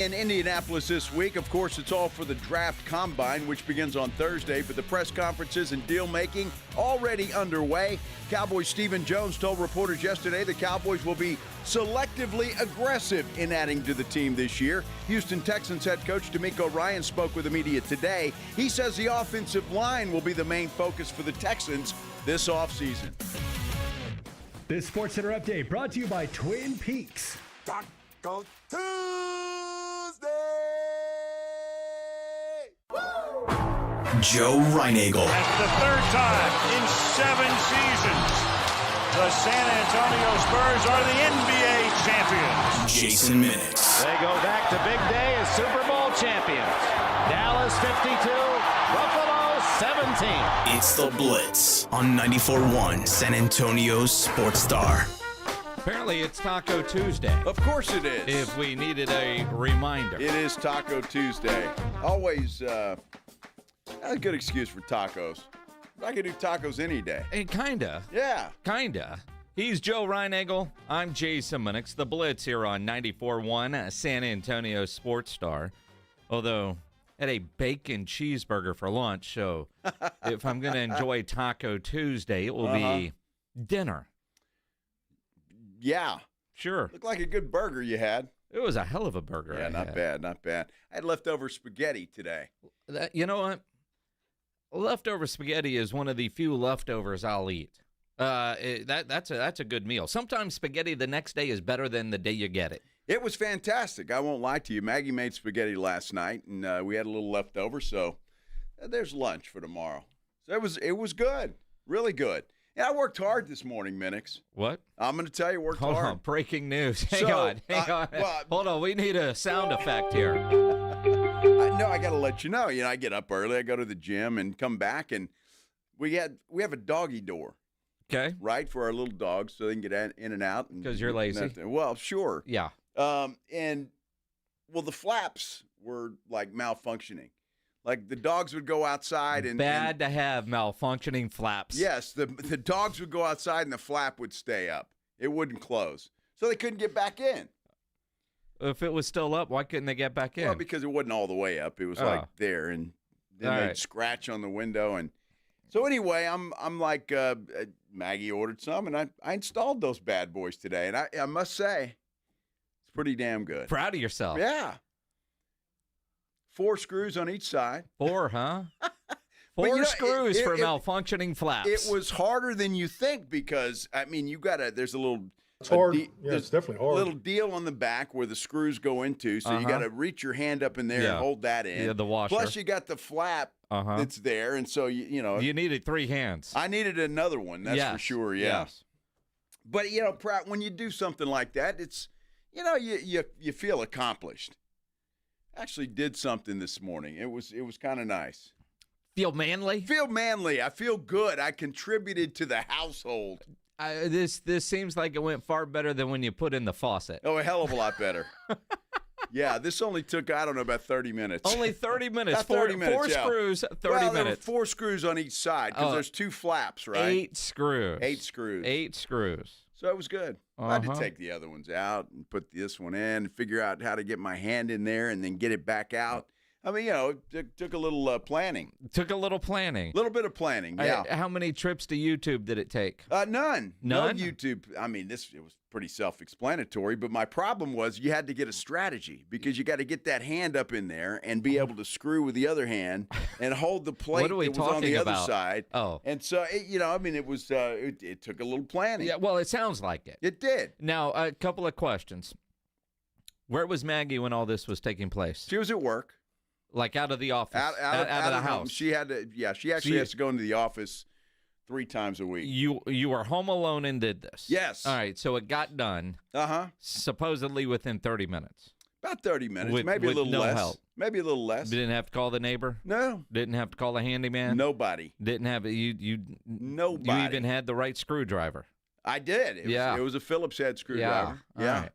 In Indianapolis this week, of course, it's all for the draft combine, which begins on Thursday, but the press conferences and deal-making already underway. Cowboys Stephen Jones told reporters yesterday the Cowboys will be selectively aggressive in adding to the team this year. Houston Texans head coach DeMeco Ryans spoke with the media today. He says the offensive line will be the main focus for the Texans this offseason. This SportsCenter update brought to you by Twin Peaks. Taco Tuesday! Joe Reinagel. That's the third time in 7 seasons the San Antonio Spurs are the NBA champions. Jason Minnix. They go back to big day as Super Bowl champions. Dallas 52, Buffalo 17. It's the Blitz on 94.1 San Antonio's Sports Star. Apparently it's Taco Tuesday. Of course it is. If we needed a reminder. It is Taco Tuesday. Always a good excuse for tacos. I could do tacos any day. Kinda. Yeah. Kinda. He's Joe Reinagel. I'm Jason Minnix. The Blitz here on 94.1 San Antonio Sports Star. Although, I had a bacon cheeseburger for lunch, so if I'm going to enjoy Taco Tuesday, it will be dinner. Yeah. Sure. Looked like a good burger you had. It was a hell of a burger. Yeah, not bad. I had leftover spaghetti today. You know what? Leftover spaghetti is one of the few leftovers I'll eat. That's a good meal. Sometimes spaghetti the next day is better than the day you get it. It was fantastic. I won't lie to you. Maggie made spaghetti last night, and we had a little leftover, so there's lunch for tomorrow. So it was good, really good. Yeah, I worked hard this morning, Minnix. What? I'm going to tell you, worked Hold hard. on, breaking news. Hang on. Well, hold on, we need a sound effect here. I got to let you know. I get up early. I go to the gym and come back, and we have a doggy door. Okay. Right, for our little dogs so they can get in and out. Because you're lazy. Well, sure. Yeah. The flaps were, malfunctioning. Like, the dogs would go outside and... Bad to have malfunctioning flaps. Yes, the dogs would go outside and the flap would stay up. It wouldn't close. So they couldn't get back in. If it was still up, why couldn't they get back in? Well, because it wasn't all the way up. It was there, and then they'd scratch on the window. And so anyway, I'm like, Maggie ordered some, and I installed those bad boys today. And I must say, it's pretty damn good. Proud of yourself. Yeah. 4 screws on each side. 4, huh? 4 screws for malfunctioning flaps. It was harder than you think because, there's a little... It's hard. It's definitely hard. Little deal on the back where the screws go into, so you got to reach your hand up in there and hold that in. Yeah, the washer. Plus, you got the flap that's there, and so you needed 3 hands. I needed another one. That's for sure. Yeah. Yes. But Pratt, when you do something like that, it's you feel accomplished. Actually, did something this morning. It was kind of nice. Feel manly? Feel manly. I feel good. I contributed to the household. This seems like it went far better than when you put in the faucet. Oh, a hell of a lot better. Yeah, this only took, about 30 minutes. Only 30 minutes. About 30 minutes, 4 screws, 30 minutes. minutes. There were 4 screws on each side because there's 2 flaps, right? 8 screws. 8 screws. 8 screws. So it was good. I had to take the other ones out and put this one in and figure out how to get my hand in there and then get it back out. It took a little planning. Took a little planning. A little bit of planning, yeah. How many trips to YouTube did it take? None. None? No YouTube. It was pretty self-explanatory, but my problem was you had to get a strategy because you got to get that hand up in there and be able to screw with the other hand and hold the plate that was on the other side. Oh. And so, it took a little planning. Yeah, well, it sounds like it. It did. Now, a couple of questions. Where was Maggie when all this was taking place? She was at work. Like out of the office, out of the house. She had to. Yeah, she actually has to go into the office 3 times a week. You were home alone and did this. Yes. All right. So it got done. Supposedly within 30 minutes. About 30 minutes, with maybe a little less. Help. Maybe a little less. Didn't have to call the neighbor. No. Didn't have to call the handyman. Nobody. Didn't have you. Nobody. You even had the right screwdriver. I did. It was a Phillips head screwdriver. Yeah. Right.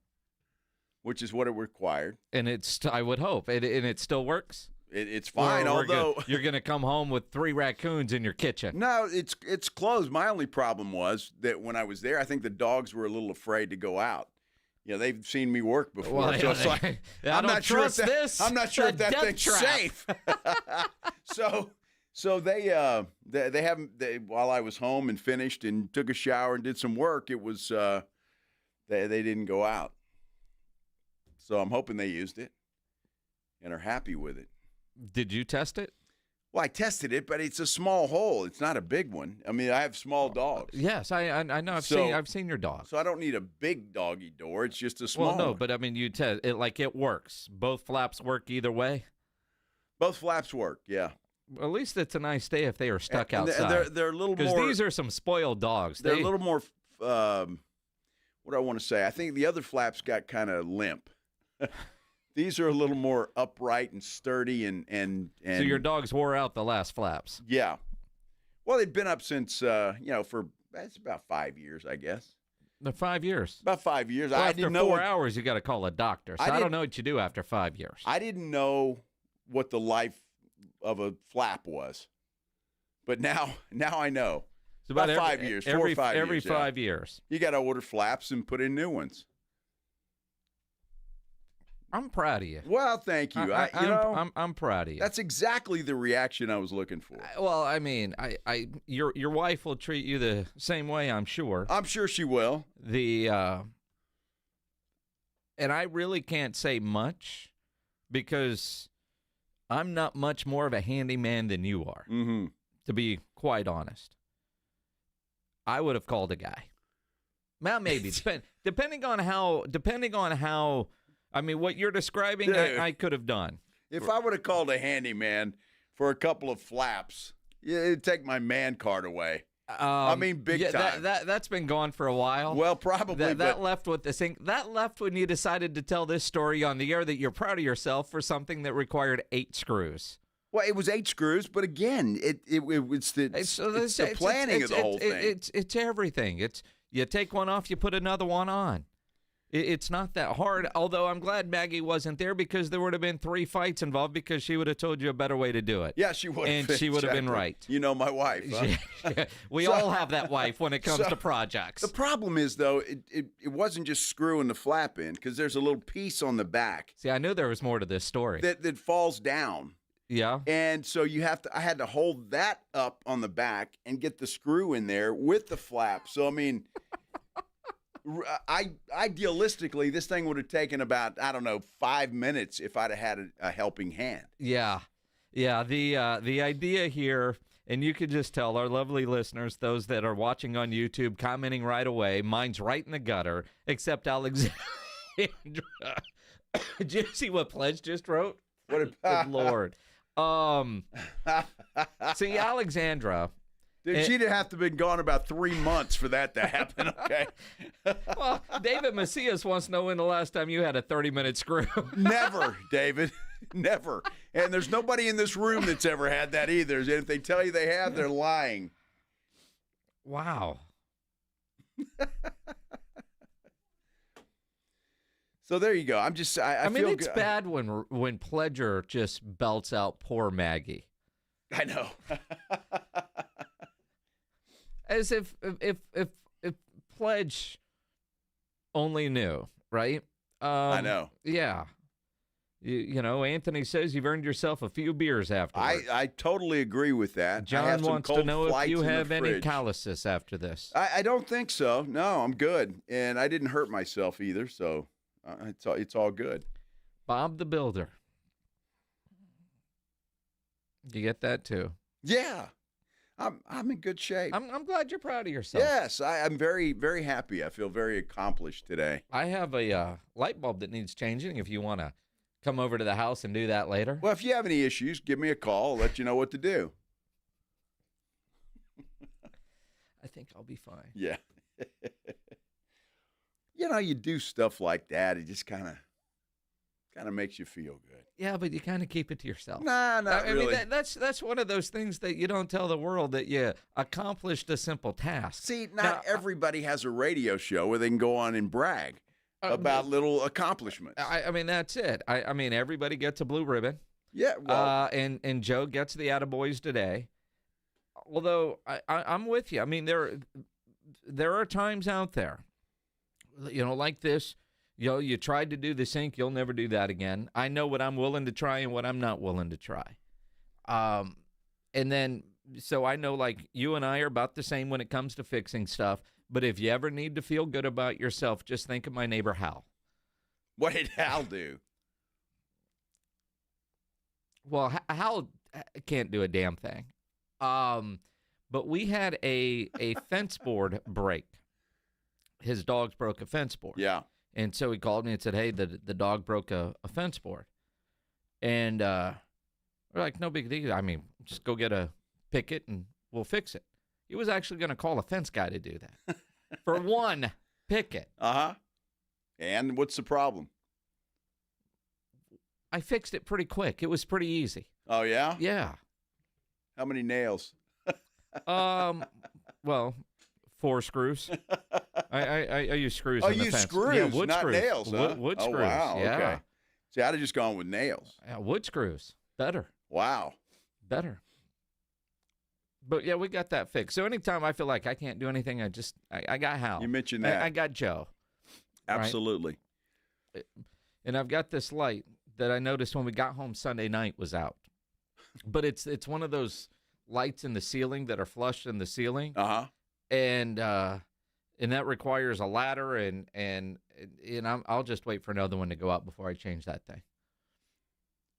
Which is what it required. And I would hope, and it still works. It's fine, although you're going to come home with 3 raccoons in your kitchen. No, it's closed. My only problem was that when I was there, I think the dogs were a little afraid to go out. they've seen me work before. Well, so it's like, I'm not sure if that thing's safe. So they haven't. While I was home and finished and took a shower and did some work, it was they didn't go out. So I'm hoping they used it and are happy with it. Did you test it? Well, I tested it, but it's a small hole. It's not a big one. I mean, I have small dogs. Yes, I know. I've seen your dog. So I don't need a big doggy door. It's just a small. Well, no, one. but I mean, you test it like it works. Both flaps work either way. Both flaps work. Yeah. At least it's a nice day if they are stuck outside. They're a little more. Because these are some spoiled dogs. They're a little more. What do I want to say? I think the other flaps got kind of limp. These are a little more upright and sturdy and. So your dogs wore out the last flaps. Yeah. Well, they've been up since it's about 5 years, I guess. The 5 years. About 5 years. Well, I after didn't know 4 hours, you got to call a doctor. So I don't know what you do after 5 years. I didn't know what the life of a flap was, but now I know. It's about 5 years, 4 or 5 years. Every 5 years. You got to order flaps and put in new ones. I'm proud of you. Well, thank you. I'm proud of you. That's exactly the reaction I was looking for. Well, I mean, your wife will treat you the same way, I'm sure. I'm sure she will. And I really can't say much because I'm not much more of a handyman than you are. Mm-hmm. To be quite honest, I would have called a guy. Well, maybe depending on how. I mean, what you're describing, I could have done. If I would have called a handyman for a couple of flaps, it'd take my man card away. Big time. That's been gone for a while. Well, probably. That left with this thing. That left when you decided to tell this story on the air that you're proud of yourself for something that required 8 screws. Well, it was 8 screws, but again, it's the planning of the whole thing. It's everything. It's you take one off, you put another one on. It's not that hard, although I'm glad Maggie wasn't there because there would have been 3 fights involved because she would have told you a better way to do it. Yeah, she would have. And she would have been right. You know my wife. Huh? We all have that wife when it comes to projects. The problem is, though, it wasn't just screwing the flap in because there's a little piece on the back. See, I knew there was more to this story. That falls down. Yeah. And so I had to hold that up on the back and get the screw in there with the flap. So, I mean... Idealistically, this thing would have taken about 5 minutes if I'd have had a helping hand. Yeah. The idea here, and you could just tell our lovely listeners, those that are watching on YouTube, commenting right away. Mine's right in the gutter, except Alexandra. Did you see what Pledge just wrote? Good Lord. See, Alexandra. Dude, she'd have to have been gone about 3 months for that to happen, okay? Well, David Macias wants to know when the last time you had a 30-minute screw. Never, David. Never. And there's nobody in this room that's ever had that either. And if they tell you they have, they're lying. Wow. So there you go. I mean, it's bad when Pledger just belts out poor Maggie. I know. As if Pledge only knew, right? I know. Yeah. You know, Anthony says you've earned yourself a few beers afterwards. I totally agree with that. John wants to know if you have any calluses after this. I don't think so. No, I'm good. And I didn't hurt myself either, so it's all good. Bob the Builder. You get that too? Yeah. I'm in good shape. I'm glad you're proud of yourself. Yes, I'm very, very happy. I feel very accomplished today. I have a light bulb that needs changing if you want to come over to the house and do that later. Well, if you have any issues, give me a call. I'll let you know what to do. I think I'll be fine. Yeah. You do stuff like that. It just kind of makes you feel good. Yeah, but you kind of keep it to yourself. Nah, not really. I mean, that's one of those things that you don't tell the world that you accomplished a simple task. See, not everybody has a radio show where they can go on and brag about little accomplishments. I mean, that's it. I mean, everybody gets a blue ribbon. Yeah, well. And Joe gets the Attaboys today. Although, I'm with you. I mean, there are times out there, like this. You tried to do the sink. You'll never do that again. I know what I'm willing to try and what I'm not willing to try. And then, so I know, like, you and I are about the same when it comes to fixing stuff. But if you ever need to feel good about yourself, just think of my neighbor Hal. What did Hal do? Well, Hal can't do a damn thing. But we had a fence board break. His dogs broke a fence board. Yeah. And so he called me and said, hey, the dog broke a fence board. And we're like, no big deal. I mean, just go get a picket and we'll fix it. He was actually going to call a fence guy to do that for one picket. Uh-huh. And what's the problem? I fixed it pretty quick. It was pretty easy. Oh, yeah? Yeah. How many nails? Well, 4 screws. I use screws in the fence. Screws, yeah, wood not screws. nails, huh? Wood screws. Wow, yeah. Okay. See, I'd have just gone with nails. Yeah, wood screws. Better. Wow. Better. But, yeah, we got that fixed. So anytime I feel like I can't do anything, I got Hal. You mentioned that. I got Joe. Absolutely. Right? And I've got this light that I noticed when we got home Sunday night was out. But it's one of those lights in the ceiling that are flush in the ceiling. Uh-huh. And that requires a ladder, and I'll just wait for another one to go out before I change that thing.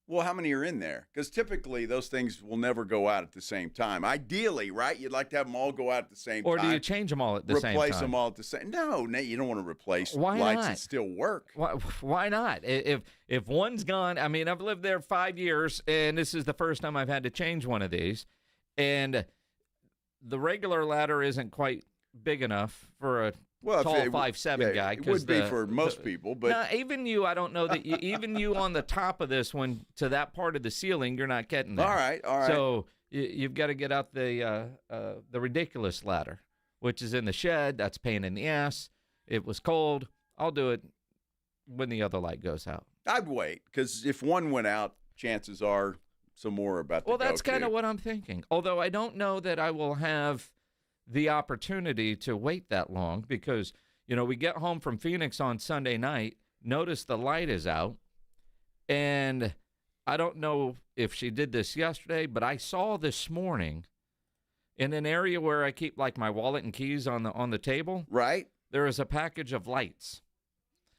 Well, how many are in there? Because typically those things will never go out at the same time. Ideally, right? You'd like to have them all go out at the same time. Or do you change them all at the same time? Replace them all at the same. No, Nate, you don't want to replace Why lights not? that still work. Why not? If one's gone, I mean, I've lived there 5 years, and this is the first time I've had to change one of these, and the regular ladder isn't quite big enough for a tall 5'7" guy. It would be for most people, but no, even you, I don't know that even you on the top of this one to that part of the ceiling, you're not getting there. All right. So you've got to get out the ridiculous ladder, which is in the shed. That's a pain in the ass. It was cold. I'll do it when the other light goes out. I'd wait, because if one went out, chances are some more are about to Well, go that's kind too. of what I'm thinking. Although I don't know that I will have the opportunity to wait that long, because, we get home from Phoenix on Sunday night, notice the light is out, and I don't know if she did this yesterday, but I saw this morning in an area where I keep, like, my wallet and keys on the table. Right. There is a package of lights.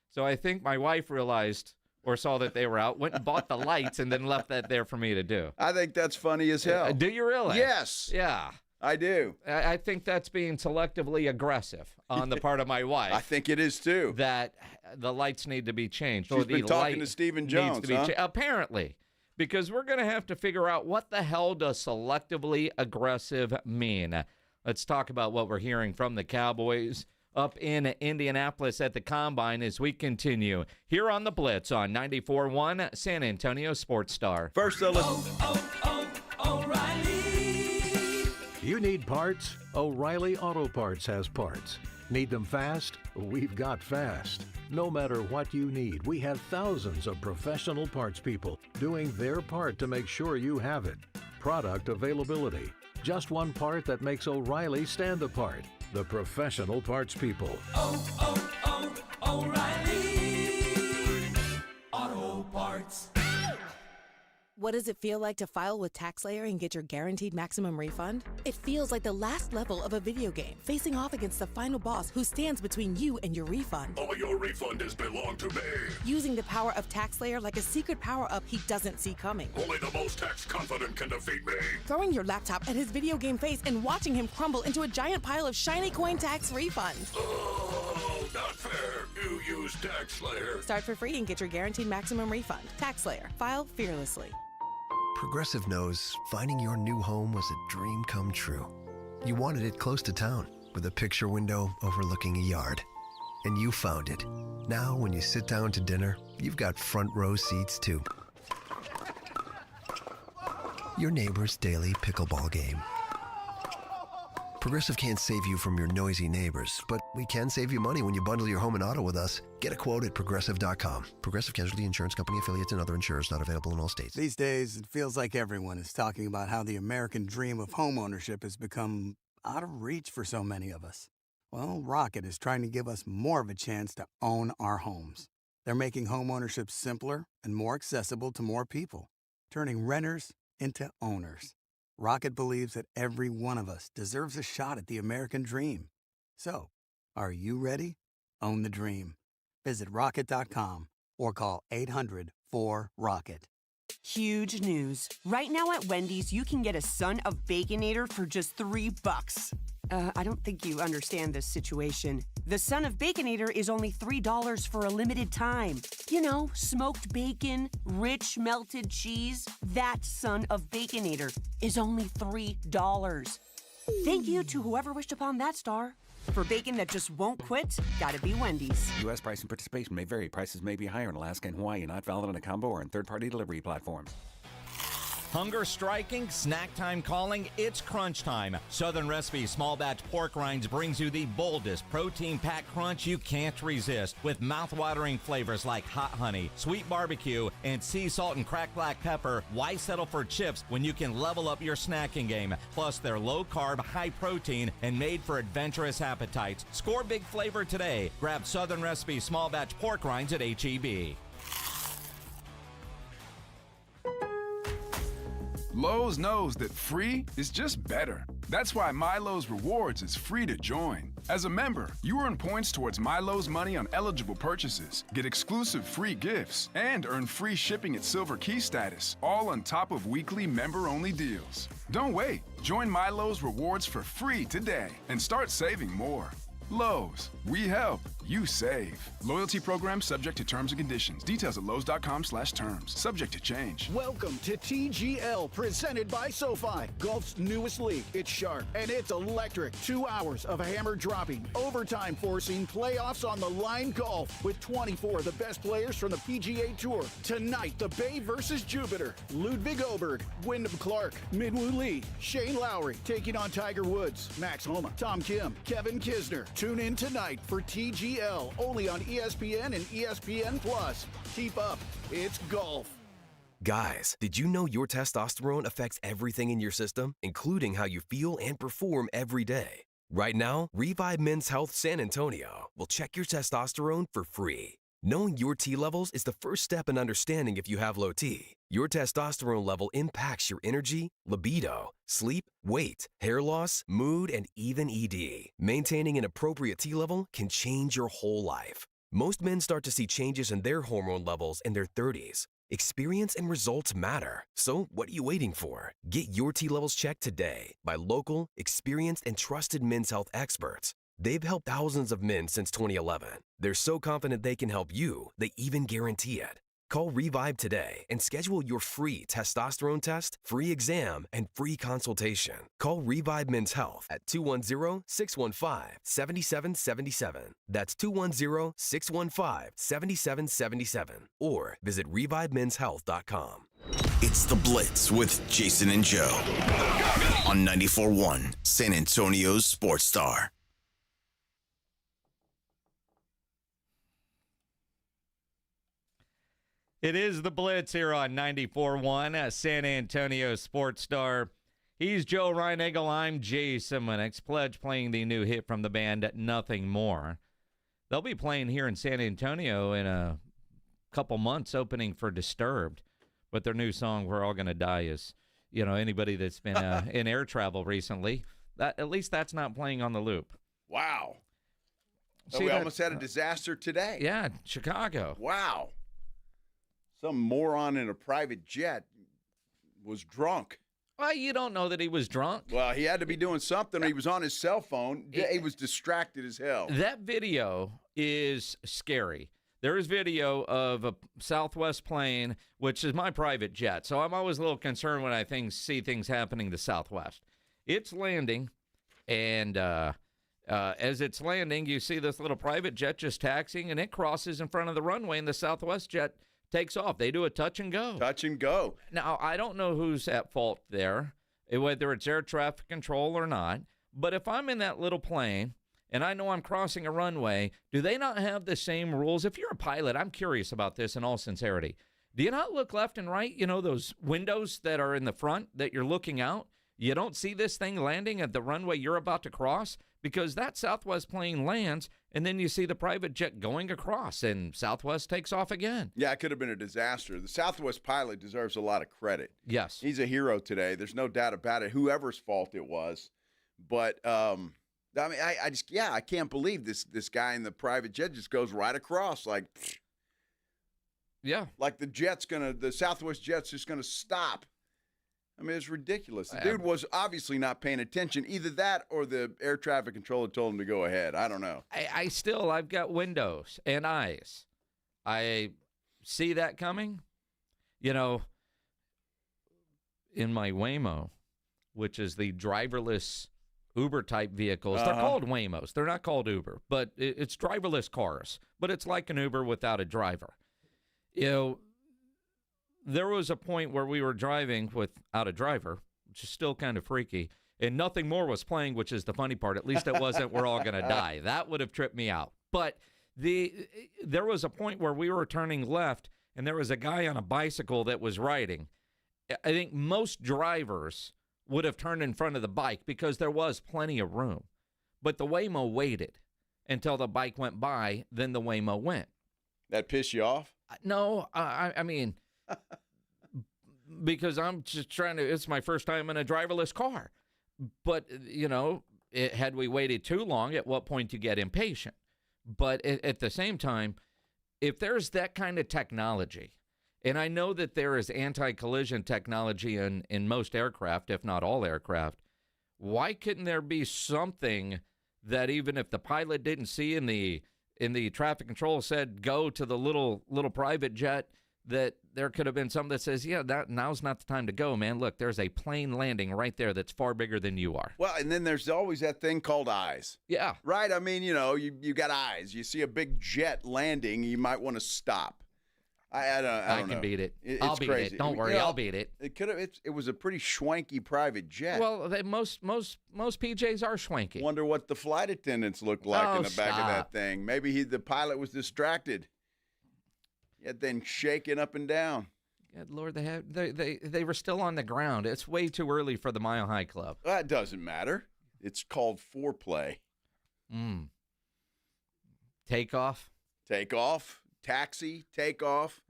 So I think my wife realized or saw that they were out, went and bought the lights, and then left that there for me to do. I think that's funny as hell. Do you really? Yes. Yeah. I do. I think that's being selectively aggressive on the part of my wife. I think it is too. That the lights need to be changed. She's been talking to Stephen Jones, huh? Apparently. Because we're going to have to figure out what the hell does selectively aggressive mean. Let's talk about what we're hearing from the Cowboys up in Indianapolis at the Combine as we continue here on the Blitz on 94.1 San Antonio Sports Star. First, though, O'Reilly. You need parts? O'Reilly Auto Parts has parts. Need them fast? We've got fast. No matter what you need, we have thousands of professional parts people doing their part to make sure you have it. Product availability. Just one part that makes O'Reilly stand apart. The professional parts people. O'Reilly Auto Parts. What does it feel like to file with TaxSlayer and get your guaranteed maximum refund? It feels like the last level of a video game, facing off against the final boss who stands between you and your refund. All your refund has belonged to me. Using the power of TaxSlayer like a secret power-up he doesn't see coming. Only the most tax-confident can defeat me. Throwing your laptop at his video game face and watching him crumble into a giant pile of shiny coin tax refunds. Oh, not fair. You use TaxSlayer. Start for free and get your guaranteed maximum refund. TaxSlayer. File fearlessly. Progressive knows finding your new home was a dream come true. You wanted it close to town, with a picture window overlooking a yard. And you found it. Now, when you sit down to dinner, you've got front row seats too. Your neighbor's daily pickleball game. Progressive can't save you from your noisy neighbors, but we can save you money when you bundle your home and auto with us. Get a quote at Progressive.com. Progressive Casualty Insurance Company affiliates and other insurers not available in all states. These days, it feels like everyone is talking about how the American dream of homeownership has become out of reach for so many of us. Well, Rocket is trying to give us more of a chance to own our homes. They're making homeownership simpler and more accessible to more people, turning renters into owners. Rocket believes that every one of us deserves a shot at the American dream. So, are you ready? Own the dream. Visit Rocket.com or call 800-4ROCKET. Huge news. Right now at Wendy's, you can get a Son of Baconator for just $3. I don't think you understand this situation. The Son of Baconator is only $3 for a limited time. You know, smoked bacon, rich melted cheese. That Son of Baconator is only $3. Thank you to whoever wished upon that star. For bacon that just won't quit, gotta be Wendy's. U.S. price and participation may vary. Prices may be higher in Alaska and Hawaii, not valid on a combo or on third-party delivery platforms. Hunger striking, snack time calling, it's crunch time. Southern Recipe Small Batch Pork Rinds brings you the boldest protein-packed crunch you can't resist with mouth-watering flavors like hot honey, sweet barbecue, and sea salt and cracked black pepper. Why settle for chips when you can level up your snacking game? Plus, they're low-carb, high-protein, and made for adventurous appetites. Score big flavor today. Grab Southern Recipe Small Batch Pork Rinds at H-E-B. Lowe's knows that free is just better. That's why MyLowe's Rewards is free to join. As a member, you earn points towards MyLowe's money on eligible purchases, get exclusive free gifts, and earn free shipping at Silver Key status, all on top of weekly member-only deals. Don't wait. Join MyLowe's Rewards for free today and start saving more. Lowe's, we help, you save. Loyalty program subject to terms and conditions. Details at lowes.com/terms. Subject to change. Welcome to TGL, presented by SoFi, golf's newest league. It's sharp and it's electric. 2 hours of hammer dropping, overtime forcing, playoffs on the line golf with 24 of the best players from the PGA Tour. Tonight, the Bay versus Jupiter. Ludwig Oberg, Wyndham Clark, Minwoo Lee, Shane Lowry taking on Tiger Woods, Max Homa, Tom Kim, Kevin Kisner. Tune in tonight for TGL, only on ESPN and ESPN+. Keep up, it's golf. Guys, did you know your testosterone affects everything in your system, including how you feel and perform every day? Right now, Revive Men's Health San Antonio will check your testosterone for free. Knowing your T levels is the first step in understanding if you have low T. Your testosterone level impacts your energy, libido, sleep, weight, hair loss, mood, and even ED. Maintaining an appropriate T level can change your whole life. Most men start to see changes in their hormone levels in their 30s. Experience and results matter. So what are you waiting for? Get your T levels checked today by local, experienced, and trusted men's health experts. They've helped thousands of men since 2011. They're so confident they can help you, they even guarantee it. Call Revive today and schedule your free testosterone test, free exam, and free consultation. Call Revive Men's Health at 210-615-7777. That's 210-615-7777. Or visit ReviveMen'sHealth.com. It's The Blitz with Jason and Joe on 94.1 San Antonio's Sports Star. It is The Blitz here on 94.1 San Antonio Sports Star. He's Joe Reinagel. I'm Jason Minnix. Pledge playing the new hit from the band Nothing More. They'll be playing here in San Antonio in a couple months, opening for Disturbed. But their new song, We're All Gonna Die, is, you know, anybody that's been in air travel recently, at least that's not playing on the loop. Wow. So See we that, almost had a disaster today. Yeah, Chicago. Wow. Some moron in a private jet was drunk. Well, you don't know that he was drunk. Well, he had to be doing something. He was on his cell phone. He was distracted as hell. That video is scary. There is video of a Southwest plane, which is my private jet, so I'm always a little concerned when I see things happening to Southwest. It's landing, and as it's landing, you see this little private jet just taxiing, and it crosses in front of the runway, and the Southwest jet takes off. They do a touch and go. Touch and go. Now, I don't know who's at fault there, whether it's air traffic control or not, but if I'm in that little plane and I know I'm crossing a runway, do they not have the same rules? If you're a pilot, I'm curious about this in all sincerity. Do you not look left and right? You know, those windows that are in the front that you're looking out? You don't see this thing landing at the runway you're about to cross? because that Southwest plane lands, and then you see the private jet going across, and Southwest takes off again. Yeah, it could have been a disaster. The Southwest pilot deserves a lot of credit. Yes. He's a hero today. There's no doubt about it, whoever's fault it was. But, I mean, I can't believe this guy in the private jet just goes right across like, yeah, like the Southwest jet's just going to stop. I mean, it's ridiculous. The dude was obviously not paying attention. Either that or the air traffic controller told him to go ahead. I don't know. I've got windows and eyes. I see that coming. You know, in my Waymo, which is the driverless Uber-type vehicles. They're called Waymos. They're not called Uber, but it's driverless cars. But it's like an Uber without a driver. You know, there was a point where we were driving without a driver, which is still kind of freaky, and nothing more was playing, which is the funny part. At least it wasn't We're All Gonna Die. That would have tripped me out. But there was a point where we were turning left, and there was a guy on a bicycle that was riding. I think most drivers would have turned in front of the bike because there was plenty of room. But the Waymo waited until the bike went by, then the Waymo went. That pissed you off? No, I mean, because I'm just it's my first time in a driverless car. But, you know, had we waited too long, at what point do you get impatient? But at the same time, if there's that kind of technology, and I know that there is anti-collision technology in most aircraft, if not all aircraft, why couldn't there be something that even if the pilot didn't see in the traffic control said go to the little private jet, that there could have been something that says, yeah, now's not the time to go, man. Look, there's a plane landing right there that's far bigger than you are. Well, and then there's always that thing called eyes. Yeah. Right? I mean, you know, you got eyes. You see a big jet landing, you might want to stop. I don't know. Can beat it. It's I'll beat crazy. it. Don't worry, I'll beat it. It was a pretty schwanky private jet. Well, most PJs are schwanky. Wonder what the flight attendants looked like in the back of that thing. Maybe the pilot was distracted. Yet then shaking up and down. Good Lord, they were still on the ground. It's way too early for the Mile High Club. That doesn't matter. It's called foreplay. Takeoff. Taxi, takeoff,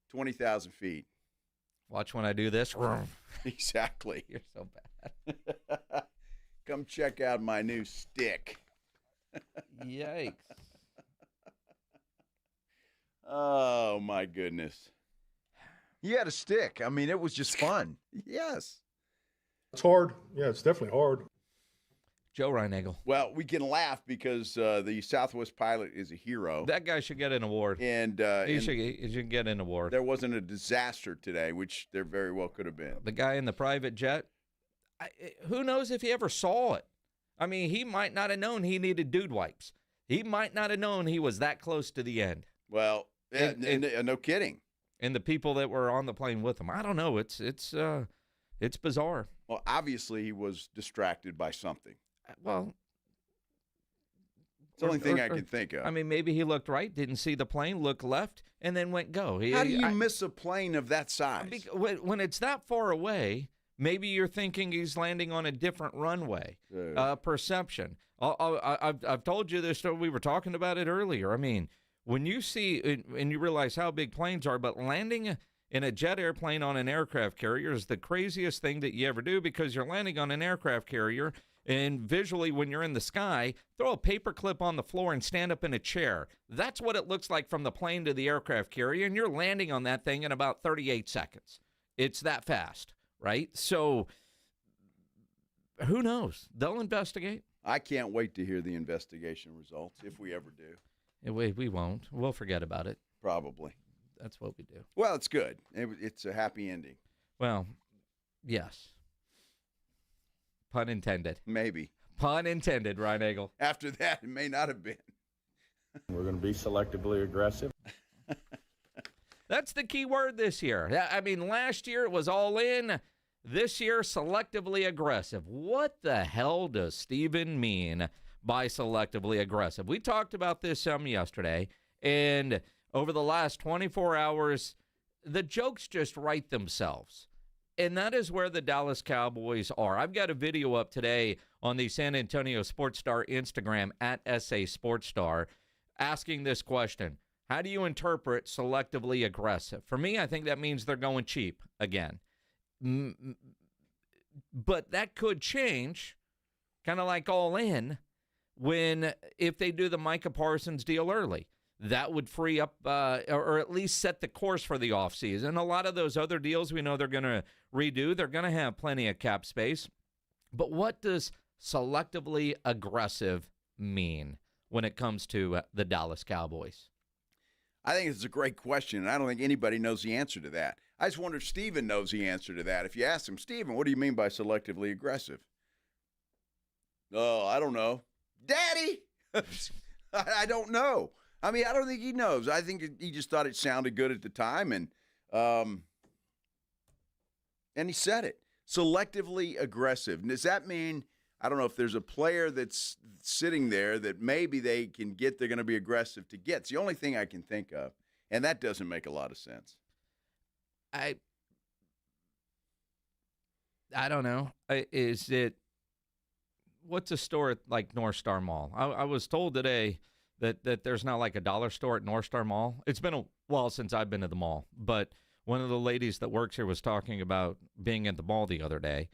20,000 feet. Watch when I do this. Exactly. You're so bad. Come check out my new stick. Yikes. Oh, my goodness. You had a stick. I mean, it was just fun. Yes. It's hard. Yeah, it's definitely hard. Joe Reinagel. Well, we can laugh because the Southwest pilot is a hero. That guy should get an award. And he should get an award. There wasn't a disaster today, which there very well could have been. The guy in the private jet, who knows if he ever saw it? I mean, he might not have known he needed dude wipes. He might not have known he was that close to the end. Well, no kidding. And the people that were on the plane with him, I don't know. It's bizarre. Well, obviously he was distracted by something. Well, it's the only thing I can think of. I mean, maybe he looked right, didn't see the plane, looked left, and then went go. How do you miss a plane of that size? When it's that far away, maybe you're thinking he's landing on a different runway. Perception. I've told you this story. We were talking about it earlier. I mean, when you see and you realize how big planes are, but landing in a jet airplane on an aircraft carrier is the craziest thing that you ever do, because you're landing on an aircraft carrier. And visually, when you're in the sky, throw a paper clip on the floor and stand up in a chair. That's what it looks like from the plane to the aircraft carrier, and you're landing on that thing in about 38 seconds. It's that fast, right? So who knows? They'll investigate. I can't wait to hear the investigation results, if we ever do. We won't. We'll forget about it. Probably. That's what we do. Well, it's good. It's a happy ending. Well, yes. Pun intended. Maybe. Pun intended, Reinagel. After that, it may not have been. We're going to be selectively aggressive. That's the key word this year. I mean, last year it was all in. This year, selectively aggressive. What the hell does Steven mean by selectively aggressive? We talked about this some yesterday, and over the last 24 hours, the jokes just write themselves. And that is where the Dallas Cowboys are. I've got a video up today on the San Antonio Sports Star Instagram at SA Sports Star asking this question. How do you interpret selectively aggressive? For me, I think that means they're going cheap again. But that could change, kind of like all in, if they do the Micah Parsons deal early. That would free up or at least set the course for the offseason. A lot of those other deals we know they're going to redo. They're going to have plenty of cap space. But what does selectively aggressive mean when it comes to the Dallas Cowboys? I think it's a great question, and I don't think anybody knows the answer to that. I just wonder if Steven knows the answer to that. If you ask him, Steven, what do you mean by selectively aggressive? Oh, I don't know. Daddy! I don't know. I mean, I don't think he knows. I think he just thought it sounded good at the time, and he said it. Selectively aggressive. Does that mean, I don't know if there's a player that's sitting there that maybe they're going to be aggressive to get. It's the only thing I can think of, and that doesn't make a lot of sense. I don't know. What's a store like North Star Mall? I was told today that there's now like a dollar store at North Star Mall. It's been a while since I've been to the mall, but one of the ladies that works here was talking about being at the mall the other day,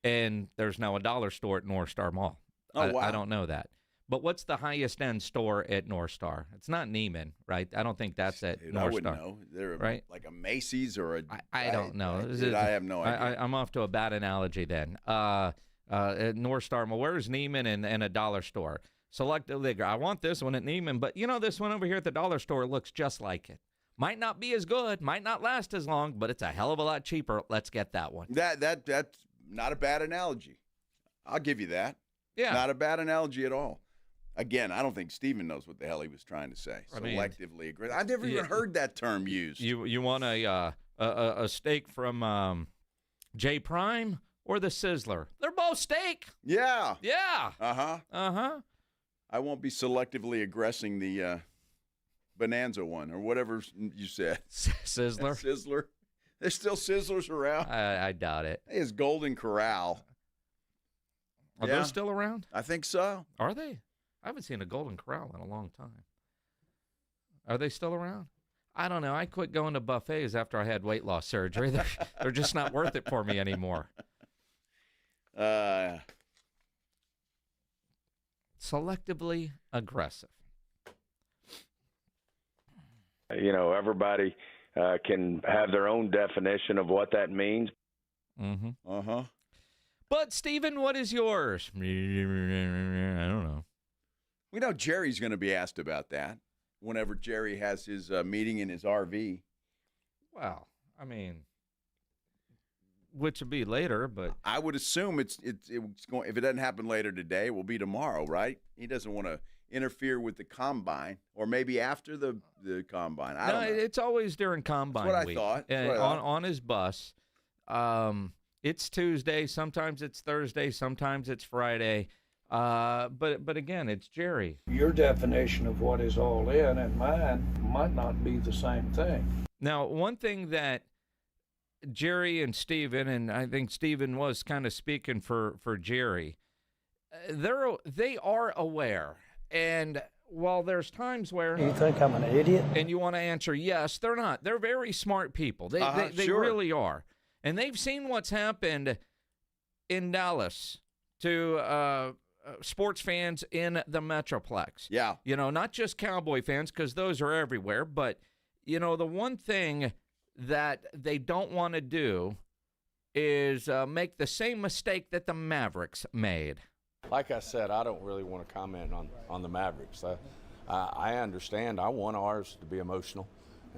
and there's now a dollar store at North Star Mall. Oh, wow. I don't know that. But what's the highest end store at North Star? It's not Neiman, right? I don't think that's at North Star. I wouldn't know. They're right? Like a Macy's or a... I don't know. I have no idea. I'm off to a bad analogy then. At North Star, well, where's Neiman and a dollar store? Selectively, I want this one at Neiman, but this one over here at the dollar store looks just like it. Might not be as good, might not last as long, but it's a hell of a lot cheaper. Let's get that one. That's not a bad analogy. I'll give you that. Yeah. Not a bad analogy at all. Again, I don't think Steven knows what the hell he was trying to say. Selectively aggressive. I've never even heard that term used. You want a steak from J Prime or the Sizzler? They're both steak. Yeah. Yeah. Uh-huh. Uh-huh. I won't be selectively aggressing the Bonanza one or whatever you said. Sizzler? Sizzler. There's still Sizzlers around? I doubt it. It's Golden Corral. Are those still around? I think so. Are they? I haven't seen a Golden Corral in a long time. Are they still around? I don't know. I quit going to buffets after I had weight loss surgery. They're just not worth it for me anymore. Selectively aggressive. Everybody can have their own definition of what that means. Mm-hmm. Uh-huh. But, Steven, what is yours? I don't know. We know Jerry's going to be asked about that whenever Jerry has his meeting in his RV. Well, I mean, which will be later, but I would assume it's going. If it doesn't happen later today, it will be tomorrow, right? He doesn't want to interfere with the combine, or maybe after the combine. I don't know. It's always during combine That's what week. I thought. And on his bus. It's Tuesday. Sometimes it's Thursday. Sometimes it's Friday. But again, it's Jerry. Your definition of what is all in and mine might not be the same thing. Now, one thing that Jerry and Steven, and I think Steven was kind of speaking for Jerry, they are aware. And while there's times where... You think I'm an idiot? And you want to answer yes, they're not. They're very smart people. They sure. really are. And they've seen what's happened in Dallas to sports fans in the Metroplex. Yeah. Not just Cowboy fans, because those are everywhere. But, the one thing that they don't want to do is make the same mistake that the Mavericks made. Like I said, I don't really want to comment on the Mavericks. I understand. I want ours to be emotional,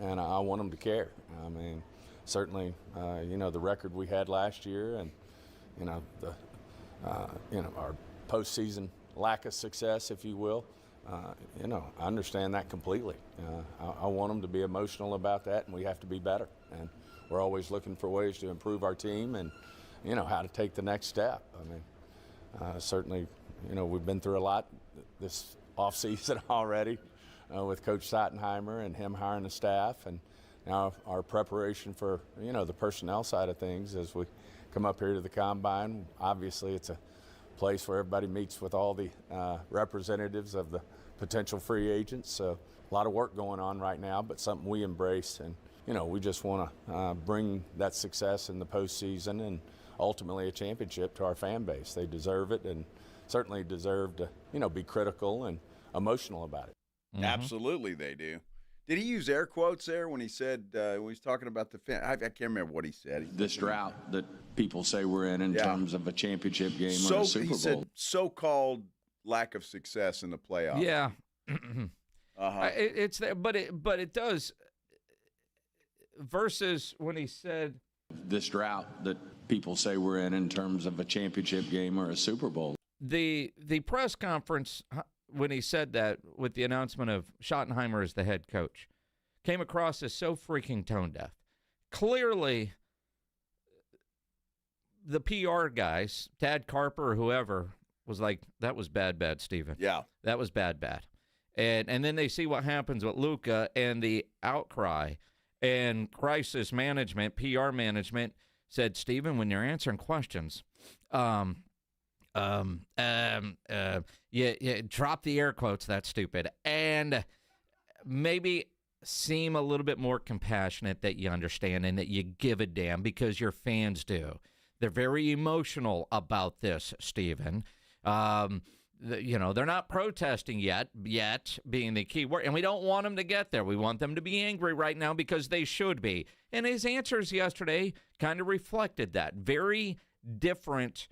and I want them to care. I mean, certainly, the record we had last year, and our postseason lack of success, if you will. I understand that completely. I want them to be emotional about that, and we have to be better. And we're always looking for ways to improve our team, and how to take the next step. I mean, certainly, we've been through a lot this offseason already with Coach Sottenheimer and him hiring the staff, and Now, our preparation for, the personnel side of things as we come up here to the Combine, obviously it's a place where everybody meets with all the representatives of the potential free agents. So a lot of work going on right now, but something we embrace. And, we just want to bring that success in the postseason and ultimately a championship to our fan base. They deserve it and certainly deserve to, be critical and emotional about it. Mm-hmm. Absolutely they do. Did he use air quotes there when he said, when he was talking about the fan? I can't remember what he said. This drought that people say we're in terms of a championship game or a Super Bowl. He said so-called lack of success in the playoffs. Yeah. It's there, but it does. Versus when he said this drought that people say we're in terms of a championship game or a Super Bowl. The press conference when he said that with the announcement of Schottenheimer as the head coach came across as so freaking tone deaf. Clearly, the PR guys, Tad Carper or whoever, was like, that was bad, Stephen. Yeah. That was bad. And then they see what happens with Luka and the outcry. And crisis management, PR management said, Stephen, when you're answering questions, drop the air quotes, that's stupid. And maybe seem a little bit more compassionate, that you understand and that you give a damn, because your fans do. They're very emotional about this, Stephen. They're not protesting yet being the key word. And we don't want them to get there. We want them to be angry right now because they should be. And his answers yesterday kind of reflected that. Very different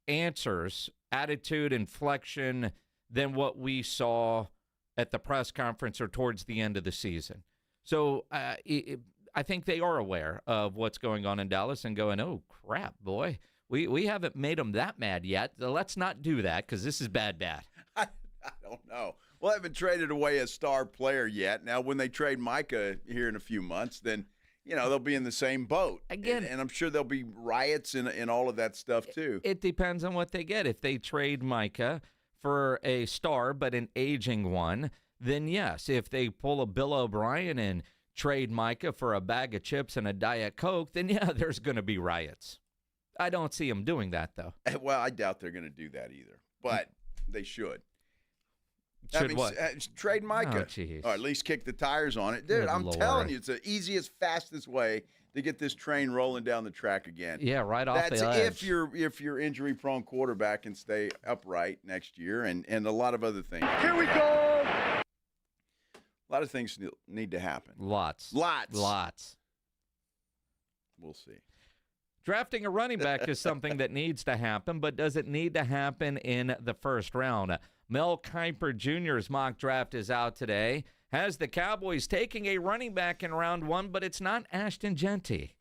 answers, attitude, inflection than what we saw at the press conference or towards the end of the season. So I think they are aware of what's going on in Dallas and going, oh, crap, boy. We haven't made them that mad yet. So let's not do that because this is bad. I don't know. Well, I haven't traded away a star player yet. Now, when they trade Micah here in a few months, then, they'll be in the same boat. Again, and I'm sure there'll be riots and all of that stuff, too. It depends on what they get. If they trade Micah for a star but an aging one, then yes. If they pull a Bill O'Brien and trade Micah for a bag of chips and a Diet Coke, then, yeah, there's going to be riots. I don't see them doing that, though. Well, I doubt they're going to do that either, but they should. What? Trade Micah. Oh, or at least kick the tires on it. Dude, I'm telling you, it's the easiest, fastest way to get this train rolling down the track again. Yeah, right off That's the edge. if you're injury-prone quarterback can stay upright next year and a lot of other things. Here we go. A lot of things need to happen. Lots. We'll see. Drafting a running back is something that needs to happen, but does it need to happen in the first round? Mel Kiper Jr.'s mock draft is out today. Has the Cowboys taking a running back in round one, but it's not Ashton Genty.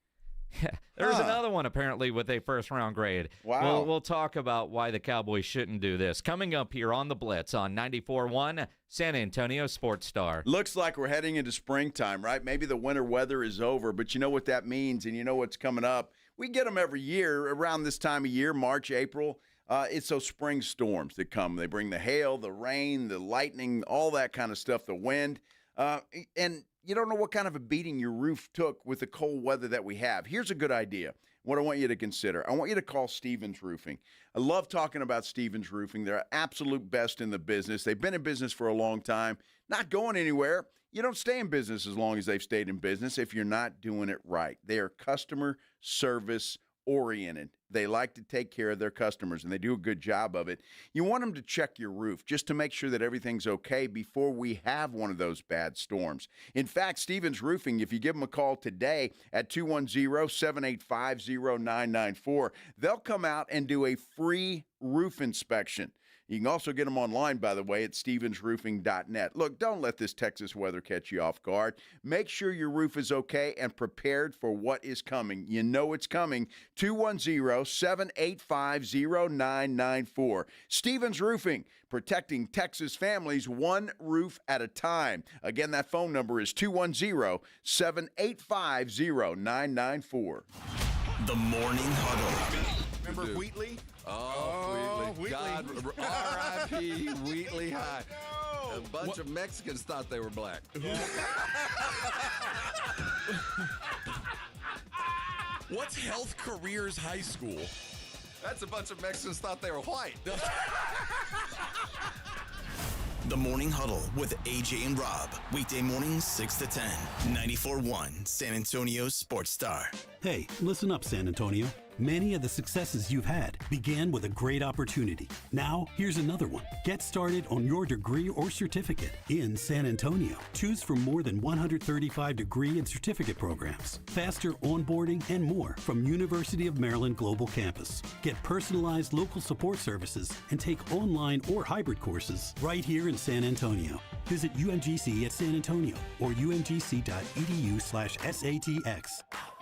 There's another one apparently with a first-round grade. Wow. We'll talk about why the Cowboys shouldn't do this. Coming up here on the Blitz on 94.1 San Antonio Sports Star. Looks like we're heading into springtime, right? Maybe the winter weather is over, but you know what that means, and you know what's coming up. We get them every year around this time of year, March, April. It's those spring storms that come. They bring the hail, the rain, the lightning, all that kind of stuff, the wind. And you don't know what kind of a beating your roof took with the cold weather that we have. Here's a good idea. What I want you to consider. I want you to call Stevens Roofing. I love talking about Stevens Roofing. They're absolute best in the business. They've been in business for a long time, not going anywhere. You don't stay in business as long as they've stayed in business if you're not doing it right. They are customer service oriented. They like to take care of their customers, and they do a good job of it. You want them to check your roof just to make sure that everything's okay before we have one of those bad storms. In fact, Stevens Roofing, if you give them a call today at 210-785-0994, they'll come out and do a free roof inspection. You can also get them online, by the way, at stevensroofing.net. Look, don't let this Texas weather catch you off guard. Make sure your roof is okay and prepared for what is coming. You know it's coming. 210-785-0994. Stevens Roofing, protecting Texas families one roof at a time. Again, that phone number is 210-785-0994. The Morning Huddle. Remember Wheatley? Oh, Wheatley. God, R.I.P. Wheatley High. A bunch What? of Mexicans thought they were black. What's Health Careers High School? That's a bunch of Mexicans thought they were white. The Morning Huddle with AJ and Rob. Weekday mornings 6 to 10. 94.1 San Antonio Sports Star. Hey, listen up, San Antonio. Many of the successes you've had began with a great opportunity. Now, here's another one. Get started on your degree or certificate in San Antonio. Choose from more than 135 degree and certificate programs, faster onboarding, and more from University of Maryland Global Campus. Get personalized local support services and take online or hybrid courses right here in San Antonio. Visit UMGC at San Antonio or umgc.edu/SATX.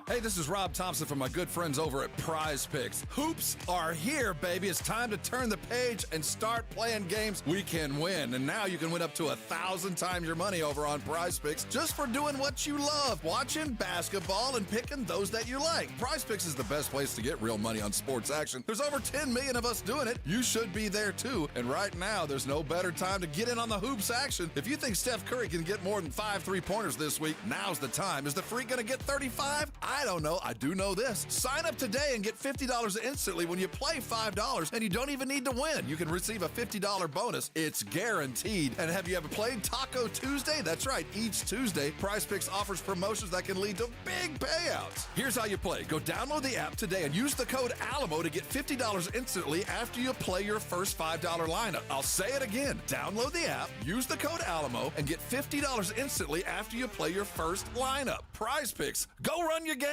Hey, this is Rob Thompson from my good friends over at Prize Picks. Hoops are here, baby. It's time to turn the page and start playing games we can win. And now you can win up to 1,000 times your money over on Prize Picks just for doing what you love, watching basketball and picking those that you like. Prize Picks is the best place to get real money on sports action. There's over 10 million of us doing it. You should be there too. And right now, there's no better time to get in on the hoops action. If you think Steph Curry can get more than 5 3-pointers this week, now's the time. Is the freak going to get 35? I don't know. I do know this. Sign up today and get $50 instantly when you play $5, and you don't even need to win. You can receive a $50 bonus. It's guaranteed. And have you ever played Taco Tuesday? That's right. Each Tuesday, Prize Picks offers promotions that can lead to big payouts. Here's how you play. Go download the app today and use the code ALAMO to get $50 instantly after you play your first $5 lineup. I'll say it again. Download the app, use the code ALAMO, and get $50 instantly after you play your first lineup. Prize Picks. Go run your game.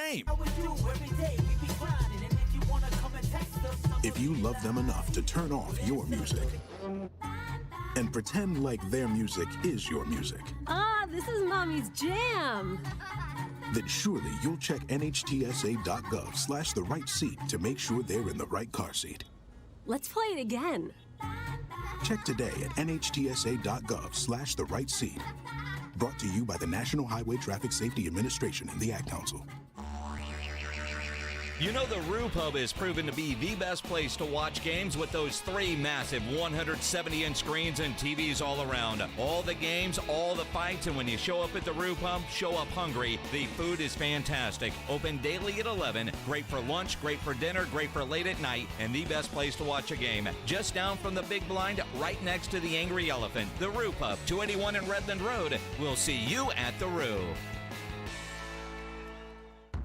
If you love them enough to turn off your music and pretend like their music is your music, this is Mommy's jam. then surely you'll check nhtsa.gov/the right seat to make sure they're in the right car seat. Let's play it again. Check today at nhtsa.gov/the right seat. Brought to you by the National Highway Traffic Safety Administration and the Ad Council. You know the Roo Pub is proven to be the best place to watch games with those 3 massive 170-inch screens and TVs all around. All the games, all the fights, and when you show up at the Roo Pub, show up hungry. The food is fantastic. Open daily at 11. Great for lunch, great for dinner, great for late at night, and the best place to watch a game. Just down from the big blind, right next to the Angry Elephant. The Roo Pub, 281 in Redland Road. We'll see you at the Roo.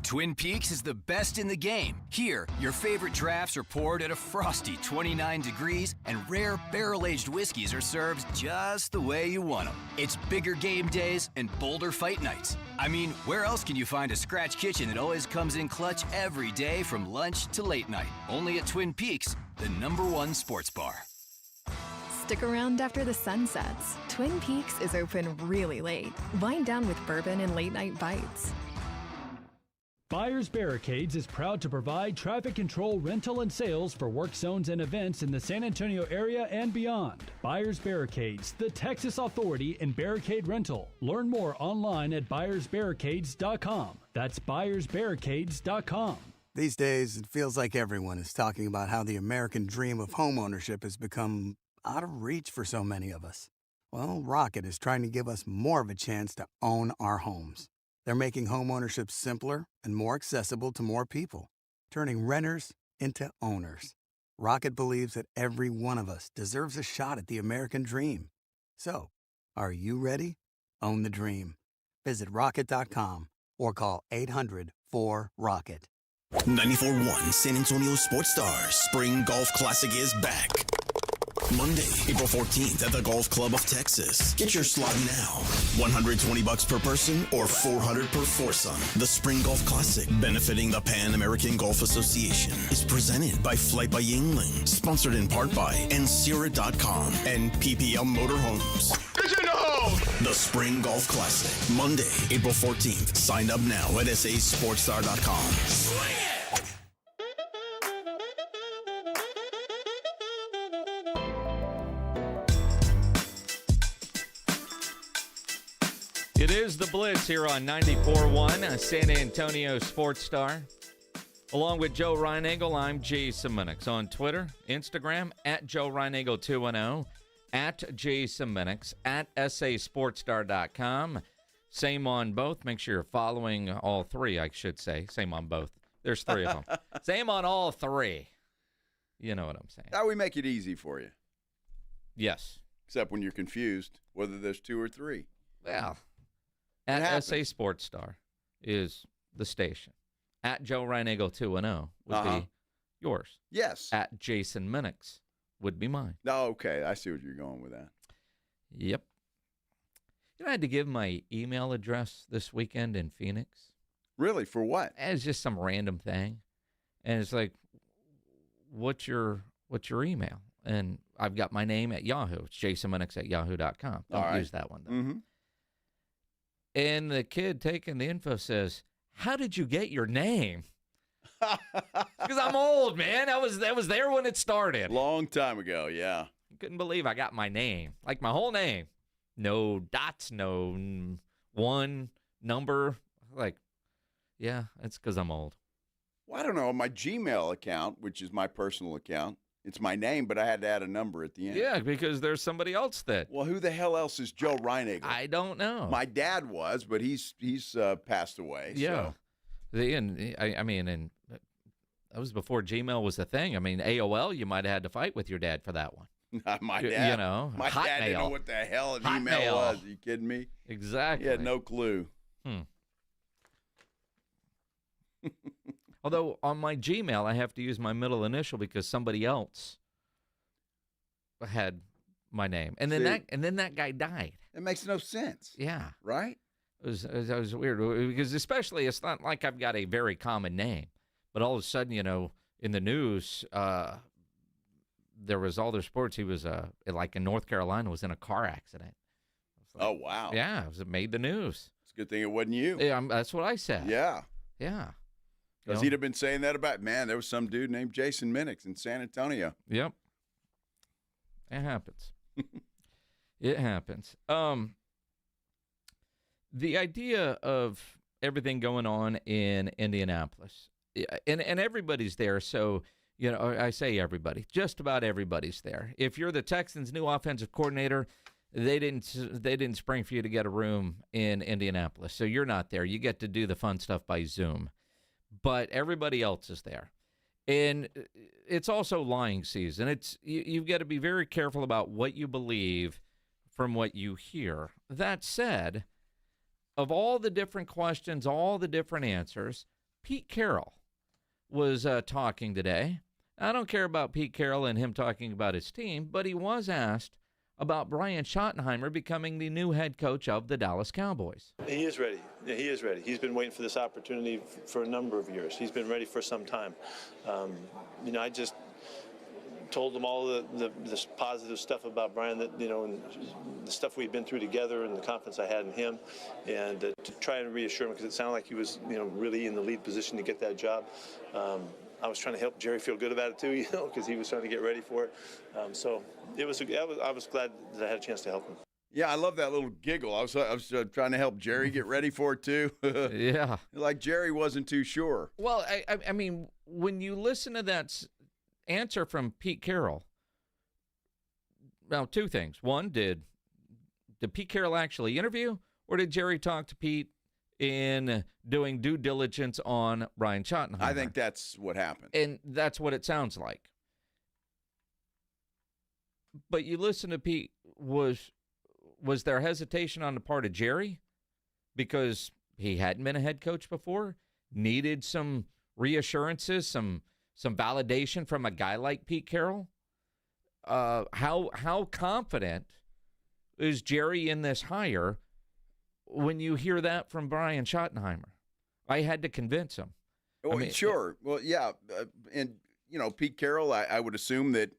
Twin Peaks is the best in the game. Here, your favorite drafts are poured at a frosty 29 degrees, and rare barrel-aged whiskeys are served just the way you want them. It's bigger game days and bolder fight nights. I mean, where else can you find a scratch kitchen that always comes in clutch every day from lunch to late night? Only at Twin Peaks, the #1 sports bar. Stick around after the sun sets. Twin Peaks is open really late. Wind down with bourbon and late-night bites. Buyers Barricades is proud to provide traffic control, rental, and sales for work zones and events in the San Antonio area and beyond. Buyers Barricades, the Texas authority in barricade rental. Learn more online at buyersbarricades.com. That's buyersbarricades.com. These days, it feels like everyone is talking about how the American dream of homeownership has become out of reach for so many of us. Well, Rocket is trying to give us more of a chance to own our homes. They're making homeownership simpler and more accessible to more people, turning renters into owners. Rocket believes that every one of us deserves a shot at the American dream. So, are you ready? Own the dream. Visit Rocket.com or call 800-4ROCKET. 94.1 San Antonio Sports Stars Spring Golf Classic is back. Monday, April 14th at the Golf Club of Texas. Get your slot now. $120 per person or $400 per foursome. The Spring Golf Classic, benefiting the Pan American Golf Association, is presented by Flight by Yingling, sponsored in part by Ensira.com and PPL Motorhomes. The Spring Golf Classic, Monday, April 14th. Sign up now at sasportstar.com. Swing it! It is the Blitz here on 94.1, San Antonio Sports Star. Along with Joe Reinagel, I'm Jason Minnix. On Twitter, Instagram, at Joe Reinagel210, at Jason Minnix, at sasportstar.com. Same on both. Make sure you're following all three, I should say. Same on both. There's three of them. Same on all three. You know what I'm saying. Now we make it easy for you. Yes. Except when you're confused whether there's two or three. Well, at SA Sports Star is the station. At Joe Reinagel 210 would be yours. Yes. At Jason Minnix would be mine. Oh, okay. I see what you're going with that. Yep. You know, I had to give my email address this weekend in Phoenix. Really? For what? It's just some random thing. And it's like, what's your email? And I've got my name at Yahoo. It's jasonminnix@yahoo.com. Don't use that one, though. Mm-hmm. And the kid taking the info says, how did you get your name? Because I'm old, man. That was there when it started. Long time ago, yeah. Couldn't believe I got my name. Like my whole name. No dots, no one number. Like, yeah, it's because I'm old. Well, I don't know. My Gmail account, which is my personal account, it's my name, but I had to add a number at the end. Yeah, because there's somebody else that. Well, who the hell else is Joe Reinagel? I don't know. My dad was, but he's passed away. Yeah. So. And that was before Gmail was the thing. I mean, AOL, you might have had to fight with your dad for that one. My dad. You know, my Hotmail. dad didn't know what the hell an Hotmail. email was. Are you kidding me? Exactly. He had no clue. Although on my Gmail, I have to use my middle initial because somebody else had my name, and then that guy died. It makes no sense. Yeah, right. It was weird because especially it's not like I've got a very common name, but all of a sudden, you know, in the news, there was all their sports. He was like in North Carolina, was in a car accident. Like, oh wow! Yeah, it made the news. It's a good thing it wasn't you. Yeah, that's what I said. Yeah. Because he'd have been saying that about, man, there was some dude named Jason Minnix in San Antonio. Yep. It happens. It happens. The idea of everything going on in Indianapolis, and everybody's there, so, you know, I say everybody, just about everybody's there. If you're the Texans' new offensive coordinator, they didn't spring for you to get a room in Indianapolis, so you're not there. You get to do the fun stuff by Zoom. But everybody else is there. And it's also lying season. You've got to be very careful about what you believe from what you hear. That said, of all the different questions, all the different answers, Pete Carroll was talking today. I don't care about Pete Carroll and him talking about his team, but he was asked about Brian Schottenheimer becoming the new head coach of the Dallas Cowboys. He is ready. Yeah, he is ready. He's been waiting for this opportunity for a number of years. He's been ready for some time. You know, I just told him all this positive stuff about Brian, that, you know, and the stuff we've been through together and the confidence I had in him, and to try and reassure him, because it sounded like he was, you know, really in the lead position to get that job. I was trying to help Jerry feel good about it too, you know, because he was trying to get ready for it. So I was glad that I had a chance to help him. Yeah, I love that little giggle. I was trying to help Jerry get ready for it too. Yeah, like Jerry wasn't too sure. Well, I mean, when you listen to that answer from Pete Carroll, well, two things. One, did Pete Carroll actually interview, or did Jerry talk to Pete in doing due diligence on Brian Schottenheimer? I think that's what happened. And that's what it sounds like. But you listen to Pete, was there hesitation on the part of Jerry? Because he hadn't been a head coach before, needed some reassurances, some validation from a guy like Pete Carroll? How confident is Jerry in this hire when you hear that from Brian Schottenheimer? I had to convince him. Oh, I mean, sure. Well, yeah. And, you know, Pete Carroll, I would assume that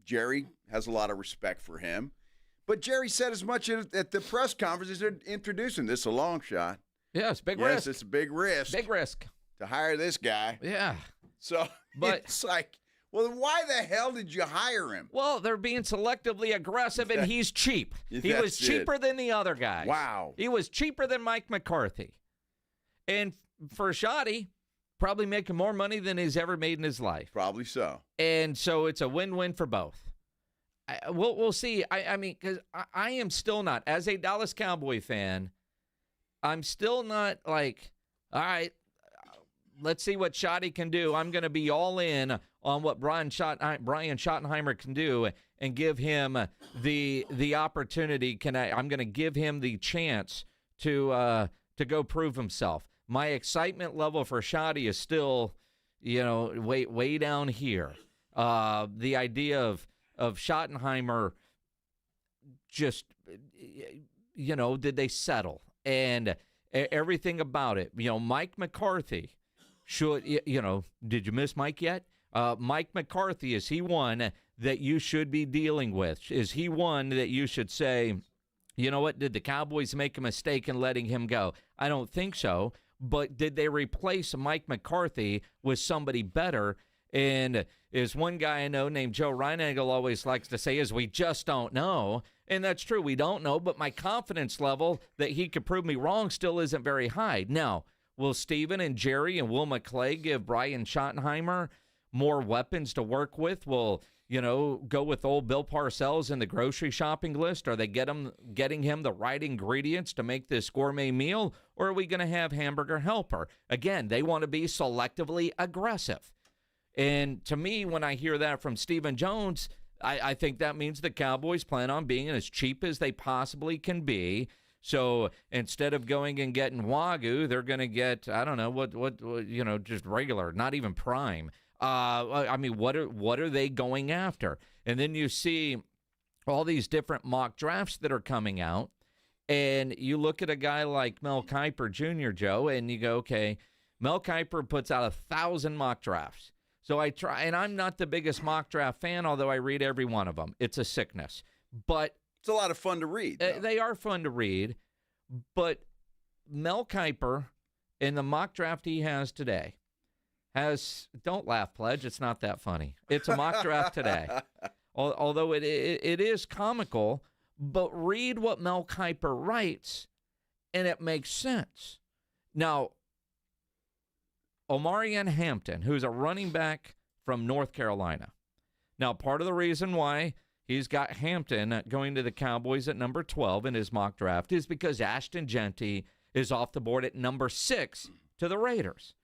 Jerry has a lot of respect for him. But Jerry said as much at the press conference as they're introducing this, a long shot. Yeah, it's a big risk. risk. It's a big risk. Big risk. To hire this guy. Yeah. So but it's like, well, why the hell did you hire him? Well, they're being selectively aggressive, and he's cheap. He was cheaper than the other guys. Wow. He was cheaper than Mike McCarthy. And for Schotty, probably making more money than he's ever made in his life. Probably so. And so it's a win-win for both. we'll see. I mean, because I am still not, as a Dallas Cowboy fan, I'm still not like, all right, let's see what Schotty can do. I'm going to be all in on what Brian Schottenheimer can do and give him the opportunity. I'm going to give him the chance to go prove himself. My excitement level for Schotty is still, way down here. The idea of Schottenheimer, just, did they settle? And everything about it. Mike McCarthy should, did you miss Mike yet? Mike McCarthy, is he one that you should be dealing with? Is he one that you should say, you know what, did the Cowboys make a mistake in letting him go? I don't think so. But did they replace Mike McCarthy with somebody better? And as one guy I know named Joe Reinagel always likes to say is, we just don't know. And that's true. We don't know. But my confidence level that he could prove me wrong still isn't very high. Now, will Steven and Jerry and Will McClay give Brian Schottenheimer more weapons to work with? Will, go with old Bill Parcells in the grocery shopping list? Are they getting him the right ingredients to make this gourmet meal? Or are we going to have hamburger helper? Again, they want to be selectively aggressive. And to me, when I hear that from Stephen Jones, I think that means the Cowboys plan on being as cheap as they possibly can be. So instead of going and getting Wagyu, they're going to get, I don't know, what just regular, not even prime. I mean, what are they going after? And then you see all these different mock drafts that are coming out, and you look at a guy like Mel Kiper Jr., Joe, and you go, okay, Mel Kiper puts out 1,000 mock drafts. So I try, and I'm not the biggest mock draft fan, although I read every one of them. It's a sickness. But it's a lot of fun to read. They are fun to read. But Mel Kiper, in the mock draft he has today, don't laugh, Pledge. It's not that funny. It's a mock draft today. Although it is comical, but read what Mel Kiper writes, and it makes sense. Now, Omarion Hampton, who's a running back from North Carolina. Now, part of the reason why he's got Hampton going to the Cowboys at number 12 in his mock draft is because Ashton Genty is off the board at number 6 to the Raiders.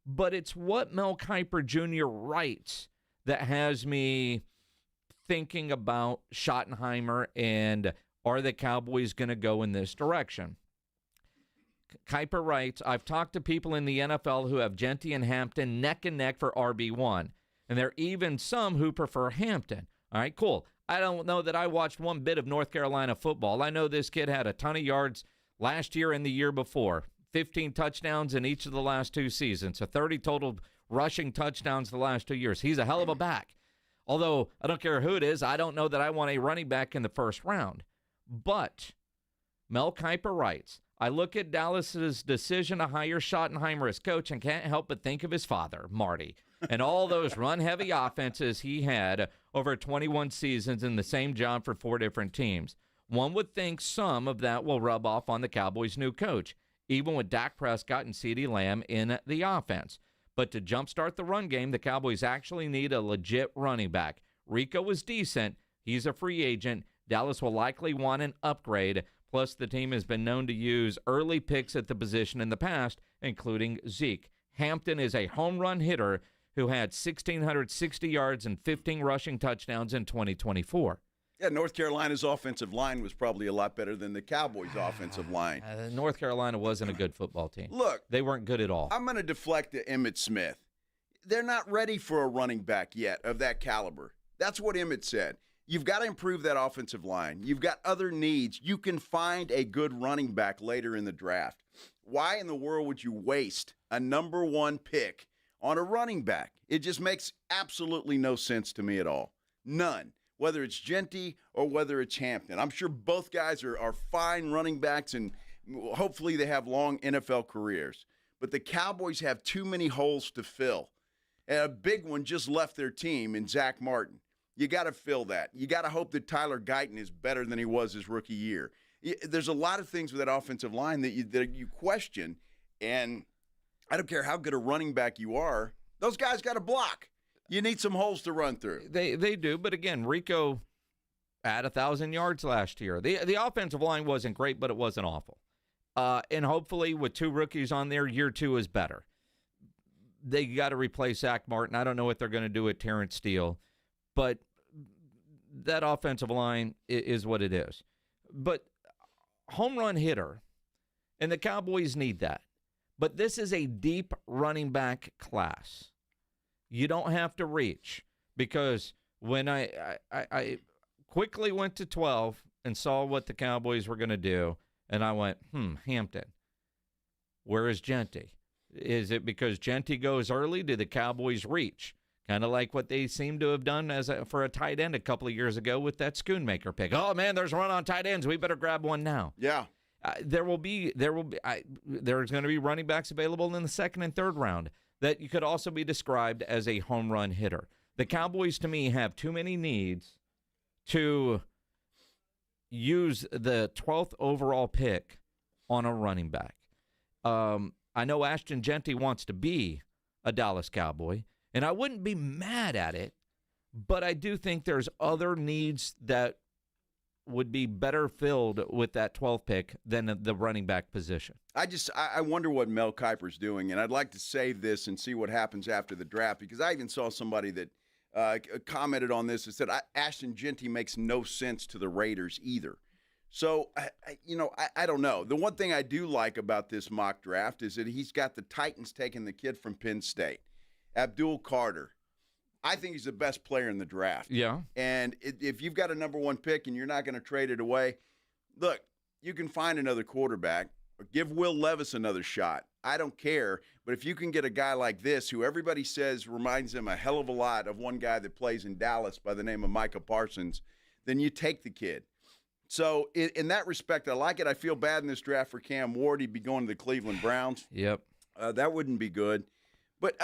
But it's what Mel Kiper Jr. writes that has me thinking about Schottenheimer and are the Cowboys going to go in this direction? Kiper writes, I've talked to people in the NFL who have Genty and Hampton neck and neck for RB1, and there are even some who prefer Hampton. All right, cool. I don't know that I watched one bit of North Carolina football. I know this kid had a ton of yards last year and the year before, 15 touchdowns in each of the last 2 seasons, so 30 total rushing touchdowns the last 2 years. He's a hell of a back. Although, I don't care who it is, I don't know that I want a running back in the first round. But Mel Kiper writes, I look at Dallas's decision to hire Schottenheimer as coach and can't help but think of his father, Marty, and all those run-heavy offenses he had over 21 seasons in the same job for 4 different teams. One would think some of that will rub off on the Cowboys' new coach, even with Dak Prescott and CeeDee Lamb in the offense. But to jumpstart the run game, the Cowboys actually need a legit running back. Rico was decent. He's a free agent. Dallas will likely want an upgrade. Plus, the team has been known to use early picks at the position in the past, including Zeke. Hampton is a home run hitter who had 1,660 yards and 15 rushing touchdowns in 2024. Yeah, North Carolina's offensive line was probably a lot better than the Cowboys' offensive line. North Carolina wasn't a good football team. Look. They weren't good at all. I'm going to deflect to Emmitt Smith. They're not ready for a running back yet of that caliber. That's what Emmitt said. You've got to improve that offensive line. You've got other needs. You can find a good running back later in the draft. Why in the world would you waste a number 1 pick on a running back? It just makes absolutely no sense to me at all. None. Whether it's Genty or whether it's Hampton. I'm sure both guys are fine running backs, and hopefully they have long NFL careers. But the Cowboys have too many holes to fill. And a big one just left their team in Zach Martin. You got to fill that. You got to hope that Tyler Guyton is better than he was his rookie year. There's a lot of things with that offensive line that you question, and I don't care how good a running back you are, those guys got to block. You need some holes to run through. They do, but again, Rico at 1,000 yards last year. The offensive line wasn't great, but it wasn't awful. And hopefully with 2 rookies on there, year 2 is better. They got to replace Zach Martin. I don't know what they're going to do with Terrence Steele, but that offensive line is what it is. But home run hitter, and the Cowboys need that. But this is a deep running back class. You don't have to reach, because when I quickly went to 12 and saw what the Cowboys were going to do, and I went, Hampton. Where is Genty? Is it because Genty goes early? Do the Cowboys reach? Kind of like what they seem to have done for a tight end a couple of years ago with that Schoonmaker pick. Oh, man, there's a run on tight ends. We better grab one now. Yeah. There's going to be running backs available in the 2nd and 3rd round that you could also be described as a home run hitter. The Cowboys, to me, have too many needs to use the 12th overall pick on a running back. I know Ashton Genty wants to be a Dallas Cowboy, and I wouldn't be mad at it, but I do think there's other needs that would be better filled with that 12th pick than the running back position. I wonder what Mel Kiper's doing, and I'd like to save this and see what happens after the draft, because I even saw somebody that commented on this and said Ashton Genty makes no sense to the Raiders either. So, I don't know. The one thing I do like about this mock draft is that he's got the Titans taking the kid from Penn State, Abdul Carter. I think he's the best player in the draft. Yeah. And if you've got a number 1 pick and you're not going to trade it away, look, you can find another quarterback or give Will Levis another shot. I don't care. But if you can get a guy like this, who everybody says reminds them a hell of a lot of one guy that plays in Dallas by the name of Micah Parsons, then you take the kid. So in that respect, I like it. I feel bad in this draft for Cam Ward. He'd be going to the Cleveland Browns. Yep. That wouldn't be good. But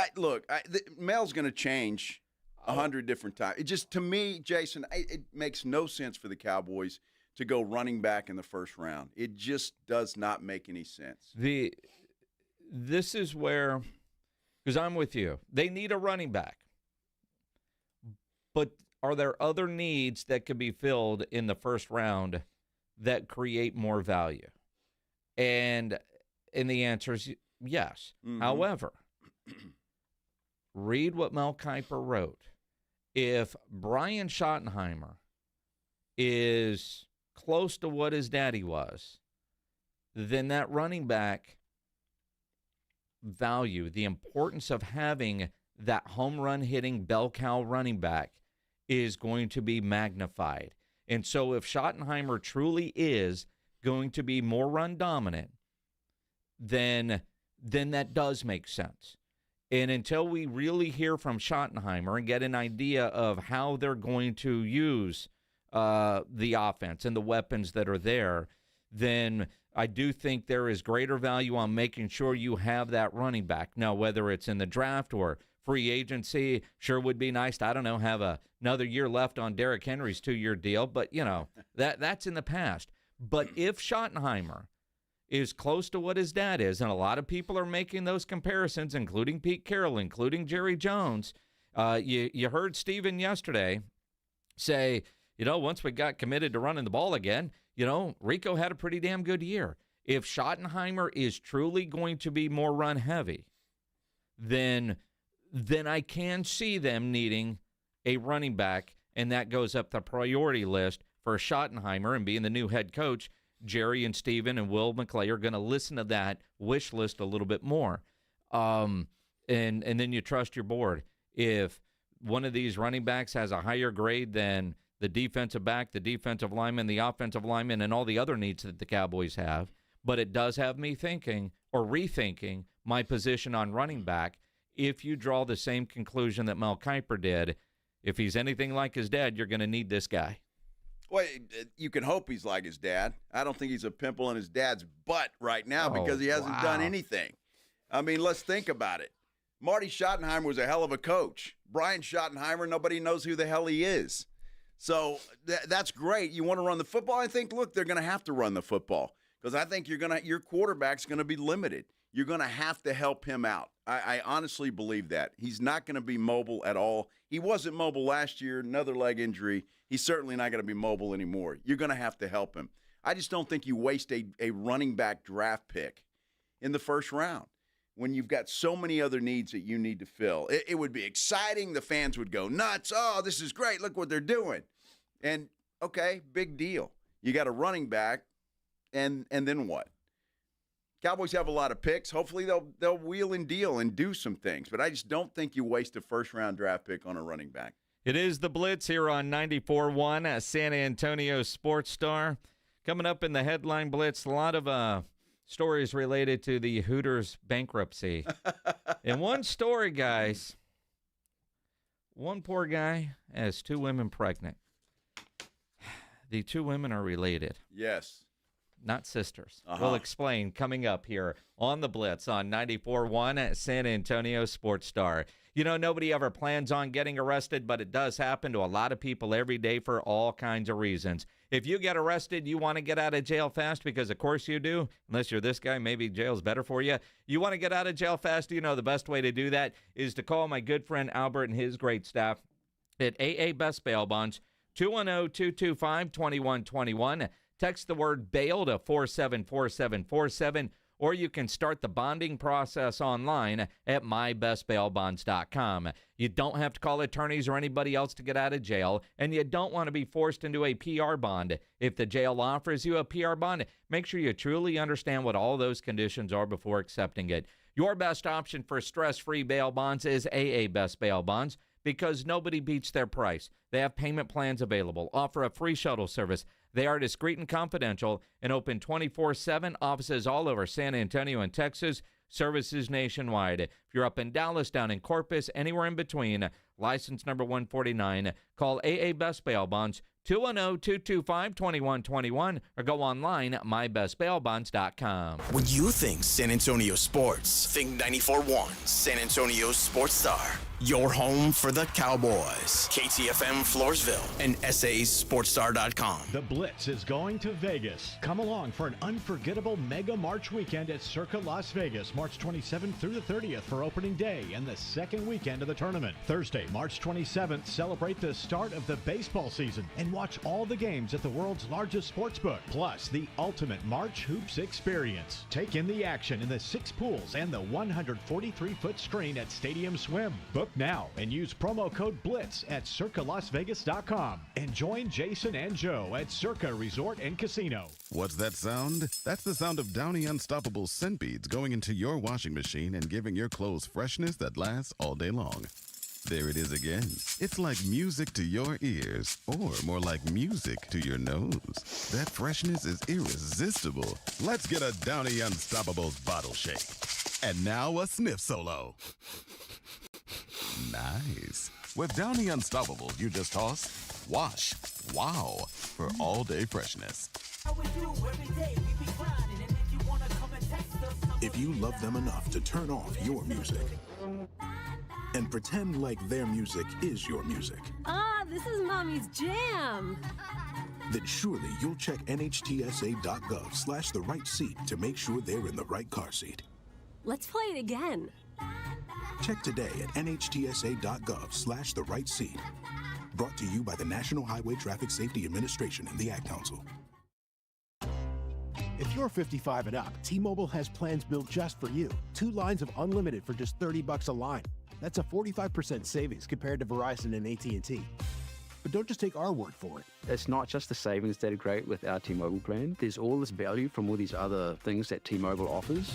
Mel's going to change 100 different times. It just, to me, Jason, it makes no sense for the Cowboys to go running back in the 1st round. It just does not make any sense. This is where, because I'm with you, they need a running back. But are there other needs that could be filled in the 1st round that create more value? And the answer is yes. Mm-hmm. However, read what Mel Kiper wrote. If Brian Schottenheimer is close to what his daddy was, then that running back value, the importance of having that home run hitting bell cow running back, is going to be magnified. And so if Schottenheimer truly is going to be more run dominant, then that does make sense. And until we really hear from Schottenheimer and get an idea of how they're going to use the offense and the weapons that are there, then I do think there is greater value on making sure you have that running back. Now, whether it's in the draft or free agency, sure would be nice to, I don't know, have another year left on Derrick Henry's 2-year deal. But, that's in the past. But if Schottenheimer is close to what his dad is, and a lot of people are making those comparisons, including Pete Carroll, including Jerry Jones. You heard Steven yesterday say, once we got committed to running the ball again, Rico had a pretty damn good year. If Schottenheimer is truly going to be more run heavy, then I can see them needing a running back, and that goes up the priority list for Schottenheimer. And being the new head coach, Jerry and Steven and Will McClay are going to listen to that wish list a little bit more. And then you trust your board. If one of these running backs has a higher grade than the defensive back, the defensive lineman, the offensive lineman, and all the other needs that the Cowboys have, but it does have me thinking or rethinking my position on running back. If you draw the same conclusion that Mel Kiper did, if he's anything like his dad, you're going to need this guy. Well, you can hope he's like his dad. I don't think he's a pimple in his dad's butt right now because he hasn't done anything. I mean, let's think about it. Marty Schottenheimer was a hell of a coach. Brian Schottenheimer, nobody knows who the hell he is. So that's great. You want to run the football? I think, look, they're going to have to run the football because I think your quarterback's going to be limited. You're going to have to help him out. I honestly believe that. He's not going to be mobile at all. He wasn't mobile last year, another leg injury. He's certainly not going to be mobile anymore. You're going to have to help him. I just don't think you waste a running back draft pick in the first round when you've got so many other needs that you need to fill. It would be exciting. The fans would go nuts. Oh, this is great. Look what they're doing. And, okay, big deal. You got a running back, and then what? Cowboys have a lot of picks. Hopefully they'll wheel and deal and do some things. But I just don't think you waste a first-round draft pick on a running back. It is the Blitz here on 94.1 San Antonio Sports Star. Coming up in the headline Blitz, a lot of stories related to the Hooters bankruptcy. And one story, guys, one poor guy has 2 women pregnant. The 2 women are related. Yes. Not sisters. We'll explain coming up here on the Blitz on 94.1 San Antonio Sports Star. You know, nobody ever plans on getting arrested, but it does happen to a lot of people every day for all kinds of reasons. If you get arrested, you want to get out of jail fast, because of course you do. Unless you're this guy, maybe jail's better for you. You want to get out of jail fast, you know the best way to do that is to call my good friend Albert and his great staff at AA Best Bail Bonds, 210-225-2121. Text the word bail to 474747, or you can start the bonding process online at mybestbailbonds.com. You don't have to call attorneys or anybody else to get out of jail, and you don't want to be forced into a PR bond. If the jail offers you a PR bond, make sure you truly understand what all those conditions are before accepting it. Your best option for stress-free bail bonds is AA Best Bail Bonds, because nobody beats their price. They have payment plans available, offer a free shuttle service. They are discreet and confidential and open 24/7, offices all over San Antonio and Texas, services nationwide. If you're up in Dallas, down in Corpus, anywhere in between, license number 149, call AA Best Bail Bonds, 210-225-2121, or go online at mybestbailbonds.com. When you think San Antonio sports, think 94.1 San Antonio Sports Star. Your home for the Cowboys. KTFM Floresville and SASportsStar.com. The Blitz is going to Vegas. Come along for an unforgettable Mega March weekend at Circa Las Vegas, March 27th through the 30th for opening day and the second weekend of the tournament. Thursday, March 27th, celebrate the start of the baseball season and watch all the games at the world's largest sportsbook, plus the ultimate March Hoops experience. Take in the action in the 6 pools and the 143-foot screen at Stadium Swim. Book now and use promo code BLITZ at CircaLasVegas.com. And join Jason and Joe at Circa Resort and Casino. What's that sound? That's the sound of Downy Unstoppable scent beads going into your washing machine and giving your clothes freshness that lasts all day long. There it is again. It's like music to your ears, or more like music to your nose. That freshness is irresistible. Let's get a Downy Unstoppables bottle shake. And now a sniff solo. Nice. With Downy Unstoppables, you just toss, wash, wow, for all-day freshness. If you love them enough to turn off your music and pretend like their music is your music, This is Mommy's jam. then surely you'll check NHTSA.gov/the right seat to make sure they're in the right car seat. Let's play it again. Check today at NHTSA.gov/the right seat. Brought to you by the National Highway Traffic Safety Administration and the Ad Council. If you're 55 and up, T-Mobile has plans built just for you. 2 lines of unlimited for just $30 a line. That's a 45% savings compared to Verizon and AT&T. But don't just take our word for it. It's not just the savings that are great with our T-Mobile plan. There's all this value from all these other things that T-Mobile offers.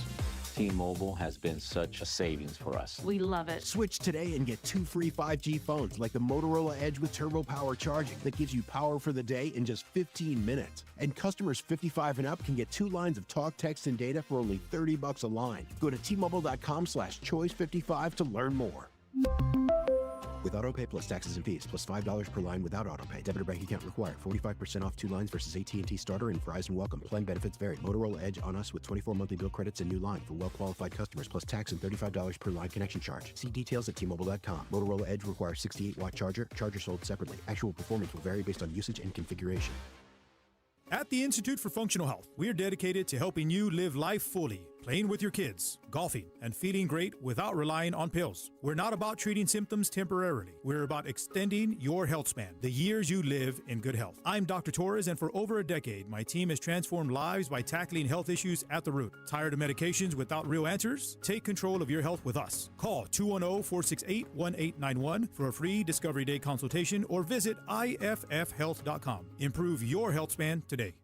T-Mobile has been such a savings for us. We love it. Switch today and get 2 free 5G phones like the Motorola Edge with Turbo Power charging that gives you power for the day in just 15 minutes. And customers 55 and up can get 2 lines of talk, text, and data for only $30 a line. Go to T-Mobile.com/choice55 to learn more. With AutoPay plus taxes and fees, plus $5 per line without AutoPay. Debit or bank account required. 45% off 2 lines versus AT&T Starter and Verizon Welcome. Plan benefits vary. Motorola Edge on us with 24 monthly bill credits and new line for well-qualified customers, plus tax and $35 per line connection charge. See details at T-Mobile.com. Motorola Edge requires 68-watt charger. Charger sold separately. Actual performance will vary based on usage and configuration. At the Institute for Functional Health, we are dedicated to helping you live life fully. playing with your kids, golfing, and feeling great without relying on pills. We're not about treating symptoms temporarily. We're about extending your health span, the years you live in good health. I'm Dr. Torres, and for over a decade, my team has transformed lives by tackling health issues at the root. Tired of medications without real answers? Take control of your health with us. Call 210-468-1891 for a free Discovery Day consultation or visit iffhealth.com. Improve your health span today.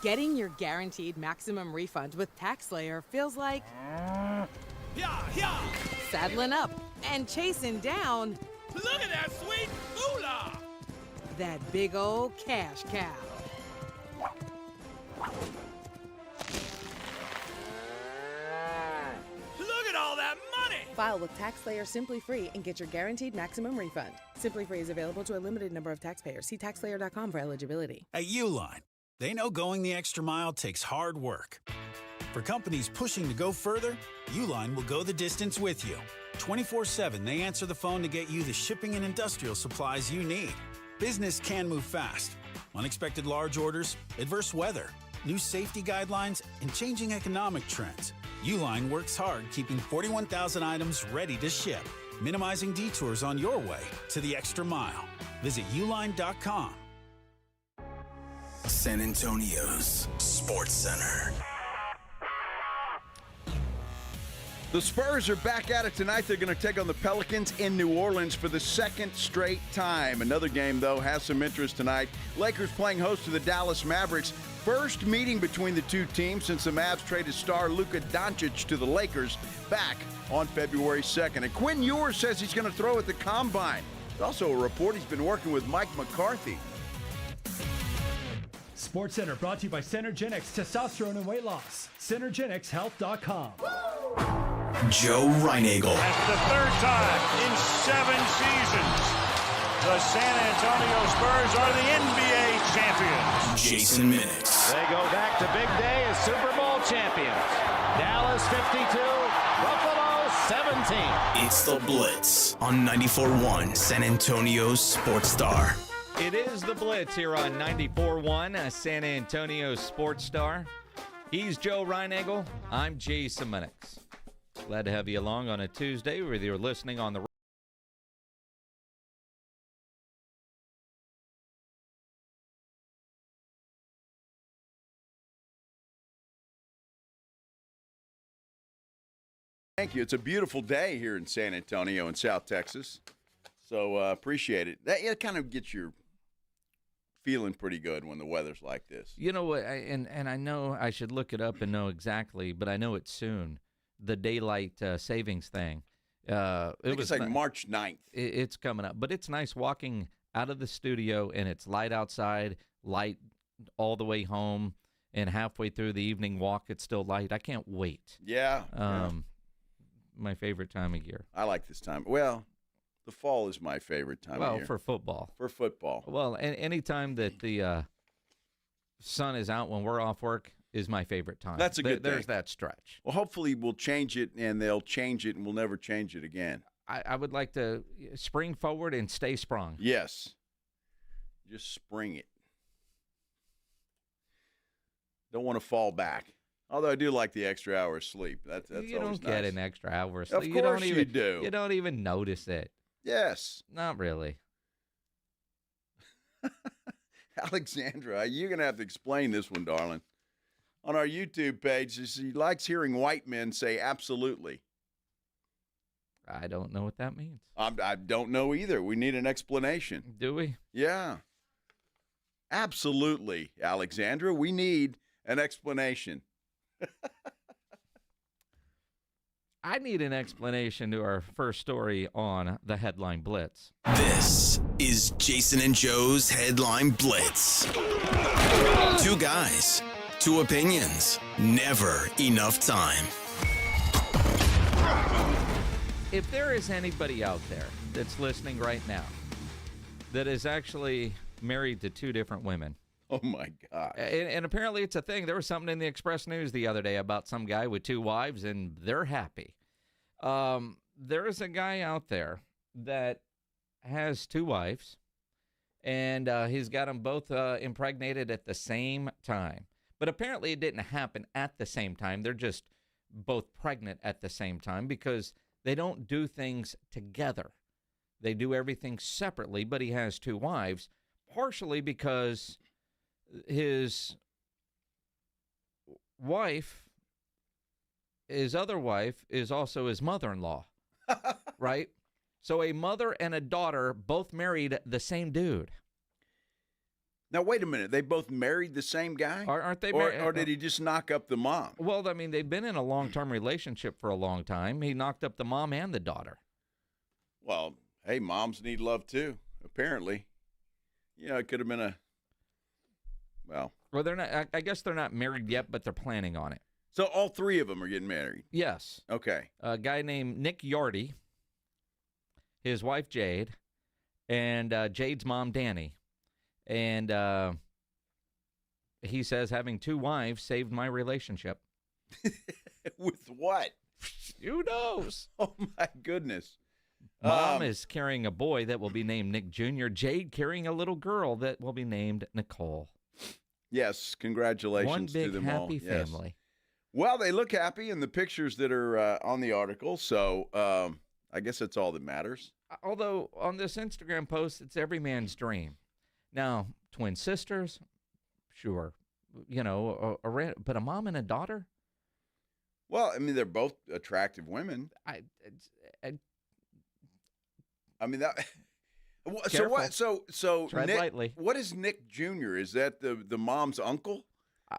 Getting your guaranteed maximum refund with TaxSlayer feels like saddling up and chasing down. Look at that sweet moolah! That big old cash cow. Look at all that money! File with TaxSlayer Simply Free and get your guaranteed maximum refund. Simply Free is available to a limited number of taxpayers. See taxslayer.com for eligibility. At Uline, they know going the extra mile takes hard work. For companies pushing to go further, Uline will go the distance with you. 24/7, they answer the phone to get you the shipping and industrial supplies you need. Business can move fast. Unexpected large orders, adverse weather, new safety guidelines, and changing economic trends. Uline works hard keeping 41,000 items ready to ship, minimizing detours on your way to the extra mile. Visit uline.com. San Antonio's Sports Center. The Spurs are back at it tonight. They're going to take on the Pelicans in New Orleans for the second straight time. Another game, though, has some interest tonight. Lakers playing host to the Dallas Mavericks. First meeting between the two teams since the Mavs traded star Luka Doncic to the Lakers back on February 2nd. And Quinn Ewers says he's going to throw at the Combine. There's also a report he's been working with Mike McCarthy. Sports Center brought to you by Synergenics Testosterone and Weight Loss. Synergenicshealth.com. Joe Reinagel. That's the third time in 7 seasons the San Antonio Spurs are the NBA champions. Jason Minnix. They go back to big day as Super Bowl champions. Dallas 52, Buffalo 17. It's the Blitz on 94.1 San Antonio's Sports Star. It is the Blitz here on 94.1 San Antonio Sports Star. He's Joe Reinagel. I'm Jason Minnix. Glad to have you along on a Tuesday, whether you're listening on the Thank you. It's a beautiful day here in San Antonio in South Texas. So appreciate it. It kind of gets your feeling pretty good when the weather's like this. You know what, and I know I should look it up and know exactly, but I know it's soon. The daylight savings thing. It's like March 9th. It's coming up. But it's nice walking out of the studio, and it's light outside, light all the way home, and halfway through the evening walk, it's still light. I can't wait. Yeah. My favorite time of year. I like this time. Well, the fall is my favorite time of year. Well, for football. For football. Well, any time that the sun is out when we're off work is my favorite time. That's a good thing. There's that stretch. Well, hopefully we'll change it, and they'll change it, and we'll never change it again. I would like to spring forward and stay sprung. Yes. Just spring it. Don't want to fall back. Although I do like the extra hour of sleep. That's you always don't nice. get an extra hour of sleep. Of course you do. You don't even notice it. Yes. Not really. Alexandra, you're going to have to explain this one, darling. On our YouTube page, she likes hearing white men say absolutely. I don't know what that means. I don't know either. We need an explanation. Do we? Yeah. Absolutely, Alexandra. We need an explanation. I need an explanation to our first story on the Headline Blitz. This is Jason and Joe's Headline Blitz. Two guys, two opinions, never enough time. If there is anybody out there that's listening right now that is actually married to two different women. Oh, my God. And apparently it's a thing. There was something in the Express News the other day about some guy with two wives, and they're happy. There is a guy out there that has two wives, and he's got them both impregnated at the same time. But apparently it didn't happen at the same time. They're just both pregnant at the same time because they don't do things together. They do everything separately, but he has 2 wives, partially because his other wife is also his mother-in-law, right? So a mother and a daughter both married the same dude. Now, wait a minute. They both married the same guy? Aren't they married? Or did he just knock up the mom? Well, I mean, they've been in a long-term relationship for a long time. He knocked up the mom and the daughter. Well, hey, moms need love too, apparently. It could have been well, they're not. I guess they're not married yet, but they're planning on it. So all 3 of them are getting married? Yes. Okay. A guy named Nick Yardy, his wife Jade, and Jade's mom Danny. And he says having 2 wives saved my relationship. With what? Who knows? Oh, my goodness. Mom is carrying a boy that will be named Nick Jr., Jade carrying a little girl that will be named Nicole. Yes, congratulations to them all. One big happy family. Well, they look happy in the pictures that are on the article, so I guess that's all that matters. Although on this Instagram post, it's every man's dream. Now, twin sisters, sure, but a mom and a daughter? Well, I mean, they're both attractive women. I mean that. So what? So tread Nick, lightly. What is Nick Jr.? Is that the mom's uncle?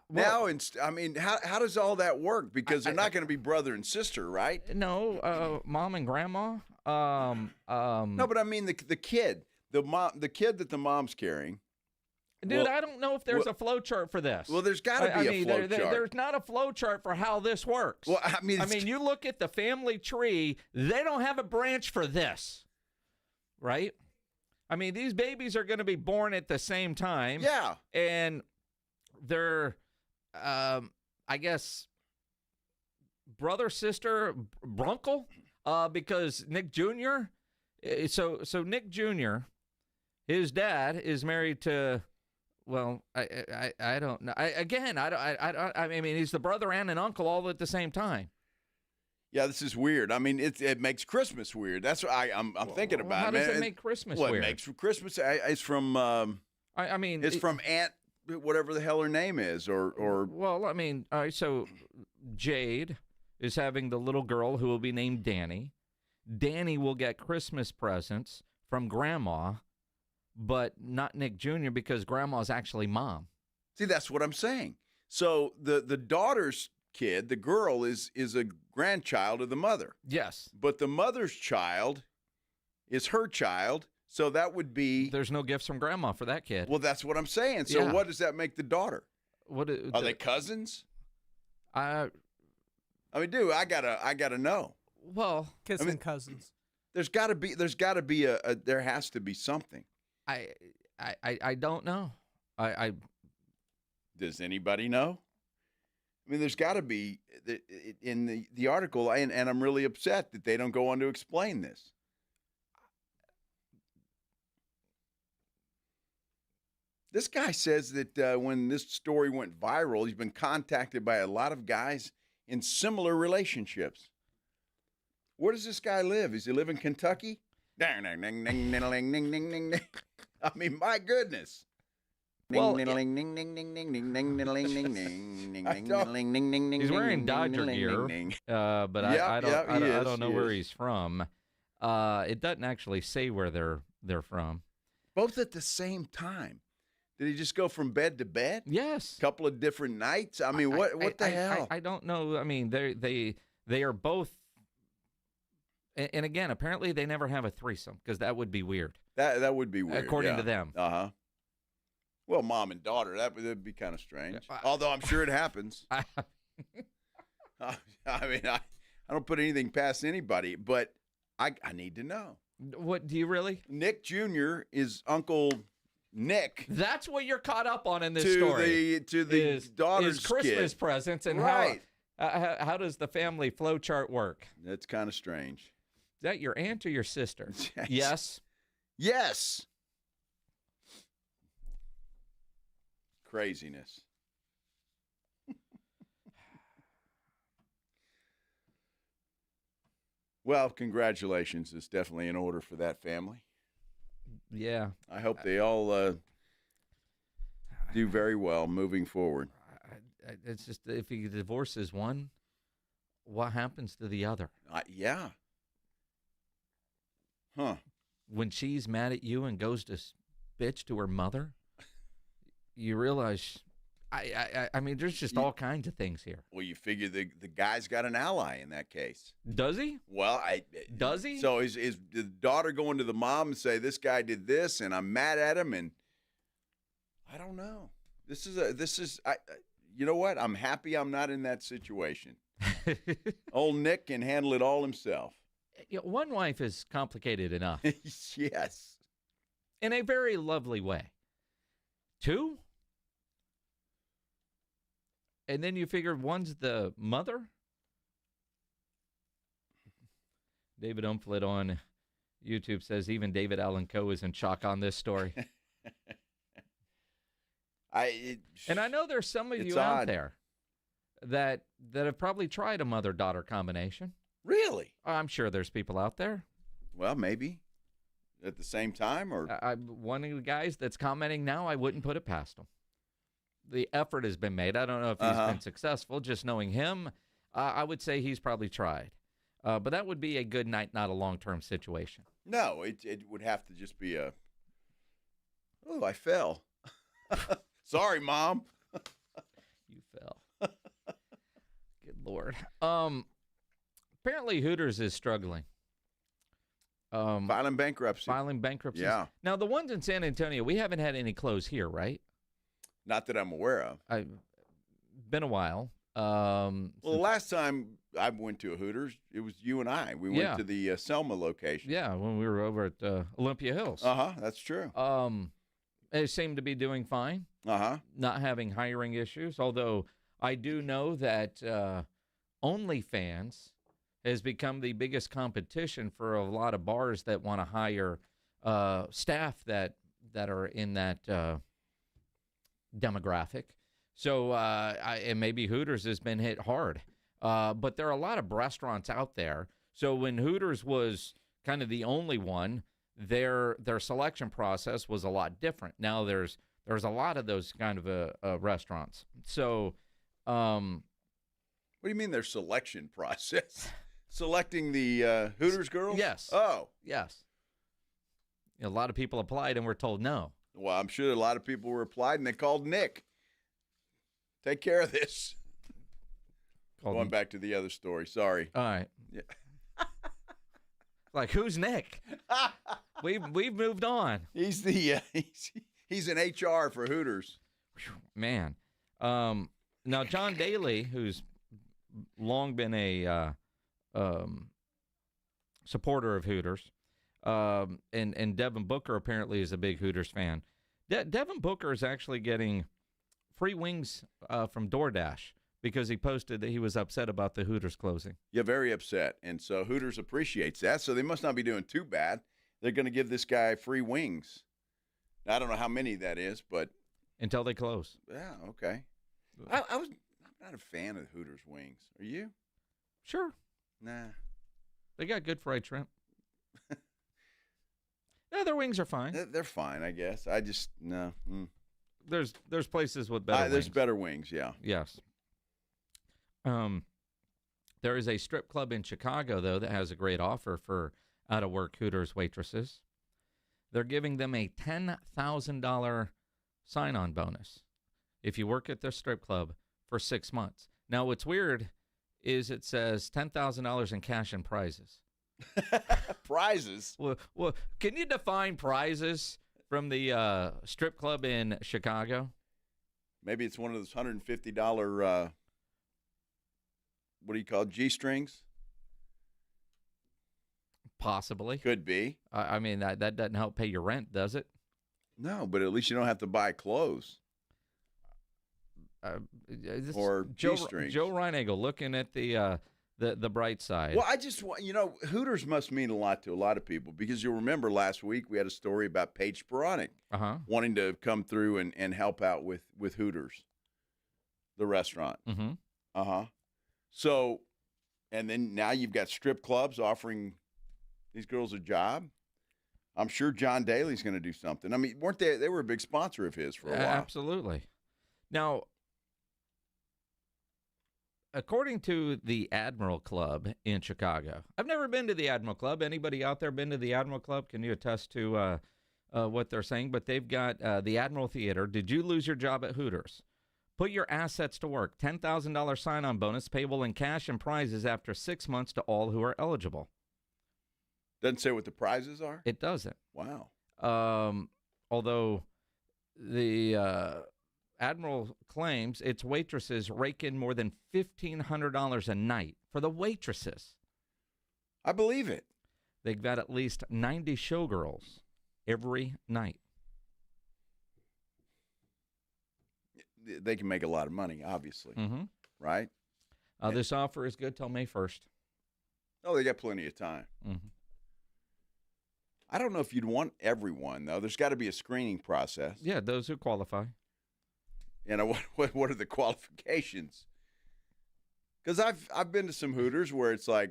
Well, I mean, how does all that work? Because they're not going to be brother and sister, right? No, mom and grandma. No, but I mean the kid, the kid that the mom's carrying. Dude, I don't know if there's a flow chart for this. Well, there's got to be a flow chart. There's not a flow chart for how this works. Well, I mean, you look at the family tree, they don't have a branch for this, right? I mean, these babies are going to be born at the same time. Yeah. And they're, I guess, brother, sister, brunkle, because Nick Jr., so Nick Jr., his dad is married to, well, I don't know. I mean, he's the brother and an uncle all at the same time. Yeah, this is weird. I mean, it makes Christmas weird. That's what I'm thinking about. How does it make Christmas weird? Well, it makes Christmas. It's from. I mean, it's from Aunt, whatever the hell her name is, or. Well, I mean, all right. So Jade is having the little girl who will be named Danny. Danny will get Christmas presents from Grandma, but not Nick Jr. because Grandma's actually Mom. See, that's what I'm saying. So the daughter's kid, the girl, is a grandchild of the mother. Yes. But the mother's child is her child, so that would be... There's no gifts from Grandma for that kid. Well, that's what I'm saying. So what does that make the daughter? Are they cousins? I mean, dude, I gotta know. Well, kissing cousins. There has to be something. I don't know. Does anybody know? I mean, there's got to be in the article, and I'm really upset that they don't go on to explain this. This guy says that when this story went viral, he's been contacted by a lot of guys in similar relationships. Where does this guy live? Does he live in Kentucky? I mean, my goodness. Well, he's wearing Dodger gear, but I don't know where he's from. It doesn't actually say where they're from. Both at the same time. Did he just go from bed to bed? Yes. A couple of different nights? I mean, what the hell? I don't know. I mean, they are both. And again, apparently they never have a threesome because that would be weird. That would be weird, according to them. Uh-huh. Well, mom and daughter, that would be kind of strange. Although I'm sure it happens. I mean, I don't put anything past anybody, but I need to know. What, do you really? Nick Jr. is Uncle Nick. That's what you're caught up on in this story. To the daughter's Christmas kid. presents and right. How does the family flow chart work? That's kind of strange. Is that your aunt or your sister? Yes. Yes. Craziness. Well, congratulations. It's definitely in order for that family. Yeah. I hope they all do very well moving forward. It's just if he divorces one, what happens to the other? Yeah. Huh. When she's mad at you and goes to bitch to her mother, you realize, I mean, there's just all kinds of things here. Well, you figure the guy's got an ally in that case. Does he? Well, does he? So is the daughter going to the mom and say, this guy did this and I'm mad at him? And I don't know. You know what? I'm happy I'm not in that situation. Old Nick can handle it all himself. One wife is complicated enough. Yes. In a very lovely way. Two? And then you figure one's the mother? David Umflett on YouTube says even David Allen Coe is in shock on this story. And I know there's some of you out there that have probably tried a mother-daughter combination. Really? I'm sure there's people out there. Well, maybe at the same time, or one of the guys that's commenting now, I wouldn't put it past him. The effort has been made. I don't know if he's been successful. Just knowing him, I would say he's probably tried. But that would be a good night, not a long-term situation. No, it would have to just be I fell. Sorry, Mom. You fell. Good Lord. Apparently Hooters is struggling. Filing bankruptcy. Yeah. Now, the ones in San Antonio, we haven't had any close here, right? Not that I'm aware of. Been a while. Well, the last time I went to a Hooters, it was you and I. We went to the Selma location. Yeah, when we were over at Olympia Hills. That's true. They seem to be doing fine. Not having hiring issues, although I do know that OnlyFans has become the biggest competition for a lot of bars that want to hire staff that are in that demographic. So, and maybe Hooters has been hit hard. But there are a lot of restaurants out there. So when Hooters was kind of the only one, their selection process was a lot different. Now there's a lot of those kind of restaurants. So, what do you mean their selection process? Selecting the Hooters girls? Yes. Oh. Yes. A lot of people applied and were told no. Well, I'm sure a lot of people were applied and they called Nick. Take care of this. Going back to the other story. Sorry. All right. Yeah. Like, who's Nick? We've moved on. He's the he's in HR for Hooters. Man. Now John Daly, who's long been a supporter of Hooters, and Devin Booker apparently is a big Hooters fan. Devin Booker is actually getting free wings from DoorDash because he posted that he was upset about the Hooters closing. Yeah, very upset. And so Hooters appreciates that. So they must not be doing too bad. They're going to give this guy free wings. Now, I don't know how many that is, but until they close. Yeah, okay. I'm not a fan of Hooters wings. Are you? Sure. Nah. They got good fried shrimp. Yeah, their wings are fine. They're fine, I guess. I just no. There's places with better wings. There's better wings, yeah. Yes. There is a strip club in Chicago, though, that has a great offer for out-of-work Hooters waitresses. They're giving them a $10,000 sign-on bonus if you work at their strip club for 6 months. Now, what's weird is it says $10,000 in cash and prizes. Prizes? Well, can you define prizes from the strip club in Chicago? Maybe it's one of those $150, what do you call it, G-strings? Possibly. Could be. I mean, that doesn't help pay your rent, does it? No, but at least you don't have to buy clothes. Or G-strings. Joe Reinagel looking at the bright side. Well, I just want, Hooters must mean a lot to a lot of people because you'll remember last week we had a story about Paige Sporonic wanting to come through and help out with Hooters, the restaurant. Mm-hmm. So And then now you've got strip clubs offering these girls a job. I'm sure John Daly's going to do something. I mean, weren't they? They were a big sponsor of his for a while. Absolutely. Now, according to the Admiral Club in Chicago, I've never been to the Admiral Club. Anybody out there been to the Admiral Club? Can you attest to what they're saying? But they've got the Admiral Theater. Did you lose your job at Hooters? Put your assets to work. $10,000 sign-on bonus payable in cash and prizes after 6 months to all who are eligible. Doesn't say what the prizes are? It doesn't. Wow. Although the Admiral claims its waitresses rake in more than $1,500 a night for the waitresses. I believe it. They've got at least 90 showgirls every night. They can make a lot of money, obviously, right? This offer is good till May 1st. Oh, they got plenty of time. Mm-hmm. I don't know if you'd want everyone, though. There's got to be a screening process. Yeah, those who qualify. And what are the qualifications? Because I've been to some Hooters where it's like,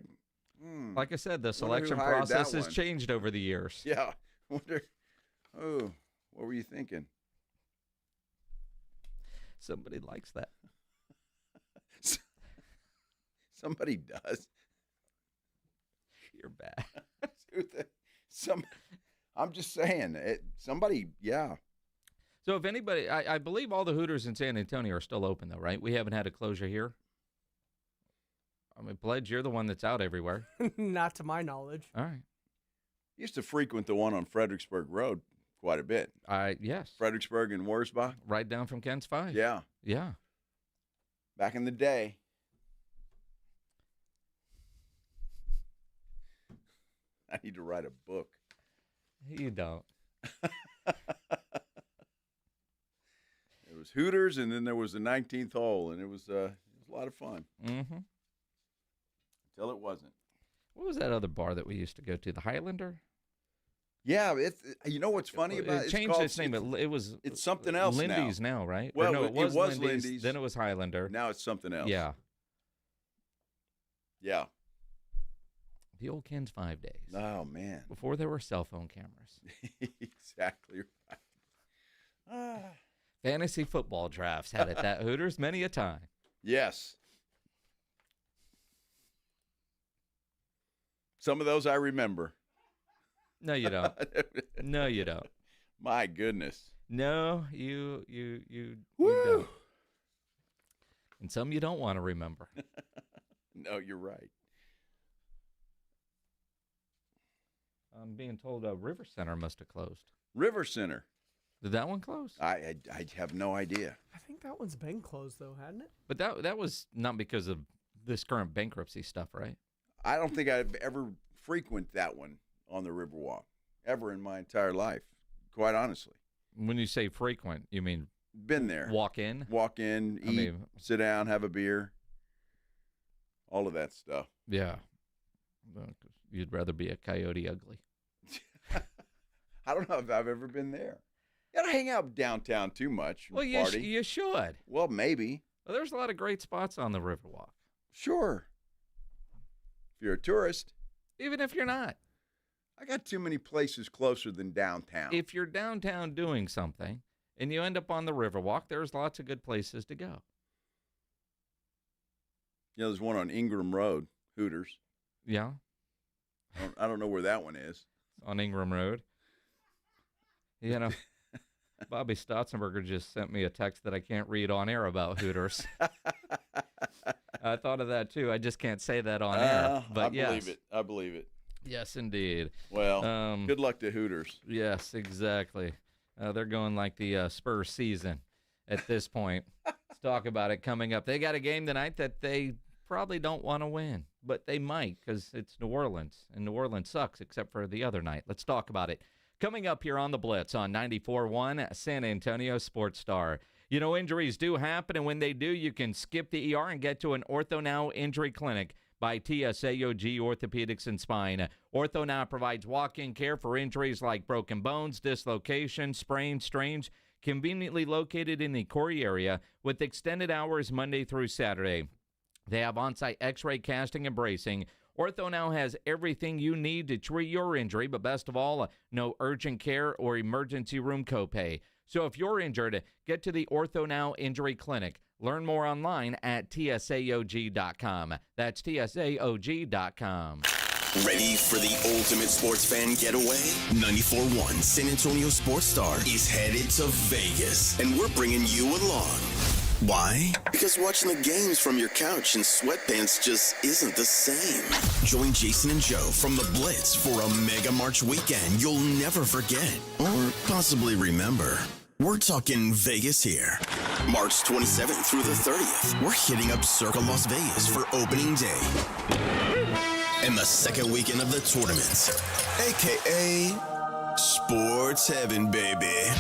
like I said, the selection process has changed over the years. Yeah. What were you thinking? Somebody likes that. Somebody does. You're bad. I'm just saying, somebody, yeah. So if anybody, I believe all the Hooters in San Antonio are still open, though, right? We haven't had a closure here. I mean, Pledge, you're the one that's out everywhere. Not to my knowledge. All right. Used to frequent the one on Fredericksburg Road quite a bit. Yes. Fredericksburg and Wurzbach. Right down from Kent's 5. Yeah. Yeah. Back in the day. I need to write a book. You don't. It was Hooters, and then there was the 19th hole, and it was a lot of fun. Mm-hmm. Until it wasn't. What was that other bar that we used to go to? The Highlander? Yeah, you know what's funny about it? It changed its name. It's something else Lindy's now, right? Well, no, it was Lindy's. Then it was Highlander. Now it's something else. Yeah. Yeah. The old Ken's 5 days. Oh, man. Before there were cell phone cameras. Exactly right. Fantasy football drafts had it at Hooters many a time. Yes. Some of those I remember. No, you don't. No, you don't. My goodness. No, you don't. And some you don't want to remember. No, you're right. I'm being told River Center must have closed. River Center. Did that one close? I have no idea. I think that one's been closed, though, hadn't it? But that was not because of this current bankruptcy stuff, right? I don't think I've ever frequent that one on the Riverwalk, ever in my entire life, quite honestly. When you say frequent, you mean been there. Walk in, eat, sit down, have a beer, all of that stuff. Yeah. You'd rather be a coyote ugly. I don't know if I've ever been there. You don't hang out downtown too much. Well, you should. Well, maybe. Well, there's a lot of great spots on the Riverwalk. Sure. If you're a tourist. Even if you're not. I got too many places closer than downtown. If you're downtown doing something and you end up on the Riverwalk, there's lots of good places to go. Yeah, there's one on Ingram Road, Hooters. Yeah. I don't know where that one is. On Ingram Road. You know, Bobby Stotzenberger just sent me a text that I can't read on air about Hooters. I thought of that, too. I just can't say that on air. But I believe it. Yes, indeed. Well, good luck to Hooters. Yes, exactly. They're going like the Spurs season at this point. Let's talk about it coming up. They got a game tonight that they probably don't want to win, but they might because it's New Orleans, and New Orleans sucks except for the other night. Let's talk about it. Coming up here on The Blitz on 94.1 San Antonio Sports Star. You know, injuries do happen, and when they do, you can skip the ER and get to an Ortho Now injury clinic by TSAOG Orthopedics and Spine. Ortho Now provides walk-in care for injuries like broken bones, dislocation, sprains, strains, conveniently located in the Corey area with extended hours Monday through Saturday. They have on-site x-ray casting and bracing. Ortho now has everything you need to treat your injury, but best of all, no urgent care or emergency room copay. So if you're injured, get to the Ortho Now Injury Clinic. Learn more online at tsaog.com. That's tsaog.com. Ready for the ultimate sports fan getaway? 94.1 San Antonio Sports Star is headed to Vegas, and we're bringing you along. Why? Because watching the games from your couch in sweatpants just isn't the same. Join Jason and Joe from the Blitz for a Mega March weekend you'll never forget or possibly remember. We're talking Vegas here. March 27th through the 30th, we're hitting up Circa Las Vegas for opening day. And the second weekend of the tournament, a.k.a. Sports Heaven, baby.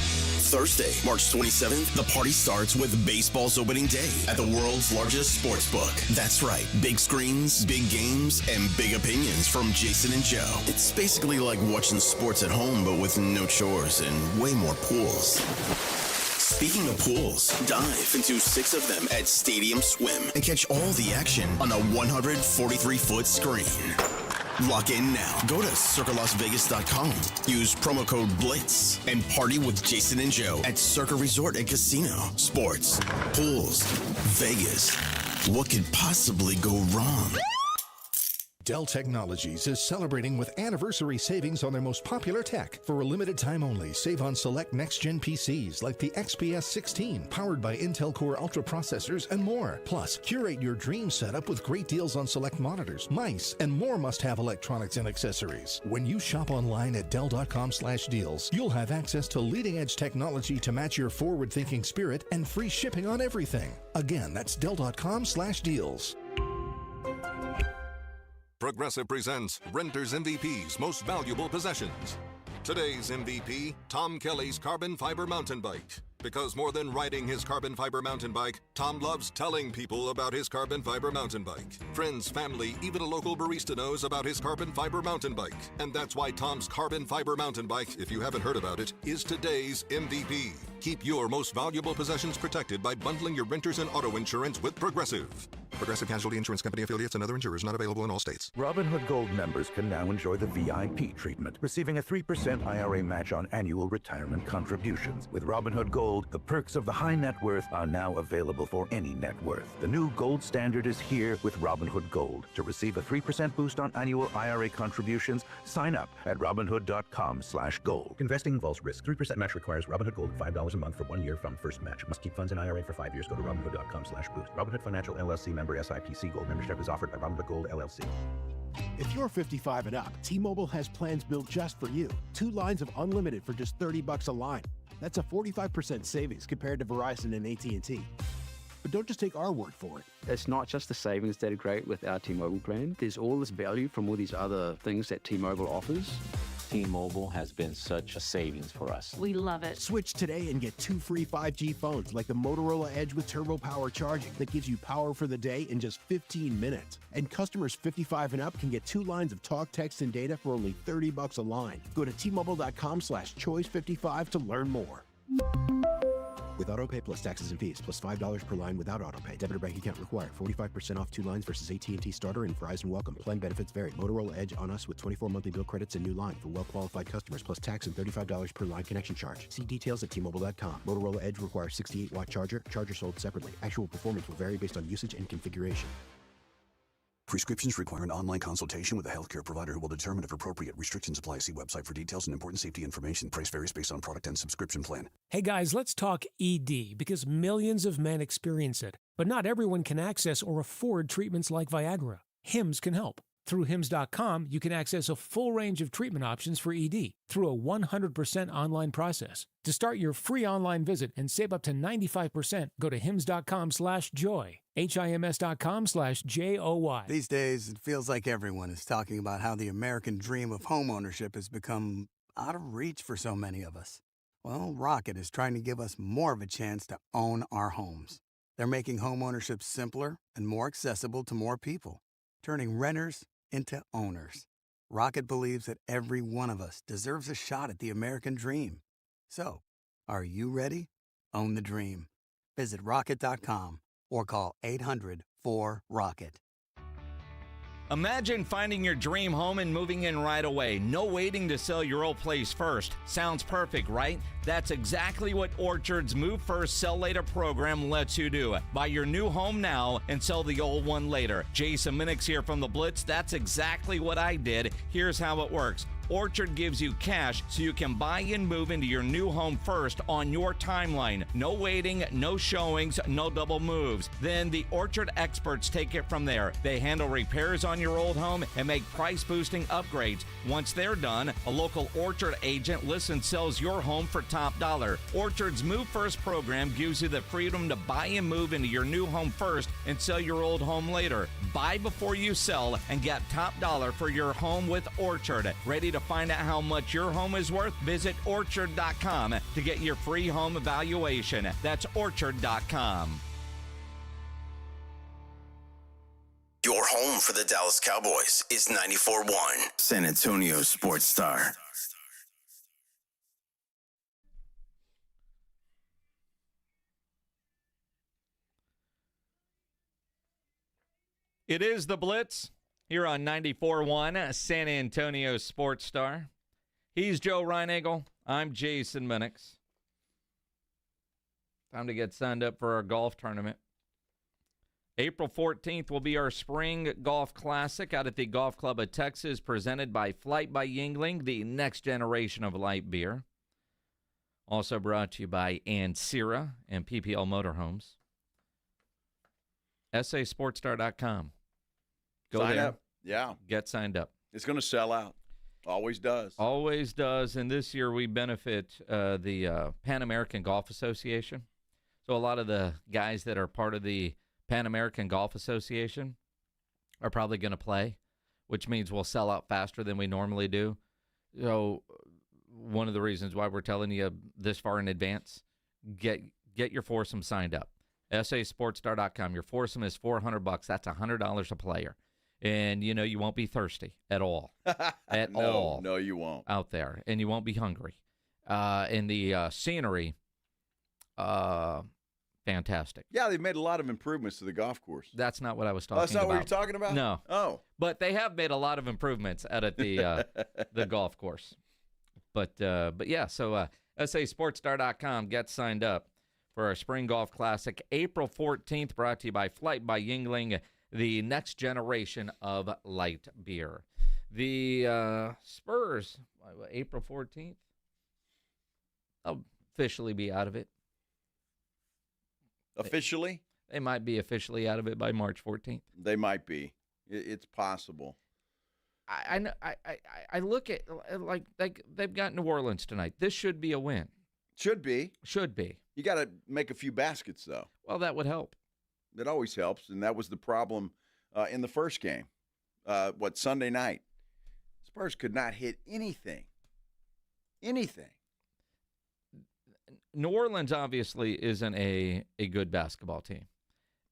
Thursday, March 27th, the party starts with baseball's opening day at the world's largest sports book. That's right, big screens, big games, and big opinions from Jason and Joe. It's basically like watching sports at home, but with no chores and way more pools. Speaking of pools, dive into 6 of them at Stadium Swim and catch all the action on a 143-foot screen. Lock in now. Go to CircaLasVegas.com. Use promo code BLITZ and party with Jason and Joe at Circa Resort and Casino. Sports, pools, Vegas. What could possibly go wrong? Dell Technologies is celebrating with anniversary savings on their most popular tech. For a limited time only, save on select next-gen PCs like the XPS 16, powered by Intel Core Ultra processors and more. Plus, curate your dream setup with great deals on select monitors, mice, and more must-have electronics and accessories. When you shop online at Dell.com/deals, you'll have access to leading-edge technology to match your forward-thinking spirit and free shipping on everything. Again, that's Dell.com/deals. Progressive presents Renter's MVP's Most Valuable Possessions. Today's MVP, Tom Kelly's carbon fiber mountain bike. Because more than riding his carbon fiber mountain bike, Tom loves telling people about his carbon fiber mountain bike. Friends, family, even a local barista knows about his carbon fiber mountain bike. And that's why Tom's carbon fiber mountain bike, if you haven't heard about it, is today's MVP. Keep your most valuable possessions protected by bundling your renters and auto insurance with Progressive. Progressive Casualty Insurance Company affiliates and other insurers not available in all states. Robinhood Gold members can now enjoy the VIP treatment, receiving a 3% IRA match on annual retirement contributions. With Robinhood Gold, the perks of the high net worth are now available for any net worth. The new gold standard is here with Robinhood Gold. To receive a 3% boost on annual IRA contributions, sign up at Robinhood.com/gold. Investing involves risk. 3% match requires Robinhood Gold $5 a month for 1 year from first match. Must keep funds in IRA for 5 years. Go to Robinhood.com/boost. Robinhood Financial LLC member SIPC. Gold membership is offered by Robinhood Gold LLC. If you're 55 and up, T-Mobile has plans built just for you. 2 lines of unlimited for just $30 a line. That's a 45% savings compared to Verizon and AT&T. But don't just take our word for it. It's not just the savings that are great with our T-Mobile plan. There's all this value from all these other things that T-Mobile offers. T-Mobile has been such a savings for us. We love it. Switch today and get 2 free 5G phones like the Motorola Edge with Turbo Power charging that gives you power for the day in just 15 minutes. And customers 55 and up can get 2 lines of talk, text, and data for only $30 a line. Go to T-Mobile.com/choice55 to learn more. With AutoPay plus taxes and fees, plus $5 per line without AutoPay. Debit or bank account required. 45% off 2 lines versus AT&T Starter and Verizon Welcome. Plan benefits vary. Motorola Edge on us with 24 monthly bill credits and new line for well-qualified customers, plus tax and $35 per line connection charge. See details at T-Mobile.com. Motorola Edge requires 68-watt charger. Charger sold separately. Actual performance will vary based on usage and configuration. Prescriptions require an online consultation with a healthcare provider who will determine if appropriate. Restrictions apply. See website for details and important safety information. Price varies based on product and subscription plan. Hey guys, let's talk ED because millions of men experience it. But not everyone can access or afford treatments like Viagra. Hims can help. Through Hims.com, you can access a full range of treatment options for ED through a 100% online process. To start your free online visit and save up to 95%, go to Hims.com/joy. HIMS.com/JOY. These days, it feels like everyone is talking about how the American dream of homeownership has become out of reach for so many of us. Well, Rocket is trying to give us more of a chance to own our homes. They're making homeownership simpler and more accessible to more people, turning renters into owners. Rocket believes that every one of us deserves a shot at the American dream. So, are you ready? Own the dream. Visit Rocket.com or call 4Rocket. Imagine finding your dream home and moving in right away. No waiting to sell your old place first. Sounds perfect, right? That's exactly what Orchard's Move First, Sell Later program lets you do. Buy your new home now and sell the old one later. Jason Minnix here from the Blitz. That's exactly what I did. Here's how it works. Orchard gives you cash so you can buy and move into your new home first on your timeline. No waiting, no showings, no double moves. Then the Orchard experts take it from there. They handle repairs on your old home and make price-boosting upgrades. Once they're done, a local Orchard agent lists and sells your home for top dollar. Orchard's Move First program gives you the freedom to buy and move into your new home first and sell your old home later. Buy before you sell and get top dollar for your home with Orchard. Ready to find out how much your home is worth? Visit Orchard.com to get your free home evaluation. That's Orchard.com. Your home for the Dallas Cowboys is 94.1 San Antonio Sports Star. It is the Blitz here on 94.1 San Antonio Sports Star. He's Joe Reinagel. I'm Jason Minnix. Time to get signed up for our golf tournament. April 14th will be our Spring Golf Classic out at the Golf Club of Texas, presented by Flight by Yuengling, the next generation of light beer. Also brought to you by Ancira and PPL Motorhomes. SASportsStar.com. Go Sign there. up. Yeah. Get signed up. It's going to sell out. Always does. Always does. And this year we benefit the Pan American Golf Association. So a lot of the guys that are part of the Pan American Golf Association are probably going to play, which means we'll sell out faster than we normally do. So one of the reasons why we're telling you this far in advance, get your foursome signed up. SASportsStar.com. Your foursome is $400. That's $100 a player. And, you know, you won't be thirsty at all. At all. No, you won't. Out there. And you won't be hungry. And the scenery, fantastic. Yeah, they've made a lot of improvements to the golf course. That's not what I was talking about. That's not what you're talking about? No. Oh. But they have made a lot of improvements out at the the golf course. But yeah, so SASportsStar.com. Get signed up for our Spring Golf Classic, April 14th, brought to you by Flight by Yuengling, the next generation of light beer. The Spurs, April 14th, I'll officially be out of it. Officially? They might be officially out of it by March 14th. They might be. It's possible. I look at like they've got New Orleans tonight. This should be a win. Should be. Should be. You got to make a few baskets, though. Well, that would help. That always helps, and that was the problem in the first game. Sunday night? Spurs could not hit anything. Anything. New Orleans obviously isn't a good basketball team.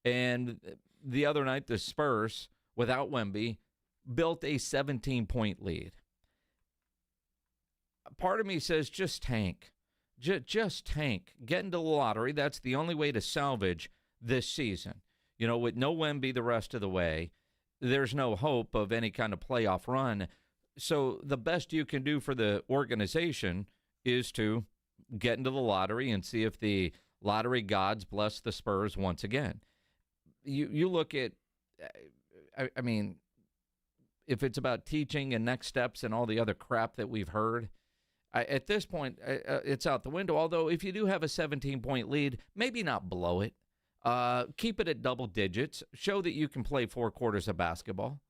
And the other night, the Spurs, without Wemby, built a 17-point lead. Part of me says just tank. Just tank. Get into the lottery. That's the only way to salvage this season. You know, with no Wemby the rest of the way, there's no hope of any kind of playoff run. So the best you can do for the organization is to get into the lottery and see if the lottery gods bless the Spurs once again. You look at, I mean, if it's about teaching and next steps and all the other crap that we've heard, at this point, it's out the window. Although if you do have a 17-point lead, maybe not blow it. Keep it at double digits. Show that you can play 4 quarters of basketball.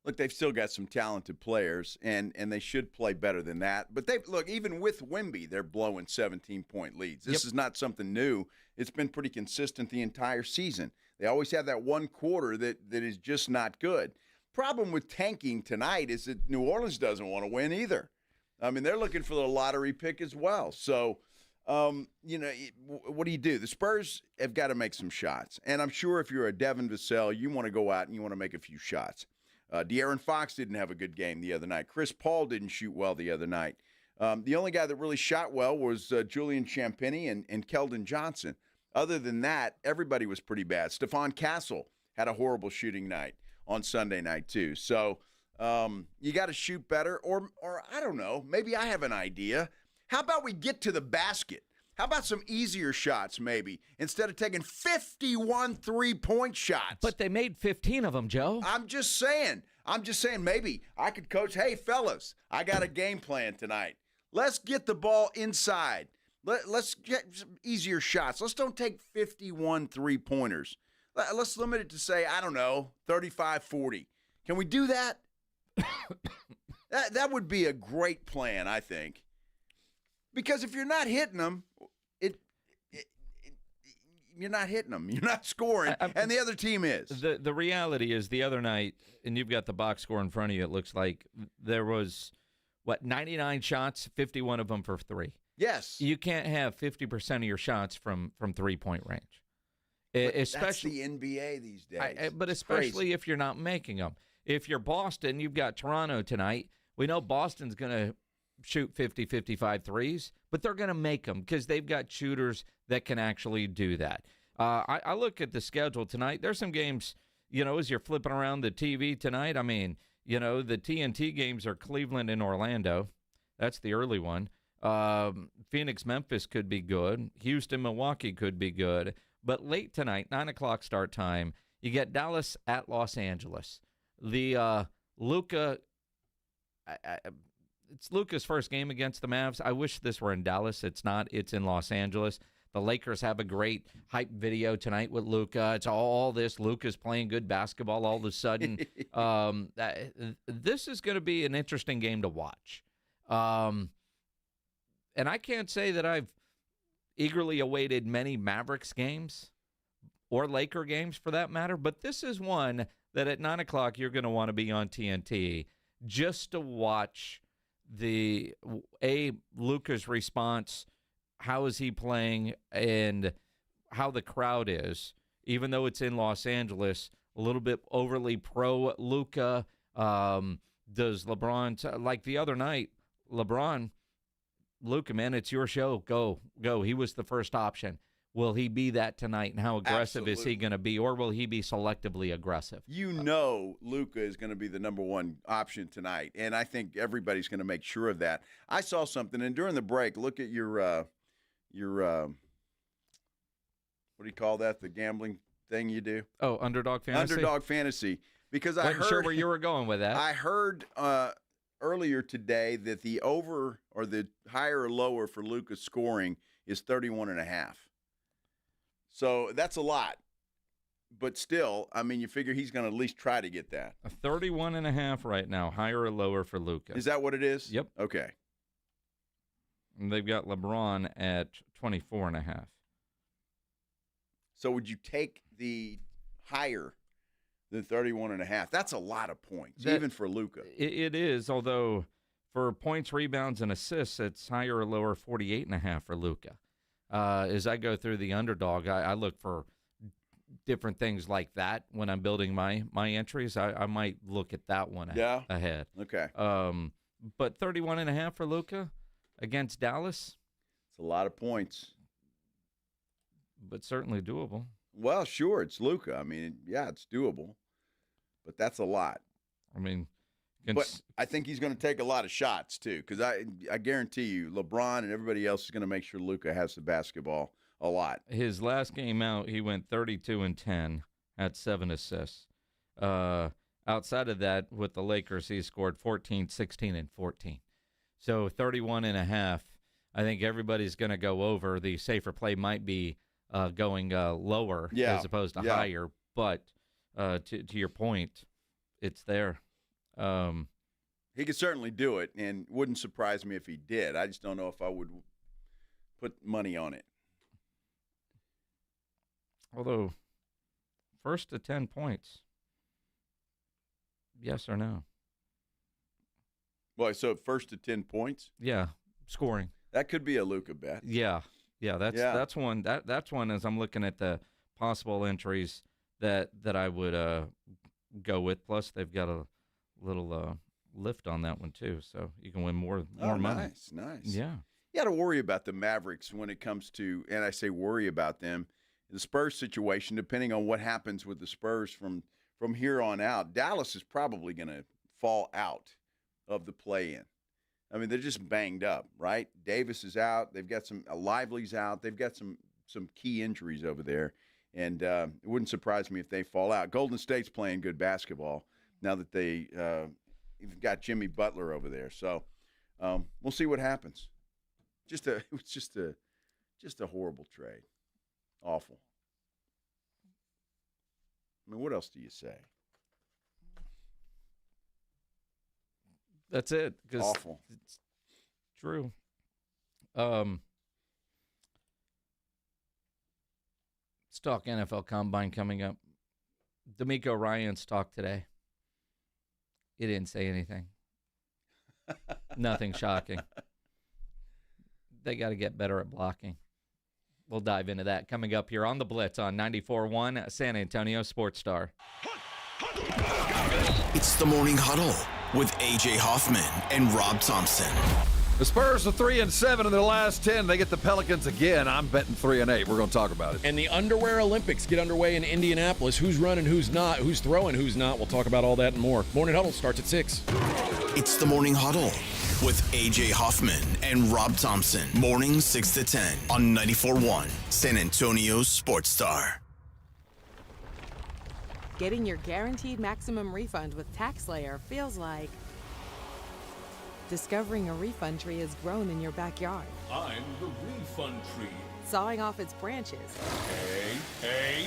Look, they've still got some talented players, and they should play better than that. But even with Wemby, they're blowing 17-point leads. This is not something new. It's been pretty consistent the entire season. They always have that one quarter that is just not good. Problem with tanking tonight is that New Orleans doesn't want to win either. I mean, they're looking for the lottery pick as well. So, what do you do? The Spurs have got to make some shots. And I'm sure if you're a Devin Vassell, you want to go out and you want to make a few shots. De'Aaron Fox didn't have a good game the other night. Chris Paul didn't shoot well the other night. The only guy that really shot well was Julian Champagnie and Keldon Johnson. Other than that, everybody was pretty bad. Stephon Castle had a horrible shooting night on Sunday night too. So you got to shoot better, or I don't know, maybe I have an idea. How about we get to the basket? How about some easier shots maybe instead of taking 51 3-point shots? But they made 15 of them, Joe. I'm just saying maybe I could coach, hey, fellas, I got a game plan tonight. Let's get the ball inside. Let's get some easier shots. Let's don't take 51 3-pointers. Let's limit it to, say, I don't know, 35-40. Can we do that? That would be a great plan, I think. Because if you're not hitting them, you're not hitting them. You're not scoring, and the other team is. The reality is the other night, and you've got the box score in front of you, it looks like there was, 99 shots, 51 of them for 3. Yes. You can't have 50% of your shots from 3-point range. Especially that's the NBA these days. But especially if you're not making them. If you're Boston, you've got Toronto tonight. We know Boston's going to shoot 50, 55 threes, but they're going to make them because they've got shooters that can actually do that. I look at the schedule tonight. There's some games, as you're flipping around the TV tonight. I mean, the TNT games are Cleveland and Orlando. That's the early one. Phoenix, Memphis could be good. Houston, Milwaukee could be good. But late tonight, 9 o'clock start time, you get Dallas at Los Angeles. The Luka, it's Luka's first game against the Mavs. I wish this were in Dallas. It's not. It's in Los Angeles. The Lakers have a great hype video tonight with Luka. It's all this. Luka's playing good basketball all of a sudden. This is going to be an interesting game to watch. And I can't say that I've eagerly awaited many Mavericks games or Laker games for that matter, but this is one that at 9 o'clock you're going to want to be on TNT just to watch Luka's response, how is he playing, and how the crowd is, even though it's in Los Angeles, a little bit overly pro Luka. Does LeBron, like the other night, Luka, man, it's your show. Go. He was the first option. Will he be that tonight, and how aggressive is he going to be, or will he be selectively aggressive? Luka is going to be the number one option tonight, and I think everybody's going to make sure of that. I saw something, and during the break, look at your what do you call that, the gambling thing you do? Oh, Underdog Fantasy? Underdog Fantasy, because I wasn't sure where you were going with that. I heard earlier today that the over or the higher or lower for Luka's scoring is 31.5. So that's a lot. But still, I mean, you figure he's going to at least try to get that. A 31.5 right now, higher or lower for Luka. Is that what it is? Yep. Okay. And they've got LeBron at 24.5. So would you take the higher than 31.5? That's a lot of points, even for Luka. It is, although for points, rebounds, and assists, it's higher or lower 48.5 for Luka. As I go through the Underdog, I look for different things like that when I'm building my entries. I might look at that one ahead. Okay. But 31.5 for Luka against Dallas. It's a lot of points. But certainly doable. Well, sure, it's Luka. I mean, yeah, it's doable. But that's a lot. I mean, but I think he's going to take a lot of shots, too, because I guarantee you LeBron and everybody else is going to make sure Luka has the basketball a lot. His last game out, he went 32-10, had 7 assists. Outside of that, with the Lakers, he scored 14, 16, and 14. So 31.5. I think everybody's going to go over. The safer play might be going lower as opposed to higher. But to your point, it's there. He could certainly do it, and wouldn't surprise me if he did. I just don't know if I would put money on it. Although, first to 10 points, yes or no? Well, so first to 10 points? Yeah, scoring. That could be a Luka bet. Yeah, that's one. That's one as I'm looking at the possible entries that I would go with. Plus, they've got a little lift on that one too, so you can win more money. Nice. Yeah. You got to worry about the Mavericks when it comes to, and I say worry about them, the Spurs situation, depending on what happens with the Spurs from here on out, Dallas is probably going to fall out of the play-in. I mean, they're just banged up, right? Davis is out. They've got some Lively's out. They've got some key injuries over there, and it wouldn't surprise me if they fall out. Golden State's playing good basketball now that they've got Jimmy Butler over there. So we'll see what happens. It was just a horrible trade. Awful. I mean, what else do you say? That's it. Awful. It's true. Let's talk NFL Combine coming up. DeMeco Ryans talked today. He didn't say anything. Nothing shocking. They got to get better at blocking. We'll dive into that coming up here on the Blitz on 94.1 San Antonio Sports Star. It's the Morning Huddle with A.J. Hoffman and Rob Thompson. The Spurs are 3-7 in their last 10. They get the Pelicans again. I'm betting 3-8. We're going to talk about it. And the Underwear Olympics get underway in Indianapolis. Who's running, who's not, who's throwing, who's not. We'll talk about all that and more. Morning Huddle starts at 6. It's the Morning Huddle with A.J. Hoffman and Rob Thompson. Morning 6 to 10 on 94.1 San Antonio Sports Star. Getting your guaranteed maximum refund with TaxSlayer feels like discovering a refund tree has grown in your backyard. I'm the refund tree. Sawing off its branches. Hey.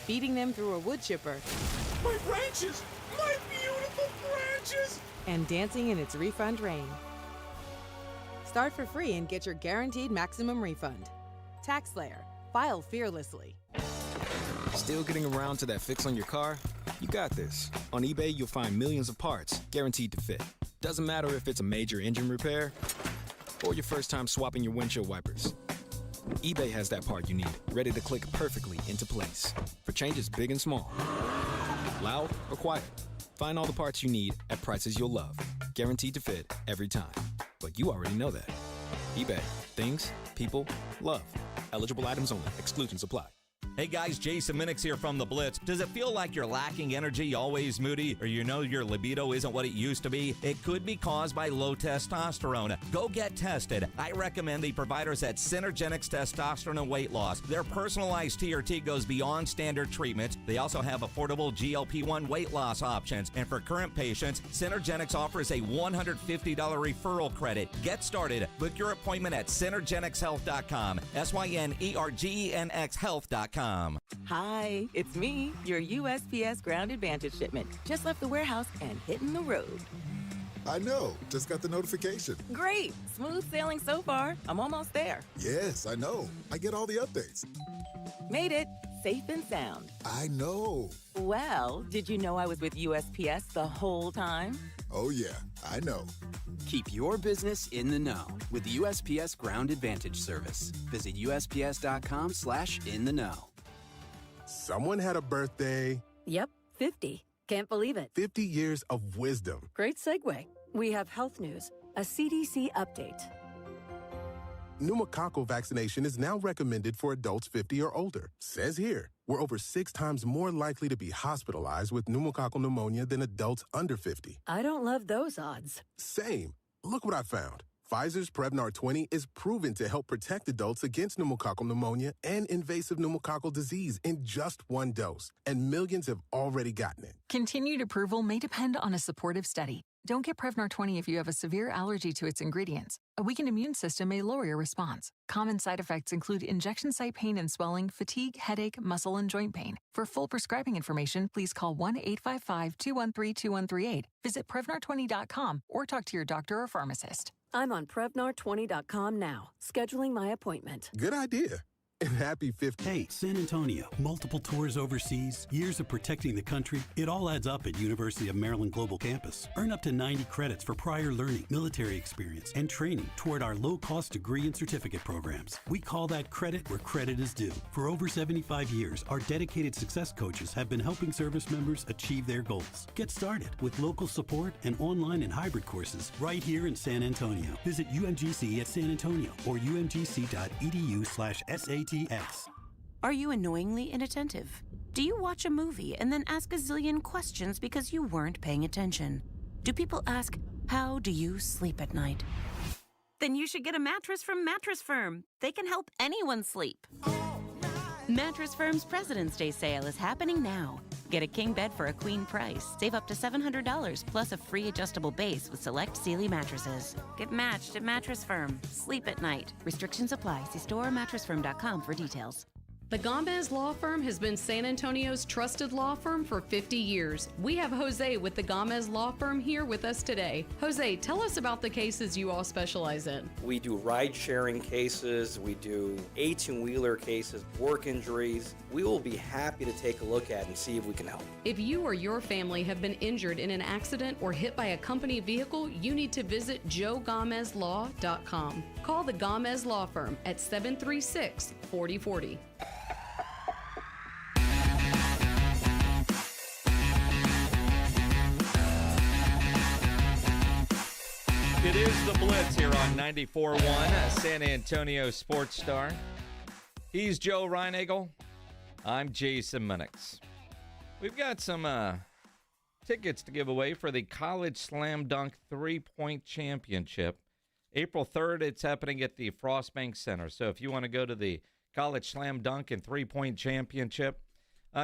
Feeding them through a wood chipper. My branches! My beautiful branches! And dancing in its refund rain. Start for free and get your guaranteed maximum refund. TaxSlayer. File fearlessly. Still getting around to that fix on your car? You got this. On eBay, you'll find millions of parts guaranteed to fit. Doesn't matter if it's a major engine repair or your first time swapping your windshield wipers. eBay has that part you need, ready to click perfectly into place for changes big and small. Loud or quiet, find all the parts you need at prices you'll love. Guaranteed to fit every time. But you already know that. eBay. Things, people, love. Eligible items only. Exclusions apply. Hey guys, Jason Minnix here from The Blitz. Does it feel like you're lacking energy, always moody, or you know your libido isn't what it used to be? It could be caused by low testosterone. Go get tested. I recommend the providers at Synergenics Testosterone and Weight Loss. Their personalized TRT goes beyond standard treatments. They also have affordable GLP-1 weight loss options. And for current patients, Synergenics offers a $150 referral credit. Get started. Book your appointment at synergenicshealth.com. SYNERGENX health.com. Hi, it's me, your USPS Ground Advantage shipment. Just left the warehouse and hitting the road. I know. Just got the notification. Great. Smooth sailing so far. I'm almost there. Yes, I know. I get all the updates. Made it. Safe and sound. I know. Well, did you know I was with USPS the whole time? Oh, yeah. I know. Keep your business in the know with the USPS Ground Advantage service. Visit USPS.com/in-the-know. Someone had a birthday. Yep, 50. Can't believe it. 50 years of wisdom. Great segue. We have health news, a CDC update. Pneumococcal vaccination is now recommended for adults 50 or older. Says here, we're over 6 times more likely to be hospitalized with pneumococcal pneumonia than adults under 50. I don't love those odds. Same. Look what I found. Pfizer's Prevnar 20 is proven to help protect adults against pneumococcal pneumonia and invasive pneumococcal disease in just 1 dose, and millions have already gotten it. Continued approval may depend on a supportive study. Don't get Prevnar 20 if you have a severe allergy to its ingredients. A weakened immune system may lower your response. Common side effects include injection site pain and swelling, fatigue, headache, muscle, and joint pain. For full prescribing information, please call 1-855-213-2138. Visit Prevnar20.com or talk to your doctor or pharmacist. I'm on Prevnar20.com now, scheduling my appointment. Good idea. And happy 50th. Hey, San Antonio. Multiple tours overseas, years of protecting the country. It all adds up at University of Maryland Global Campus. Earn up to 90 credits for prior learning, military experience, and training toward our low-cost degree and certificate programs. We call that credit where credit is due. For over 75 years, our dedicated success coaches have been helping service members achieve their goals. Get started with local support and online and hybrid courses right here in San Antonio. Visit UMGC at San Antonio or umgc.edu/SATX. Are you annoyingly inattentive? Do you watch a movie and then ask a zillion questions because you weren't paying attention? Do people ask, how do you sleep at night? Then you should get a mattress from Mattress Firm. They can help anyone sleep. Mattress Firm's President's Day sale is happening now. Get a king bed for a queen price. Save up to $700 plus a free adjustable base with select Sealy mattresses. Get matched at Mattress Firm. Sleep at night. Restrictions apply. See store or mattressfirm.com for details. The Gomez Law Firm has been San Antonio's trusted law firm for 50 years. We have Jose with the Gomez Law Firm here with us today. Jose, tell us about the cases you all specialize in. We do ride-sharing cases, we do 18-wheeler cases, work injuries. We will be happy to take a look at and see if we can help. If you or your family have been injured in an accident or hit by a company vehicle, you need to visit joegomezlaw.com. Call the Gomez Law Firm at 736-4040. It is the Blitz here on 94.1 San Antonio Sports Star. He's Joe Reinagel. I'm Jason Minnix. We've got some tickets to give away for the College Slam Dunk 3-Point Championship. April 3rd, it's happening at the Frostbank Center. So if you want to go to the College Slam Dunk and 3-Point Championship,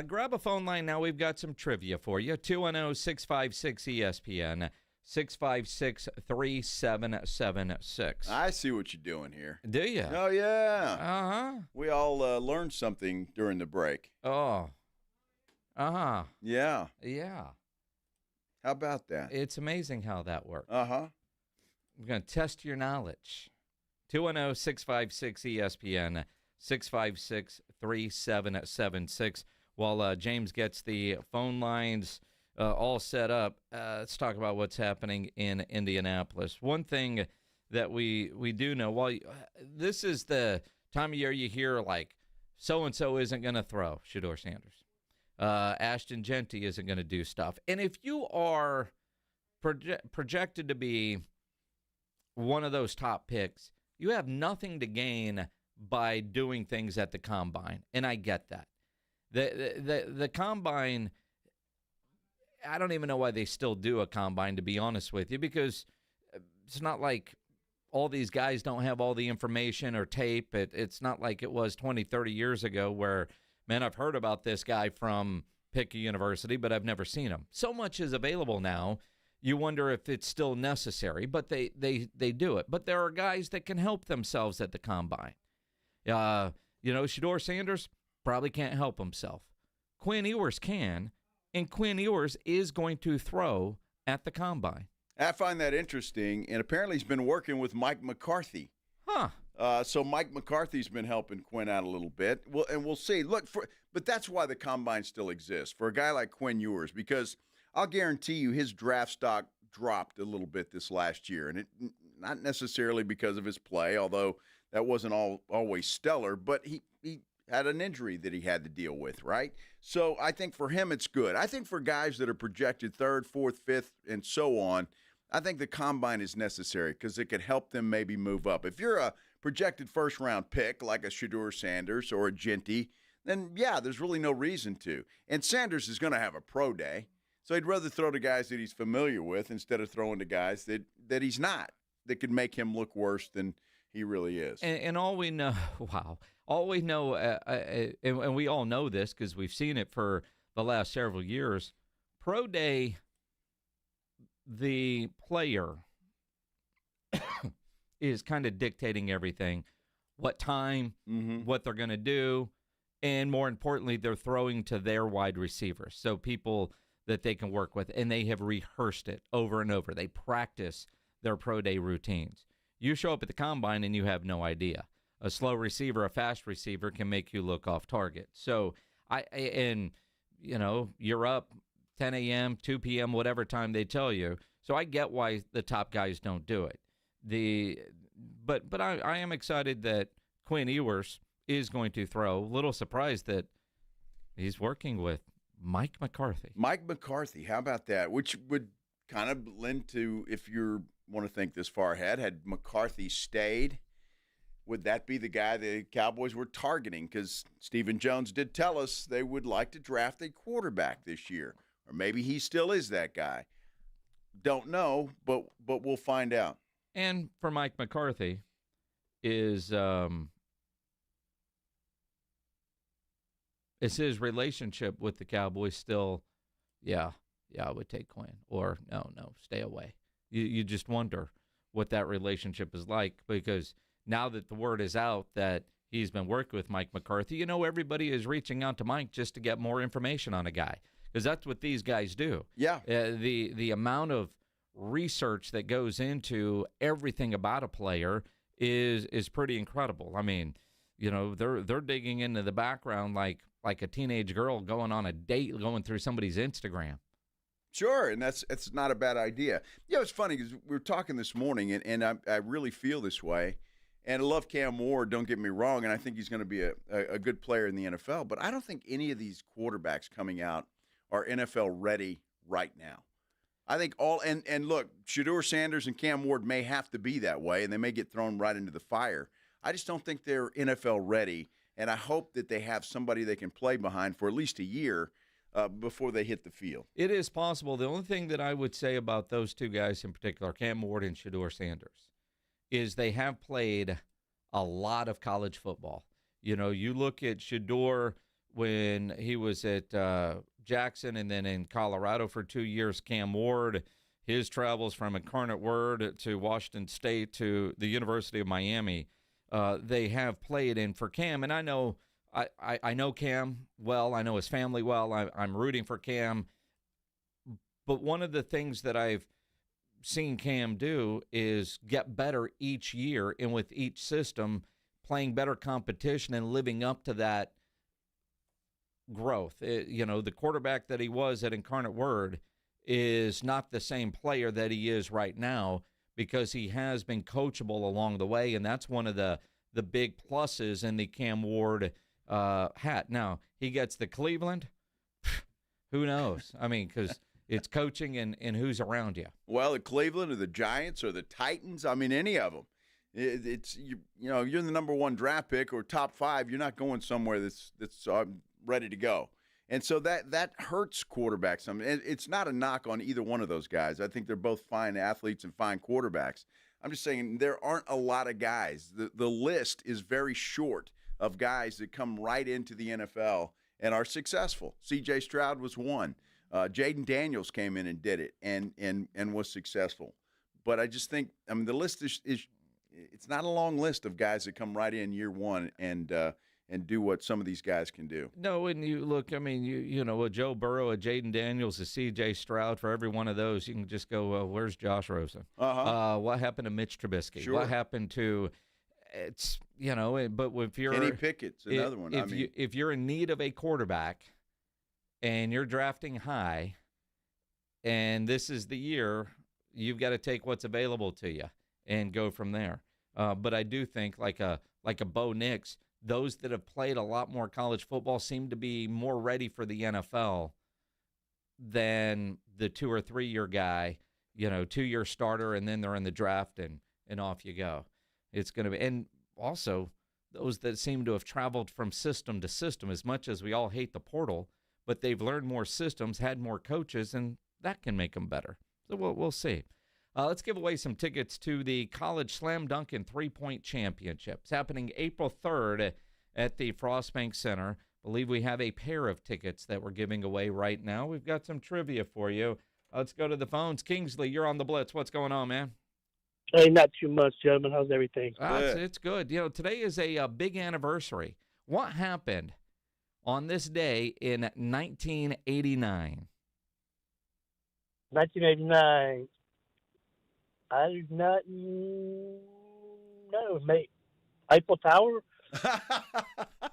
grab a phone line now. We've got some trivia for you. 210-656-ESPN. 656-3776. I see what you're doing here. Do you? Oh, yeah. Uh-huh. We all learned something during the break. Oh. Uh-huh. Yeah. Yeah. How about that? It's amazing how that works. Uh-huh. I'm going to test your knowledge. 210-656-ESPN, 656-3776. While James gets the phone lines all set up, let's talk about what's happening in Indianapolis. One thing that we do know, while this is the time of year you hear, like, so-and-so isn't going to throw, Shedeur Sanders. Ashton Genty isn't going to do stuff. And if you are projected to be one of those top picks, you have nothing to gain by doing things at the Combine, and I get that. The Combine, I don't even know why they still do a Combine, to be honest with you, because it's not like all these guys don't have all the information or tape. It's not like it was 20, 30 years ago where, man, I've heard about this guy from pick a university, but I've never seen him. So much is available now, you wonder if it's still necessary, but they do it. But there are guys that can help themselves at the Combine. Shedeur Sanders probably can't help himself. Quinn Ewers can, and Quinn Ewers is going to throw at the Combine. I find that interesting, and apparently he's been working with Mike McCarthy. Huh. So Mike McCarthy's been helping Quinn out a little bit. We'll see. But that's why the Combine still exists, for a guy like Quinn Ewers, because I'll guarantee you his draft stock dropped a little bit this last year, and it not necessarily because of his play, although that wasn't always stellar, but he had an injury that he had to deal with, right? So I think for him it's good. I think for guys that are projected 3rd, 4th, 5th, and so on, I think the Combine is necessary because it could help them maybe move up. If you're a projected first-round pick like a Shedeur Sanders or a Genty, then, yeah, there's really no reason to. And Sanders is going to have a pro day, so he'd rather throw to guys that he's familiar with instead of throwing to guys that he's not, that could make him look worse than he really is. And all we know, all we know, and we all know this because we've seen it for the last several years, pro day, the player is kind of dictating everything, what time, what they're going to do, and more importantly, they're throwing to their wide receivers, so people that they can work with, and they have rehearsed it over and over. They practice their pro day routines. You show up at the Combine and you have no idea. A slow receiver, a fast receiver can make you look off target. So you're up 10 a.m., 2 p.m., whatever time they tell you. So I get why the top guys don't do it. But I am excited that Quinn Ewers is going to throw. A little surprised that he's working with Mike McCarthy. Mike McCarthy, how about that? Which would kind of lend to, if you want to think this far ahead, had McCarthy stayed, would that be the guy the Cowboys were targeting? Because Stephen Jones did tell us they would like to draft a quarterback this year. Or maybe he still is that guy. Don't know, but we'll find out. And for Mike McCarthy, is his relationship with the Cowboys still, yeah, I would take Quinn. Or, no, stay away. You just wonder what that relationship is like, because now that the word is out that he's been working with Mike McCarthy, everybody is reaching out to Mike just to get more information on a guy, because that's what these guys do. Yeah. The amount of research that goes into everything about a player is pretty incredible. I mean, they're digging into the background like a teenage girl going on a date, going through somebody's Instagram. Sure, and it's not a bad idea. It's funny because we were talking this morning, and I really feel this way. And I love Cam Ward, don't get me wrong, and I think he's going to be a good player in the NFL. But I don't think any of these quarterbacks coming out are NFL ready right now. I think and look, Shedeur Sanders and Cam Ward may have to be that way, and they may get thrown right into the fire. I just don't think they're NFL ready, and I hope that they have somebody they can play behind for at least a year before they hit the field. It is possible. The only thing that I would say about those two guys in particular, Cam Ward and Shedeur Sanders, is they have played a lot of college football. You look at Shedeur when he was at Jackson and then in Colorado for 2 years. Cam Ward, his travels from Incarnate Word to Washington State to the University of Miami, they have played. And for Cam, and I know Cam well, I know his family well, I'm rooting for Cam. But one of the things that I've seen Cam do is get better each year, and with each system, playing better competition and living up to that growth. The quarterback that he was at Incarnate Word is not the same player that he is right now, because he has been coachable along the way, and that's one of the big pluses in the Cam Ward hat. Now, he gets the Cleveland, who knows? I mean, because it's coaching and who's around you. Well, the Cleveland or the Giants or the Titans, I mean, any of them. It's you're the number one draft pick or top 5. You're not going somewhere that's ready to go, and so that hurts quarterbacks. I mean, it's not a knock on either one of those guys. I think they're both fine athletes and fine quarterbacks. I'm just saying there aren't a lot of guys. The list is very short of guys that come right into the NFL and are successful. C.J. Stroud was one. Jaden Daniels came in and did it and was successful. But I just think, the list is it's not a long list of guys that come right in year one and do what some of these guys can do. No, and you look, a Joe Burrow, a Jaden Daniels, a C.J. Stroud, for every one of those, you can just go, where's Josh Rosen? What happened to Mitch Trubisky? Sure. What happened to but if you're Kenny Pickett's another one. If you're in need of a quarterback and you're drafting high, and this is the year, you've got to take what's available to you and go from there. But I do think like a Bo Nix, those that have played a lot more college football seem to be more ready for the NFL than the 2 or 3 year guy, 2-year starter, and then they're in the draft and off you go. It's going to be, and also those that seem to have traveled from system to system, as much as we all hate the portal, but they've learned more systems, had more coaches, and that can make them better. So we'll see. Let's give away some tickets to the College Slam Dunk and Three-Point Championship. It's happening April 3rd at the Frostbank Center. I believe we have a pair of tickets that we're giving away right now. We've got some trivia for you. Let's go to the phones. Kingsley, you're on the Blitz. What's going on, man? Hey, not too much, gentlemen. How's everything? It's good. Today is a big anniversary. What happened on this day in 1989? 1989. I do not know. Eiffel Tower?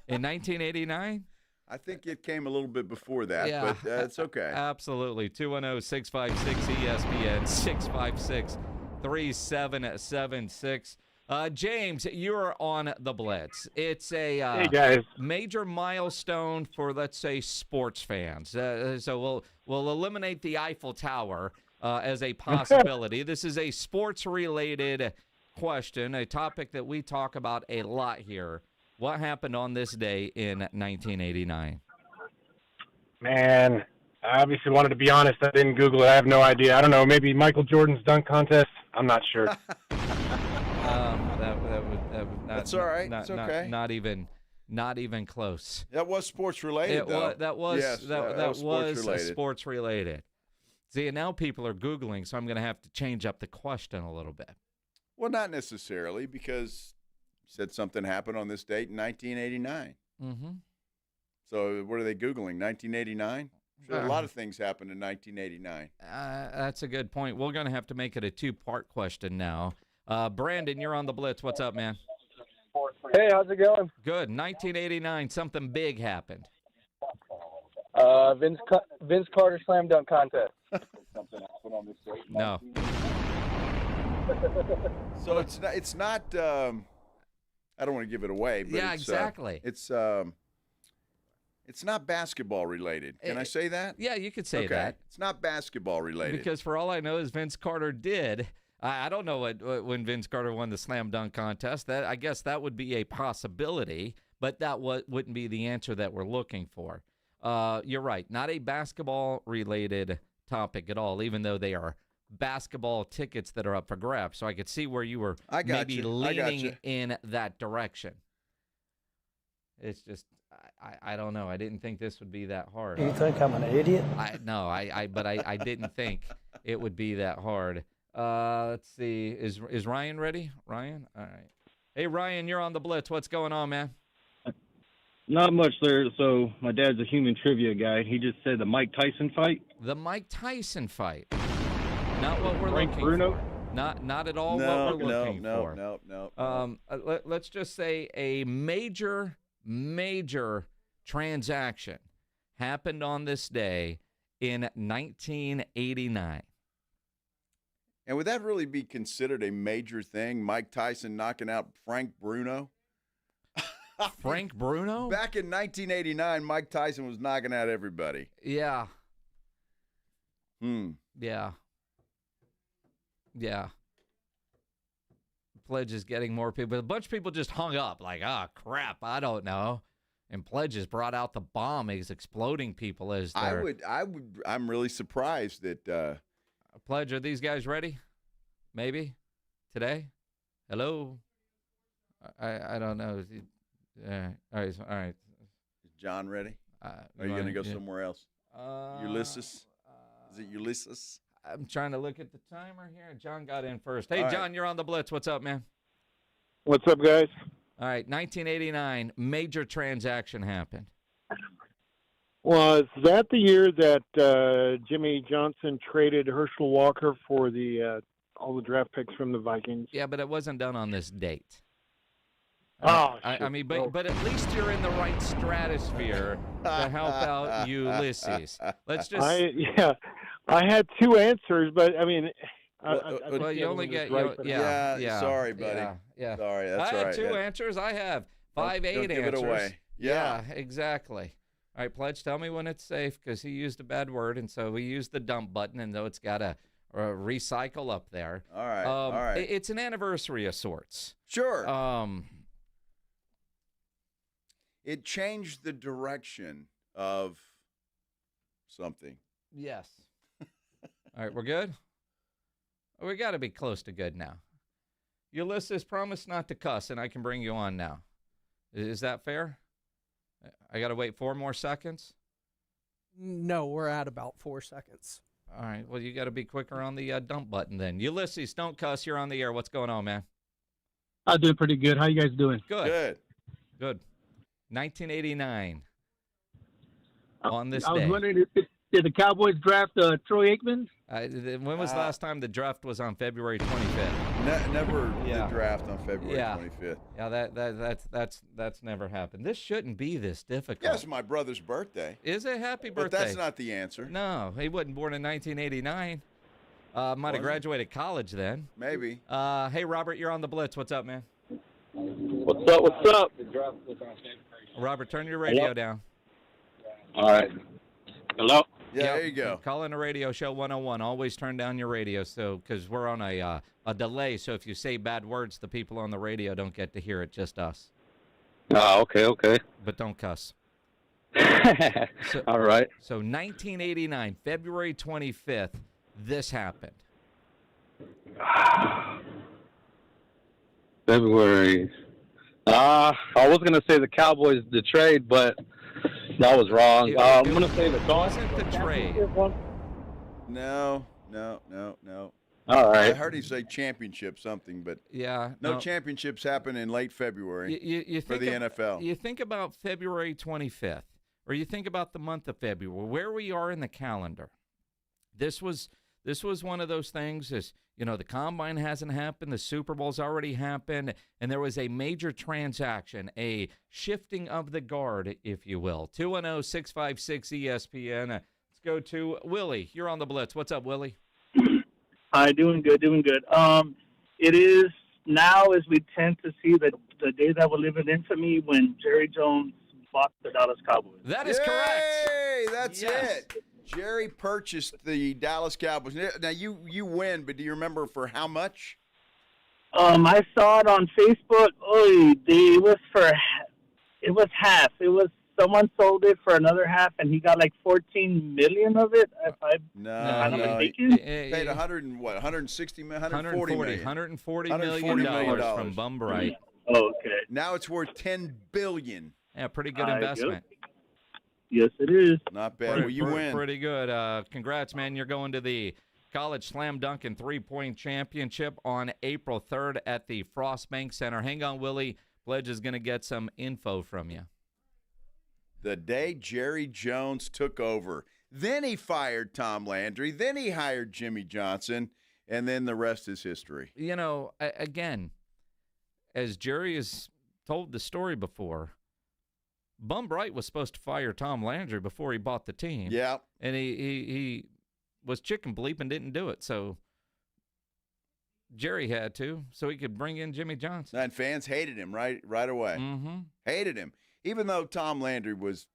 In 1989? I think it came a little bit before that, but it's okay. Absolutely. 210-656-ESPN, 656-3776. James, you're on the Blitz. It's a hey guys. Major milestone for, let's say, sports fans. So we'll eliminate the Eiffel Tower as a possibility. This is a sports-related question, a topic that we talk about a lot here. What happened on this day in 1989? Man, I obviously wanted to be honest. I didn't Google it. I have no idea. I don't know. Maybe Michael Jordan's dunk contest. I'm not sure. That's all right. It's okay. Not even close. That was sports related, though. That was sports related. See, and now people are Googling, so I'm going to have to change up the question a little bit. Well, not necessarily, because you said something happened on this date in 1989. Mm-hmm. So what are they Googling, 1989? Sure, a lot of things happened in 1989. That's a good point. We're going to have to make it a two-part question now. Brandon, you're on the Blitz. What's up, man? Hey, how's it going? Good. 1989, something big happened. Vince Carter slam dunk contest. No. So it's not. I don't want to give it away. But yeah, exactly. It's not basketball related. Can I say that? Yeah, you could say that. It's not basketball related. Because for all I know, is Vince Carter did. I don't know when Vince Carter won the slam dunk contest. I guess that would be a possibility, but that wouldn't be the answer that we're looking for. You're right. Not a basketball-related topic at all, even though they are basketball tickets that are up for grabs. So I could see where you were maybe leaning in that direction. It's just, I don't know. I didn't think this would be that hard. You think I'm an idiot? No, but I didn't think it would be that hard. Let's see. Is Ryan ready? Ryan? All right. Hey, Ryan, you're on the Blitz. What's going on, man? Not much, sir. So my dad's a human trivia guy. He just said the Mike Tyson fight. The Mike Tyson fight. Not what we're looking for. Not at all what we're looking for. No. Let's just say a major transaction happened on this day in 1989. And would that really be considered a major thing? Mike Tyson knocking out Frank Bruno? Frank Bruno? Back in 1989, Mike Tyson was knocking out everybody. Yeah. Yeah. Pledge is getting more people. A bunch of people just hung up like, crap, I don't know. And Pledge has brought out the bomb. He's exploding people as they're... I'm really surprised that... Pledge, are these guys ready? Maybe? Today? Hello? I don't know. All right. Is John ready? Are you going to go somewhere else? Ulysses? Is it Ulysses? I'm trying to look at the timer here. John got in first. Hey, John, you're on the Blitz. What's up, man? What's up, guys? All right, 1989, major transaction happened. Was that the year that Jimmy Johnson traded Herschel Walker for all the draft picks from the Vikings? Yeah, but it wasn't done on this date. I mean, but at least you're in the right stratosphere to help out Ulysses. Let's just. I had two answers, but I mean. Well, you only get yeah. Sorry, buddy. Yeah. Sorry, that's I all have two answers. I have 5-8 answers. Give it away. Yeah, exactly. All right, Pledge, tell me when it's safe, because he used a bad word, and so we used the dump button, and though it's got a recycle up there. All right. It's an anniversary of sorts. Sure. It changed the direction of something. Yes. All right, we're good? We got to be close to good now. Ulysses, promise not to cuss, and I can bring you on now. Is that fair? I got to wait 4 more seconds? No, we're at about 4 seconds. All right, well, you got to be quicker on the dump button then. Ulysses, don't cuss. You're on the air. What's going on, man? I'm doing pretty good. How you guys doing? Good. 1989. On this day. I was wondering, did the Cowboys draft Troy Aikman? When was the last time the draft was on February 25th? Never the draft on February 25th. Yeah, that's never happened. This shouldn't be this difficult. Yes, my brother's birthday. Is it? Happy birthday. But that's not the answer. No, he wasn't born in 1989. Might have graduated college then. Maybe. Hey, Robert, you're on the Blitz. What's up, man? What's up? Robert, turn your radio down. All right. Hello? Yeah, there you go. Call in a radio show 101. Always turn down your radio, because we're on a delay. So if you say bad words, the people on the radio don't get to hear it, just us. Oh, okay. But don't cuss. All right. So 1989, February 25th, this happened. February. I was going to say the Cowboys, the trade, but that was wrong. I'm going to say the Dolphins. Wasn't the trade. No. All right. I heard he say championship something, but yeah, no championships happen in late February you for the NFL. You think about February 25th, or you think about the month of February, where we are in the calendar. This was one of those things. The Combine hasn't happened, the Super Bowl's already happened, and there was a major transaction, a shifting of the guard, if you will. 210-656-ESPN. Let's go to Willie. You're on the Blitz. What's up, Willie? Hi, doing good. It is now, as we tend to see, the day that will live in infamy when Jerry Jones bought the Dallas Cowboys. That is correct. Hey, that's it. Jerry purchased the Dallas Cowboys. Now, you win, but do you remember for how much? I saw it on Facebook. It was half. Someone sold it for another half, and he got like $14 million of it. If I'm not mistaken. He paid 160 million, $140 million from Bum Bright. Okay. Now it's worth $10 billion. Yeah, pretty good investment. Yes, it is. Not bad. Well, you win. Pretty good. Congrats, man. You're going to the College Slam Dunk and Three-Point Championship on April 3rd at the Frost Bank Center. Hang on, Willie. Pledge is going to get some info from you. The day Jerry Jones took over. Then he fired Tom Landry. Then he hired Jimmy Johnson. And then the rest is history. Again, as Jerry has told the story before, Bum Bright was supposed to fire Tom Landry before he bought the team. Yeah. And he was chicken bleep and didn't do it. So Jerry had to, so he could bring in Jimmy Johnson. And fans hated him right away. Mm-hmm. Hated him. Even though Tom Landry it was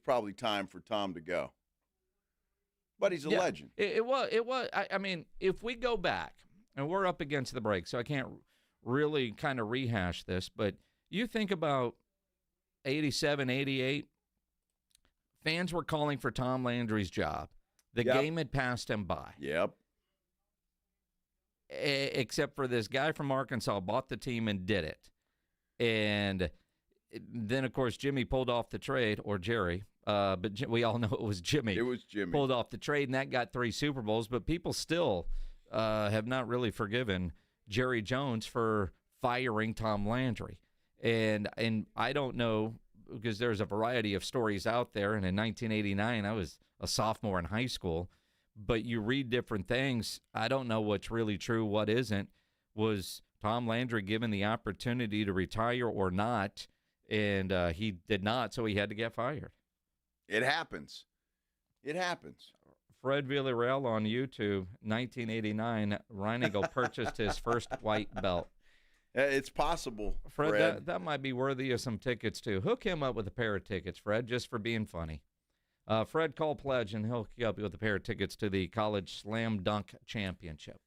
probably time for Tom to go. But he's a legend. It was. I mean, if we go back, and we're up against the break, so I can't really kind of rehash this, but you think about 87, 88, fans were calling for Tom Landry's job. The game had passed him by. Yep. Except for this guy from Arkansas bought the team and did it. And then, of course, Jimmy pulled off the trade, or Jerry, but we all know it was Jimmy. It was Jimmy. Pulled off the trade, and that got 3 Super Bowls, but people still have not really forgiven Jerry Jones for firing Tom Landry. And I don't know, because there's a variety of stories out there, and in 1989, I was a sophomore in high school, but you read different things. I don't know what's really true, what isn't. Was Tom Landry given the opportunity to retire or not? And he did not, so he had to get fired. It happens. It happens. Fred Villarreal on YouTube, 1989, Reinagel purchased his first white belt. It's possible, Fred. That might be worthy of some tickets, too. Hook him up with a pair of tickets, Fred, just for being funny. Fred, call Pledge, and he'll hook you up with a pair of tickets to the College Slam Dunk Championship.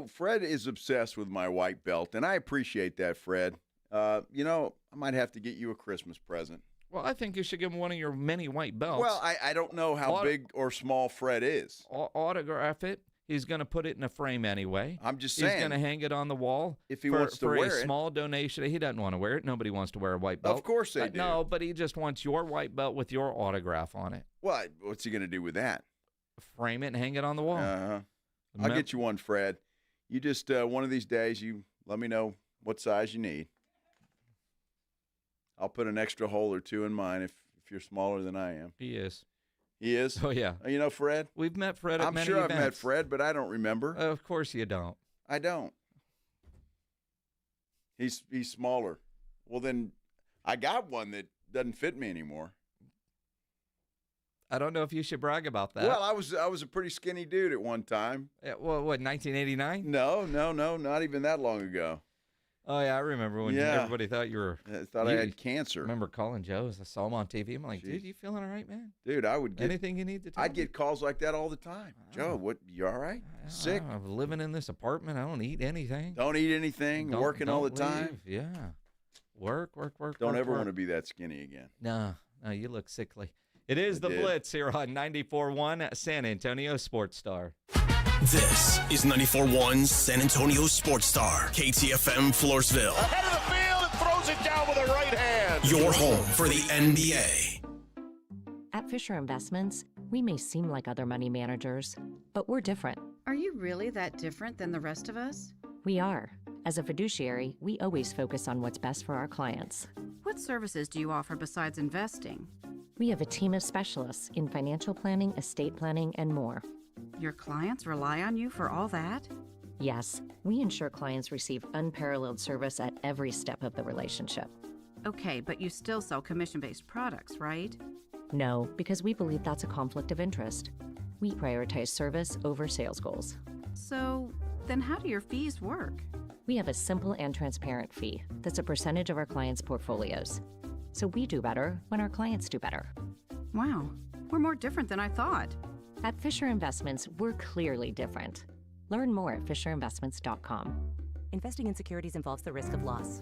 Fred is obsessed with my white belt, and I appreciate that, Fred. I might have to get you a Christmas present. Well, I think you should give him one of your many white belts. Well, I don't know how big or small Fred is. Autograph it. He's going to put it in a frame anyway. I'm just saying. He's going to hang it on the wall. If he wants to wear it. For a small donation. He doesn't want to wear it. Nobody wants to wear a white belt. Of course they do. No, but he just wants your white belt with your autograph on it. Well, what's he going to do with that? Frame it and hang it on the wall. Uh-huh. I'll get you one, Fred. You just, one of these days, you let me know what size you need. I'll put an extra hole or two in mine if you're smaller than I am. He is. He is? Oh, yeah. You know Fred? We've met Fred at many events. I'm sure I've met events. Fred, but I don't remember. Of course you don't. I don't. He's smaller. Well, then I got one that doesn't fit me anymore. I don't know if you should brag about that. Well, I was a pretty skinny dude at one time. Well, what, 1989? No, not even that long ago. Oh, yeah, I remember when everybody thought you were... I had cancer. I remember calling Joe as I saw him on TV. I'm like, dude, you feeling all right, man? Dude, I would get... Anything you need to tell I'd me? get calls like that all the time. Joe, what? You all right? Sick? I'm living in this apartment. I don't eat anything. Don't eat anything. Working all the time. Yeah. Work. Don't ever want to be that skinny again. No, you look sickly. It is the Blitz here on 94.1 San Antonio Sports Star. This is 94.1 San Antonio Sports Star, KTFM Floresville. Ahead of the field and throws it down with a right hand. Your home for the NBA. At Fisher Investments, we may seem like other money managers, but we're different. Are you really that different than the rest of us? We are. As a fiduciary, we always focus on what's best for our clients. What services do you offer besides investing? We have a team of specialists in financial planning, estate planning, and more. Your clients rely on you for all that? Yes, we ensure clients receive unparalleled service at every step of the relationship. Okay, but you still sell commission-based products, right? No, because we believe that's a conflict of interest. We prioritize service over sales goals. So, then how do your fees work? We have a simple and transparent fee that's a percentage of our clients' portfolios. So we do better when our clients do better. Wow, we're more different than I thought. At Fisher Investments, we're clearly different. Learn more at fisherinvestments.com. Investing in securities involves the risk of loss.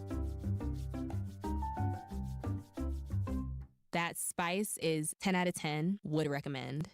That spice is 10 out of 10. Would recommend.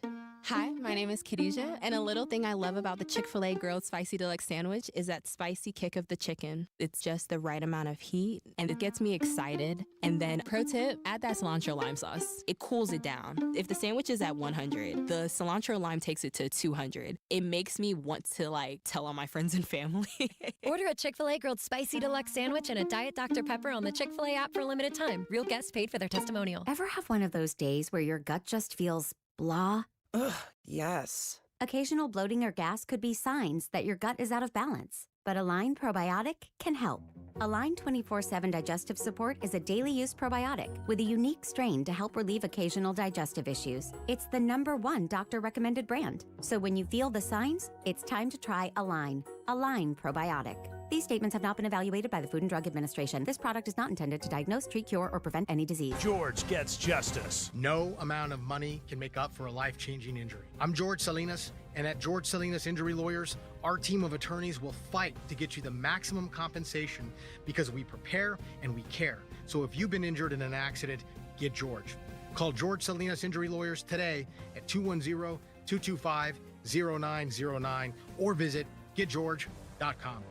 Hi, my name is Khadijah, and a little thing I love about the Chick-fil-A Grilled Spicy Deluxe Sandwich is that spicy kick of the chicken. It's just the right amount of heat, and it gets me excited. And then, pro tip, add that cilantro lime sauce. It cools it down. If the sandwich is at 100, the cilantro lime takes it to 200. It makes me want to, tell all my friends and family. Order a Chick-fil-A Grilled Spicy Deluxe Sandwich and a Diet Dr. Pepper on the Chick-fil-A app for a limited time. Real guests paid for their testimonial. Ever have one of those days where your gut just feels blah? Ugh, yes. Occasional bloating or gas could be signs that your gut is out of balance, but Align Probiotic can help. Align 24/7 Digestive Support is a daily use probiotic with a unique strain to help relieve occasional digestive issues. It's the #1 doctor-recommended brand. So when you feel the signs, it's time to try Align. Align Probiotic. These statements have not been evaluated by the Food and Drug Administration. This product is not intended to diagnose, treat, cure, or prevent any disease. George gets justice. No amount of money can make up for a life-changing injury. I'm George Salinas, and at George Salinas Injury Lawyers, our team of attorneys will fight to get you the maximum compensation because we prepare and we care. So if you've been injured in an accident, get George. Call George Salinas Injury Lawyers today at 210-225-0909 or visit getgeorge.com.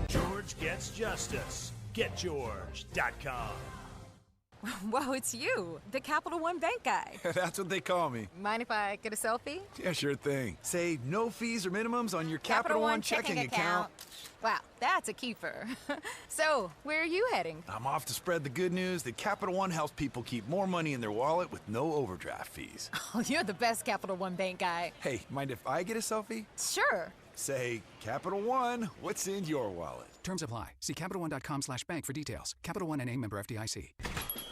George gets justice. GetGeorge.com. Whoa, it's you, the Capital One Bank guy. That's what they call me. Mind if I get a selfie? Yeah, sure thing. Say no fees or minimums on your Capital One checking account. Wow, that's a keeper. So, where are you heading? I'm off to spread the good news that Capital One helps people keep more money in their wallet with no overdraft fees. Oh, you're the best Capital One Bank guy. Hey, mind if I get a selfie? Sure. Say, Capital One, what's in your wallet? Terms apply. See CapitalOne.com/bank for details. Capital One N.A. member FDIC.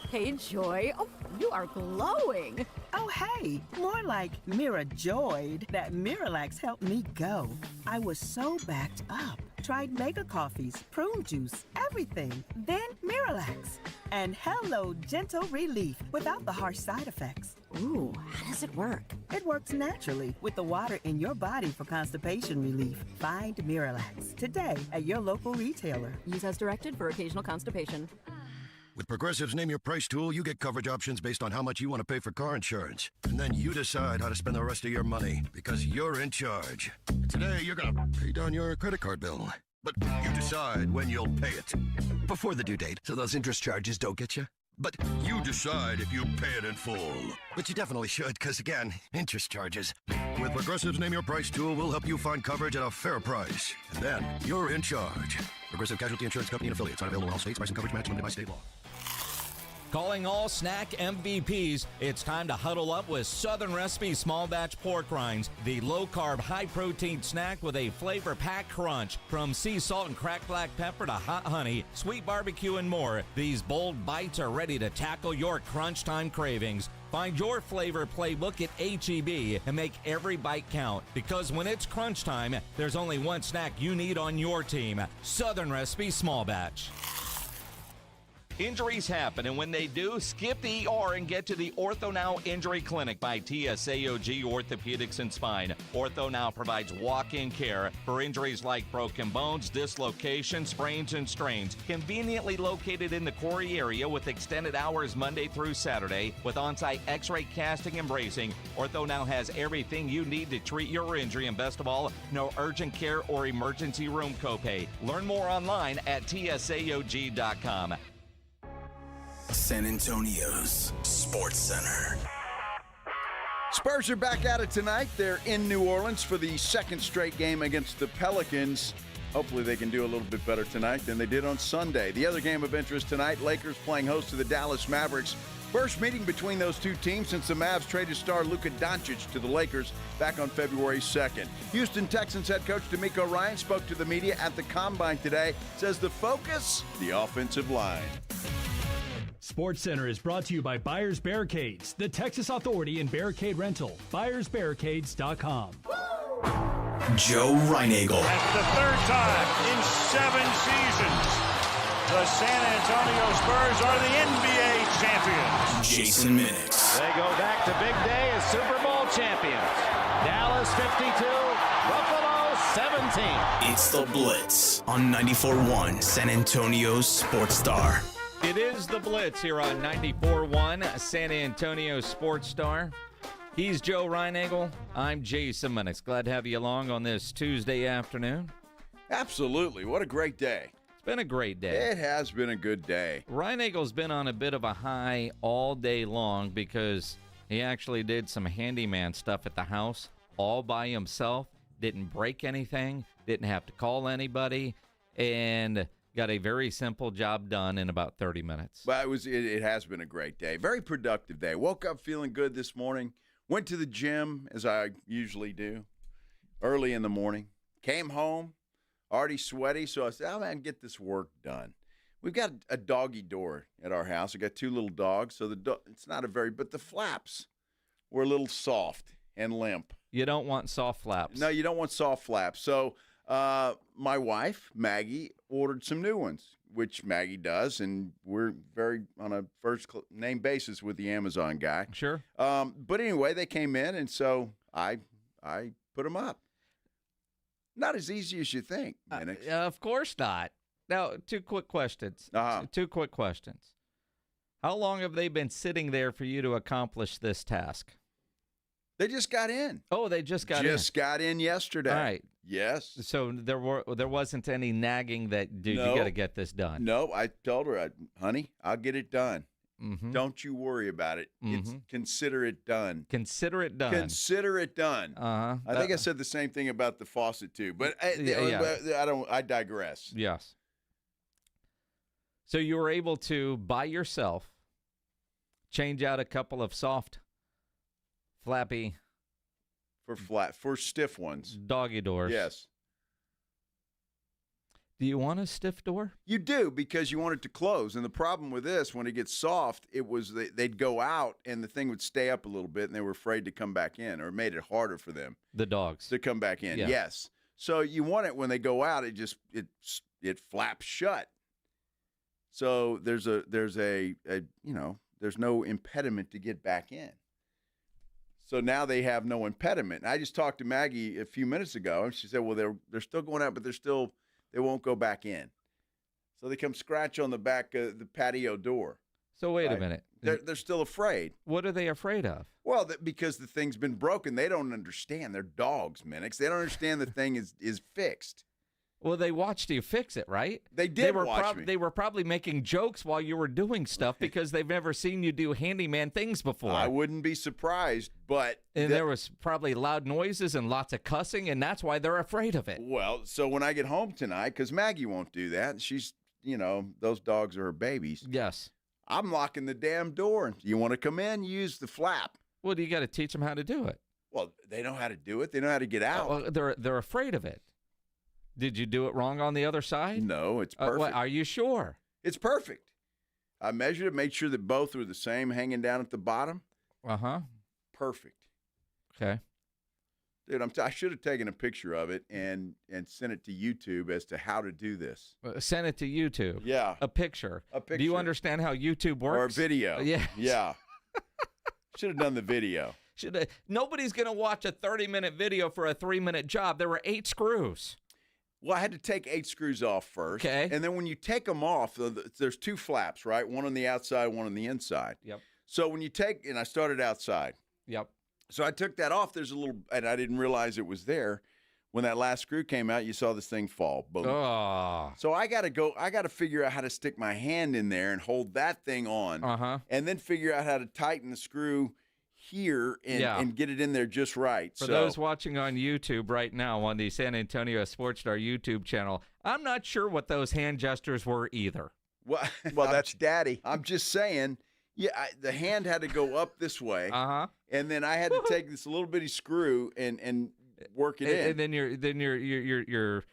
Hey, Joy. Oh, you are glowing. Oh, hey. More like Mira joyed that Miralax helped me go. I was so backed up. Tried mega coffees, prune juice, everything. Then Miralax. And hello, gentle relief without the harsh side effects. Ooh, how does it work? It works naturally with the water in your body for constipation relief. Find Miralax today at your local retailer. Use as directed for occasional constipation. With Progressive's Name Your Price tool, you get coverage options based on how much you want to pay for car insurance. And then you decide how to spend the rest of your money, because you're in charge. Today, you're going to pay down your credit card bill. But you decide when you'll pay it. Before the due date, so those interest charges don't get you. But you decide if you pay it in full. But you definitely should, because again, interest charges. With Progressive's Name Your Price tool, we'll help you find coverage at a fair price. And then you're in charge. Progressive Casualty Insurance Company and affiliates. Not available in all states. Price and coverage match limited by state law. Calling all snack MVPs, it's time to huddle up with Southern Recipe Small Batch Pork Rinds, the low-carb, high-protein snack with a flavor-packed crunch. From sea salt and cracked black pepper to hot honey, sweet barbecue, and more, these bold bites are ready to tackle your crunch time cravings. Find your flavor playbook at H-E-B and make every bite count. Because when it's crunch time, there's only one snack you need on your team. Southern Recipe Small Batch. Injuries happen, and when they do, skip the ER and get to the Ortho Now Injury Clinic by TSAOG Orthopedics and Spine. Ortho Now provides walk-in care for injuries like broken bones, dislocations, sprains, and strains. Conveniently located in the Quarry area with extended hours Monday through Saturday with on-site x-ray casting and bracing, Ortho Now has everything you need to treat your injury, and best of all, no urgent care or emergency room copay. Learn more online at tsaog.com. San Antonio's Sports Center. Spurs are back at it tonight. They're in New Orleans for the second straight game against the Pelicans. Hopefully they can do a little bit better tonight than they did on Sunday. The other game of interest tonight, Lakers playing host to the Dallas Mavericks. First meeting between those two teams since the Mavs traded star Luka Doncic to the Lakers back on February 2nd. Houston Texans head coach DeMeco Ryans spoke to the media at the Combine today. Says the focus, the offensive line. SportsCenter is brought to you by Buyers Barricades, the Texas authority in barricade rental. BuyersBarricades.com. Joe Reinagel. That's the third time in 7 seasons. The San Antonio Spurs are the NBA champions. Jason Minnix. They go back to big day as Super Bowl champions. Dallas 52, Buffalo 17. It's the Blitz on 94.1 San Antonio's Sports Star. It is the Blitz here on 94.1 San Antonio Sports Star. He's Joe Reinagel. I'm Jason Minnix. Glad to have you along on this Tuesday afternoon. Absolutely. What a great day. It's been a great day. It has been a good day. Reinegel's been on a bit of a high all day long because he actually did some handyman stuff at the house all by himself. Didn't break anything. Didn't have to call anybody. And got a very simple job done in about 30 minutes. But it has been a great day. Very productive day. Woke up feeling good this morning. Went to the gym, as I usually do, early in the morning. Came home, already sweaty, so I said, oh, man, get this work done. We've got a doggy door at our house. I got 2 little dogs, so it's not but the flaps were a little soft and limp. You don't want soft flaps. No, you don't want soft flaps. So my wife, Maggie, ordered some new ones, which Maggie does, and we're very on a first-name basis with the Amazon guy. Sure. But anyway, they came in, and so I put them up. Not as easy as you think, Minnix. Of course not. Now, 2 quick questions. 2 quick questions. How long have they been sitting there for you to accomplish this task? They just got in. Oh, they just got in. Just got in yesterday. All right. Yes. So there wasn't any nagging that, dude, you got to get this done. No, I told her, honey, I'll get it done. Mm-hmm. Don't you worry about it. Mm-hmm. Consider it done. Consider it done. Consider it done. Uh-huh. I think I said the same thing about the faucet too, but I digress. Yes. So you were able to, by yourself, change out a couple of soft, flappy, for stiff ones, doggy doors. Yes. Do you want a stiff door? You do, because you want it to close. And the problem with this, when it gets soft, it was they'd go out and the thing would stay up a little bit, and they were afraid to come back in, or it made it harder for them. The dogs to come back in. Yeah. Yes. So you want it when they go out, it flaps shut. So there's no impediment to get back in. So now they have no impediment. And I just talked to Maggie a few minutes ago, and she said, well, they're still going out, but they won't go back in. So they come scratch on the back of the patio door. So wait a minute. They're still afraid. What are they afraid of? Well, because the thing's been broken. They don't understand. They're dogs, Minnix. They don't understand the thing is fixed. Well, they watched you fix it, right? They did watch me. They were probably making jokes while you were doing stuff because they've never seen you do handyman things before. I wouldn't be surprised, but... And there was probably loud noises and lots of cussing, and that's why they're afraid of it. Well, so when I get home tonight, because Maggie won't do that, she's, those dogs are her babies. Yes. I'm locking the damn door. You want to come in, use the flap. Well, you got to teach them how to do it. Well, they know how to do it. They know how to get out. Well, they're afraid of it. Did you do it wrong on the other side? No, it's perfect. Are you sure? It's perfect. I measured it, made sure that both were the same hanging down at the bottom. Perfect. Okay. Dude, I should have taken a picture of it and sent it to YouTube as to how to do this. Send it to YouTube. Yeah. A picture. A picture. Do you understand how YouTube works? Or a video. Yeah. Yeah. Should have done the video. Nobody's going to watch a 30-minute video for a 3-minute job. There were 8 screws. Well, I had to take 8 screws off first. Okay. And then when you take them off, there's 2 flaps, right? One on the outside, one on the inside. Yep. So when you take, and I started outside. Yep. So I took that off. There's a little, and I didn't realize it was there. When that last screw came out, you saw this thing fall. Boom. Oh. So I got to figure out how to stick my hand in there and hold that thing on. And then figure out how to tighten the screw here and get it in there just right. For those watching on YouTube right now on the San Antonio Sports Star YouTube channel, I'm not sure what those hand gestures were either. Well, that's Daddy. I'm just saying, the hand had to go up this way, and then I had to take this little bitty screw and work it in. And then you're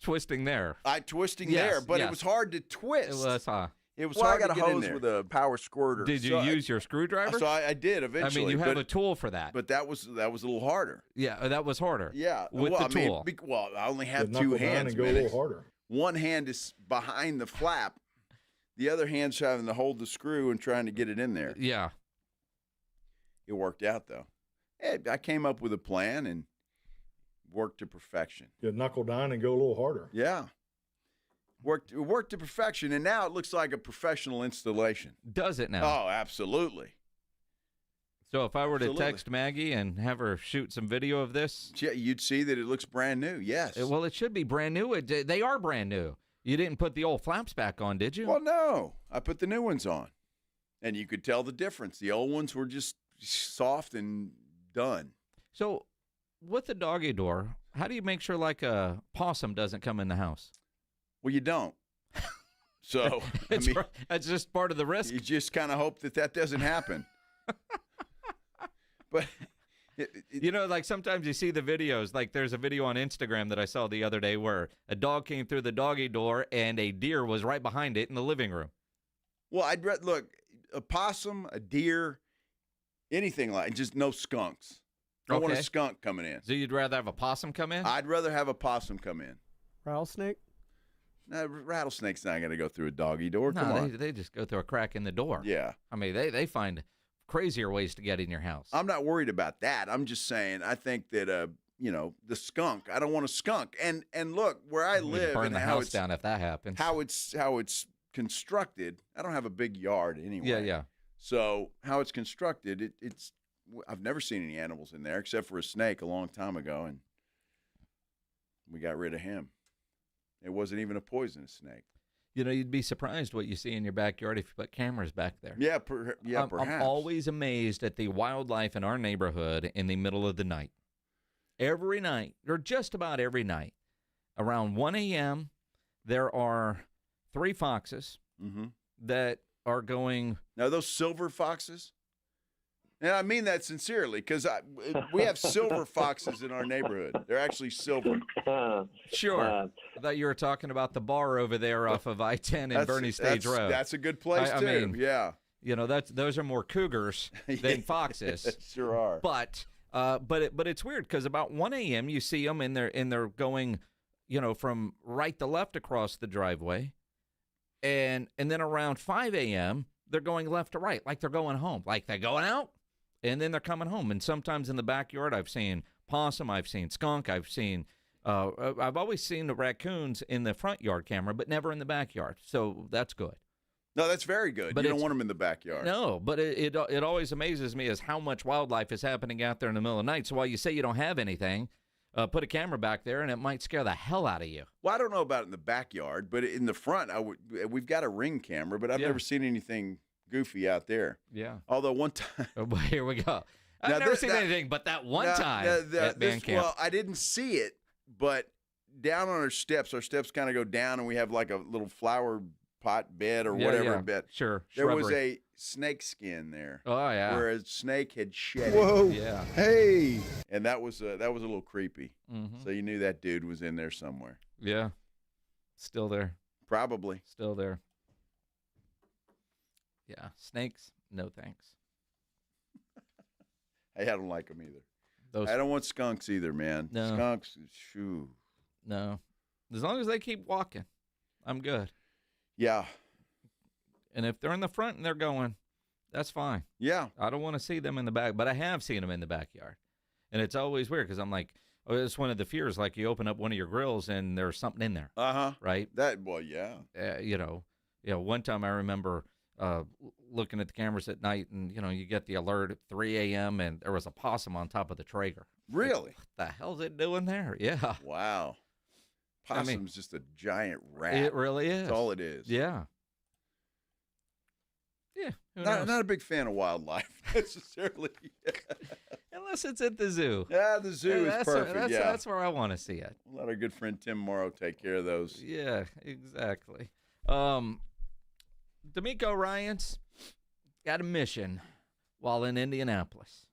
twisting there. Twisting there, but it was hard to twist. It was, It was well, hard I got to a get in hose there. with a power squirter. Did you use your screwdriver? So I did eventually. I mean, you have a tool for that. But that was a little harder. Yeah, that was harder. Yeah, with the tool. I only have 2 hands. And go a little harder. One hand is behind the flap. The other hand's having to hold the screw and trying to get it in there. Yeah. It worked out, though. I came up with a plan and worked to perfection. You knuckle down and go a little harder. Yeah. Worked to perfection, and now it looks like a professional installation. Does it now? Oh, absolutely. So if I were to text Maggie and have her shoot some video of this? Yeah, you'd see that it looks brand new, yes. Well, it should be brand new. They are brand new. You didn't put the old flaps back on, did you? Well, no. I put the new ones on, and you could tell the difference. The old ones were just soft and done. So with the doggy door, how do you make sure like a possum doesn't come in the house? Well, you don't. So, that's just part of the risk. You just kind of hope that doesn't happen. But, like sometimes you see the videos, like there's a video on Instagram that I saw the other day where a dog came through the doggy door and a deer was right behind it in the living room. Well, look, a possum, a deer, anything just no skunks. I want a skunk coming in. So you'd rather have a possum come in? I'd rather have a possum come in. Rattlesnake? No, rattlesnake's not going to go through a doggy door. Come on. They just go through a crack in the door. Yeah. I mean, they find crazier ways to get in your house. I'm not worried about that. I'm just saying I think that, the skunk, I don't want a skunk. And look, where I live burn and the how house down if that happens. How it's constructed, I don't have a big yard anyway. Yeah. So how it's constructed, I've never seen any animals in there except for a snake a long time ago, and we got rid of him. It wasn't even a poisonous snake. You'd be surprised what you see in your backyard if you put cameras back there. Yeah, perhaps. I'm always amazed at the wildlife in our neighborhood in the middle of the night. Every night, or just about every night, around 1 a.m., there are 3 foxes that are going. Now, those silver foxes? And I mean that sincerely, because we have silver foxes in our neighborhood. They're actually silver. Sure. I thought you were talking about the bar over there off of I-10 and Bernie Stage Road. That's a good place, too. I mean, yeah. Those are more cougars than foxes. Sure are. But it's weird because about 1 a.m. you see them and they're going, from right to left across the driveway, and then around 5 a.m. they're going left to right, like they're going home, like they're going out. And then they're coming home. And sometimes in the backyard, I've seen possum, I've seen skunk, I've always seen the raccoons in the front yard camera, but never in the backyard. So that's good. No, that's very good. But you don't want them in the backyard. No, but it always amazes me as how much wildlife is happening out there in the middle of the night. So while you say you don't have anything, put a camera back there, and it might scare the hell out of you. Well, I don't know about in the backyard, but in the front, we've got a Ring camera, but I've never seen anything goofy out there. Yeah. Although one time. Oh, here we go. I've never seen anything but that one time at band camp. Well, I didn't see it, but down on our steps kind of go down, and we have like a little flower pot bed or whatever bed. Sure. There was a snake skin there. Oh, yeah. Where a snake had shed Whoa. it. Yeah. Hey. And that was a little creepy. So you knew that dude was in there somewhere. Yeah. Still there. Probably. Still there. Yeah, snakes, no thanks. Hey, I don't like them either. I don't want skunks either, man. No. Skunks, shoo. No. As long as they keep walking, I'm good. Yeah. And if they're in the front and they're going, that's fine. Yeah. I don't want to see them in the back, but I have seen them in the backyard. And it's always weird because I'm like, oh, it's one of the fears, like you open up one of your grills and there's something in there. Uh-huh. Right? Yeah. One time I remember looking at the cameras at night and, you get the alert at 3 a.m. and there was a possum on top of the Traeger. Really? Like, what the hell's it doing there? Yeah. Wow. Possum's just a giant rat. It really is. That's all it is. Yeah. Yeah. Not a big fan of wildlife necessarily. Unless it's at the zoo. Yeah, the zoo is perfect. That's where I want to see it. Let our good friend Tim Morrow take care of those. Yeah, exactly. DeMeco Ryans got a mission while in Indianapolis,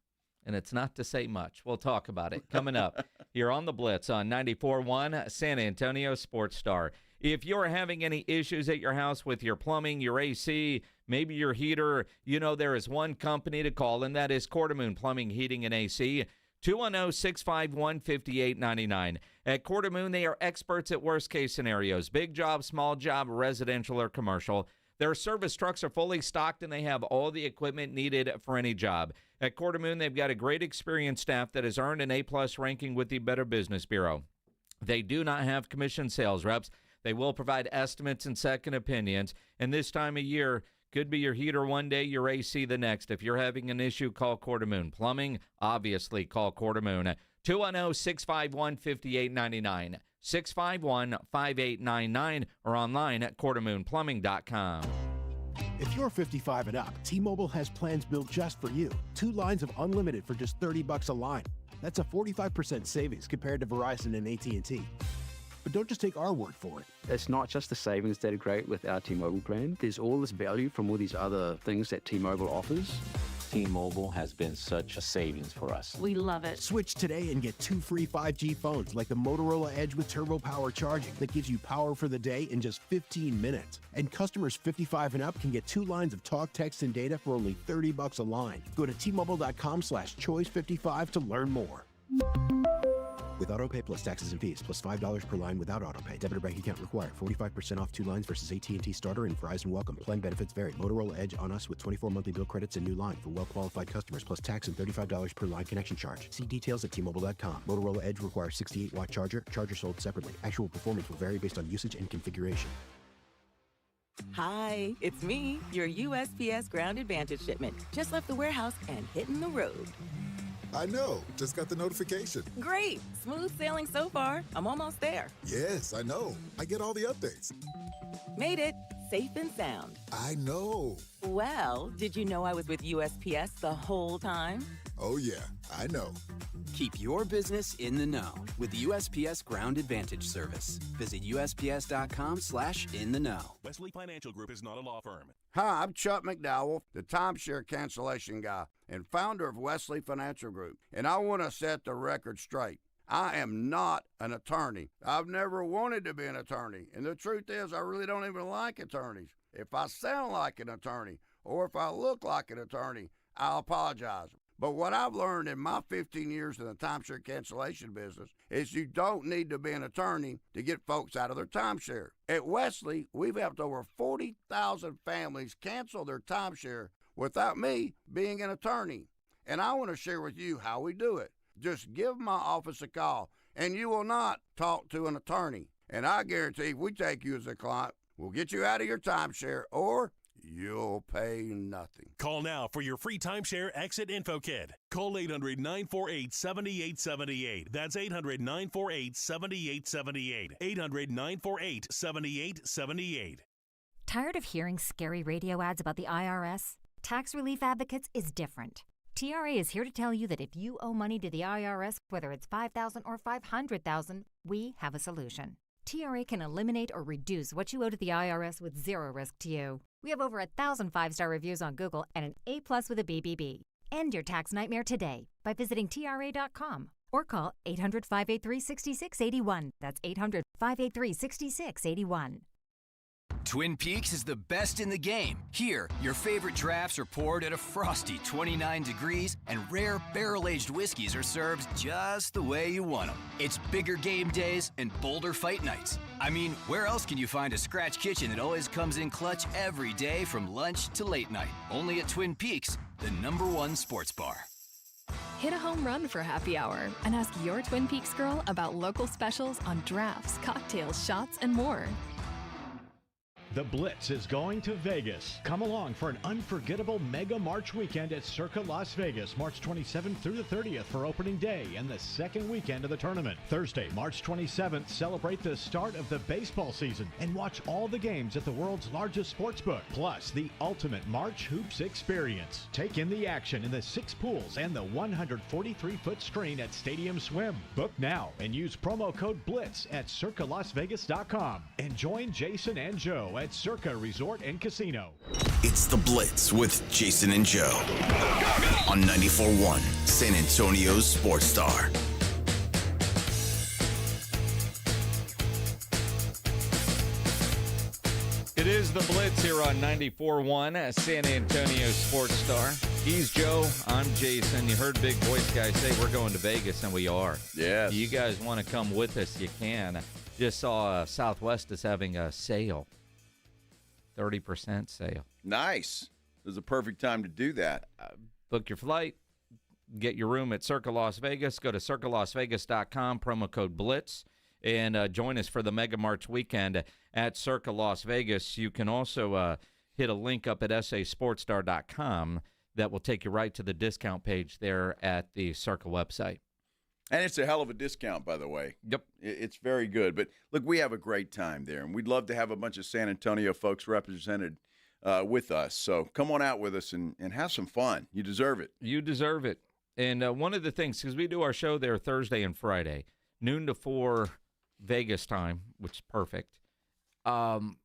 and it's not to say much. We'll talk about it coming up here on the Blitz on 94.1 San Antonio Sports Star. If you're having any issues at your house with your plumbing, your AC, maybe your heater, there is one company to call, and that is Quartermoon Plumbing, Heating, and AC. 210-651-5899. At Quartermoon, they are experts at worst-case scenarios. Big job, small job, residential or commercial. Their service trucks are fully stocked, and they have all the equipment needed for any job. At Quartermoon, they've got a great experienced staff that has earned an A-plus ranking with the Better Business Bureau. They do not have commissioned sales reps. They will provide estimates and second opinions. And this time of year, could be your heater one day, your AC the next. If you're having an issue, call Quartermoon. Plumbing, obviously, call Quartermoon. 210-651-5899. 651-5899 or online at quartermoonplumbing.com. If you're 55 and up, T-Mobile has plans built just for you. 2 lines of unlimited for just $30 a line. That's a 45% savings compared to Verizon and AT&T. But don't just take our word for it. It's not just the savings that are great with our T-Mobile plan. There's all this value from all these other things that T-Mobile offers. T-Mobile has been such a savings for us. We love it. Switch today and get 2 free 5G phones like the Motorola Edge with Turbo Power charging that gives you power for the day in just 15 minutes. And customers 55 and up can get 2 lines of talk, text, and data for only $30 a line. Go to T-Mobile.com/choice55 to learn more. With AutoPay plus taxes and fees, plus $5 per line without AutoPay. Debit or bank account required. 45% off 2 lines versus AT&T Starter and Verizon Welcome. Plan benefits vary. Motorola Edge on us with 24 monthly bill credits and new line for well-qualified customers, plus tax and $35 per line connection charge. See details at T-Mobile.com. Motorola Edge requires 68-watt charger. Charger sold separately. Actual performance will vary based on usage and configuration. Hi, it's me, your USPS Ground Advantage shipment. Just left the warehouse and hitting the road. I know. Just got the notification. Great. Smooth sailing so far. I'm almost there. Yes, I know. I get all the updates. Made it. Safe and sound. I know. Well, did you know I was with USPS the whole time? Oh, yeah. I know. Keep your business in the know with the USPS Ground Advantage service. Visit USPS.com/in-the-know. Wesley Financial Group is not a law firm. Hi, I'm Chuck McDowell, the timeshare cancellation guy and founder of Wesley Financial Group. And I want to set the record straight. I am not an attorney. I've never wanted to be an attorney. And the truth is, I really don't even like attorneys. If I sound like an attorney or if I look like an attorney, I'll apologize. But what I've learned in my 15 years in the timeshare cancellation business is you don't need to be an attorney to get folks out of their timeshare. At Wesley, we've helped over 40,000 families cancel their timeshare without me being an attorney. And I want to share with you how we do it. Just give my office a call, and you will not talk to an attorney. And I guarantee if we take you as a client, we'll get you out of your timeshare or you'll pay nothing. Call now for your free timeshare exit info kit. Call 800-948-7878. That's 800-948-7878. 800-948-7878. Tired of hearing scary radio ads about the IRS? Tax Relief Advocates is different. TRA is here to tell you that if you owe money to the IRS, whether it's $5,000 or $500,000, we have a solution. TRA can eliminate or reduce what you owe to the IRS with zero risk to you. We have over 1,000 5-star reviews on Google and an A+ with a BBB. End your tax nightmare today by visiting TRA.com or call 800-583-6681. That's 800-583-6681. Twin Peaks is the best in the game. Here, your favorite drafts are poured at a frosty 29 degrees, and rare barrel-aged whiskeys are served just the way you want them. It's bigger game days and bolder fight nights. I mean, where else can you find a scratch kitchen that always comes in clutch every day from lunch to late night? Only at Twin Peaks, the #1 sports bar. Hit a home run for happy hour and ask your Twin Peaks girl about local specials on drafts, cocktails, shots, and more. The Blitz is going to Vegas. Come along for an unforgettable Mega March weekend at Circa Las Vegas, March 27th through the 30th for opening day and the second weekend of the tournament. Thursday, March 27th, celebrate the start of the baseball season and watch all the games at the world's largest sportsbook, plus the ultimate March Hoops experience. Take in the action in the 6 pools and the 143-foot screen at Stadium Swim. Book now and use promo code BLITZ at circalasvegas.com and join Jason and Joe at Circa Resort and Casino. It's The Blitz with Jason and Joe on 94.1 San Antonio's Sports Star. It is The Blitz here on 94.1 San Antonio Sports Star. He's Joe. I'm Jason. You heard Big Voice guy say we're going to Vegas, and we are. Yes. You guys want to come with us, you can. Just saw Southwest is having a sale. 30% sale. Nice. This is a perfect time to do that. Book your flight. Get your room at Circa Las Vegas. Go to circalasvegas.com, promo code BLITZ, and join us for the Mega March weekend at Circa Las Vegas. You can also hit a link up at sasportstar.com that will take you right to the discount page there at the Circa website. And it's a hell of a discount, by the way. Yep. It's very good. But, look, we have a great time there, and we'd love to have a bunch of San Antonio folks represented with us. So come on out with us and have some fun. You deserve it. You deserve it. And one of the things, because we do our show there Thursday and Friday, noon to 4 Vegas time, which is perfect. And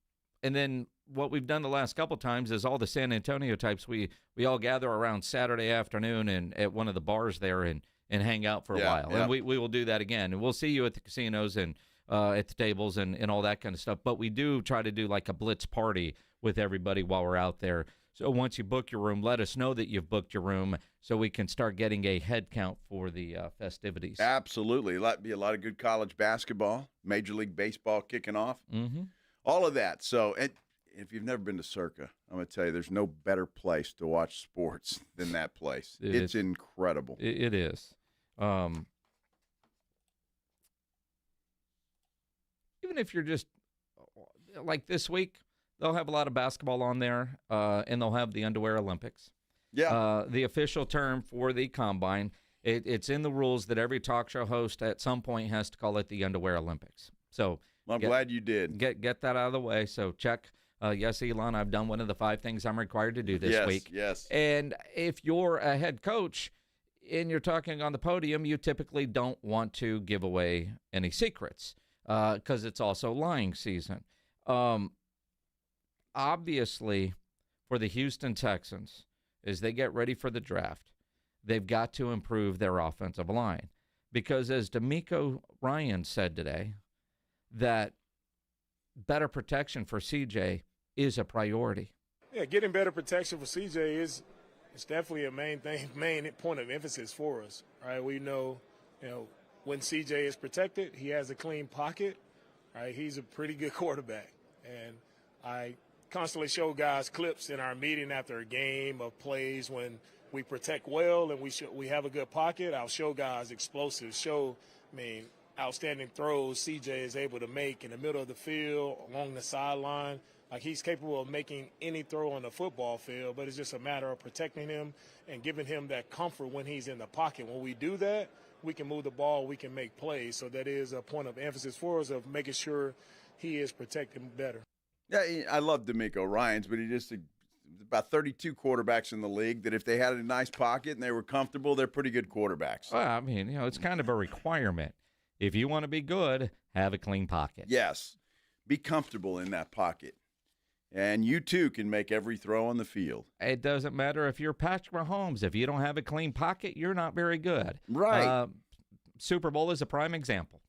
then what we've done the last couple times is all the San Antonio types, we all gather around Saturday afternoon and at one of the bars there and hang out for a while. Yeah. And we will do that again. And we'll see you at the casinos and at the tables and all that kind of stuff. But we do try to do like a Blitz party with everybody while we're out there. So once you book your room, let us know that you've booked your room so we can start getting a head count for the festivities. Absolutely. It'll be a lot of good college basketball, Major League Baseball kicking off, all of that. So if you've never been to Circa, I'm going to tell you, there's no better place to watch sports than that place. It's incredible. It is. Even if you're just like this week, they'll have a lot of basketball on there, and they'll have the Underwear Olympics. Yeah. The official term for the Combine, it's in the rules that every talk show host at some point has to call it the Underwear Olympics. So I'm glad you did. Get that out of the way. So check. Yes, Elon, I've done one of the 5 things I'm required to do this week. Yes. And if you're a head coach and you're talking on the podium, you typically don't want to give away any secrets because it's also lying season. Obviously, for the Houston Texans, as they get ready for the draft, they've got to improve their offensive line because, as DeMeco Ryans said today, that better protection for CJ is a priority. Yeah, getting better protection for CJ is definitely a main point of emphasis for us. Right? We know, when CJ is protected, he has a clean pocket. Right? He's a pretty good quarterback, and I constantly show guys clips in our meeting after a game of plays when we protect well and we have a good pocket. I'll show guys explosive, outstanding throws CJ is able to make in the middle of the field, along the sideline. Like, he's capable of making any throw on the football field, but it's just a matter of protecting him and giving him that comfort when he's in the pocket. When we do that, we can move the ball, we can make plays. So that is a point of emphasis for us of making sure he is protected better. Yeah, I love DeMeco Ryans, but he just about 32 quarterbacks in the league that if they had a nice pocket and they were comfortable, they're pretty good quarterbacks. Well, I mean, it's kind of a requirement. If you want to be good, have a clean pocket. Yes. Be comfortable in that pocket. And you, too, can make every throw on the field. It doesn't matter if you're Patrick Mahomes. If you don't have a clean pocket, you're not very good. Right. Super Bowl is a prime example.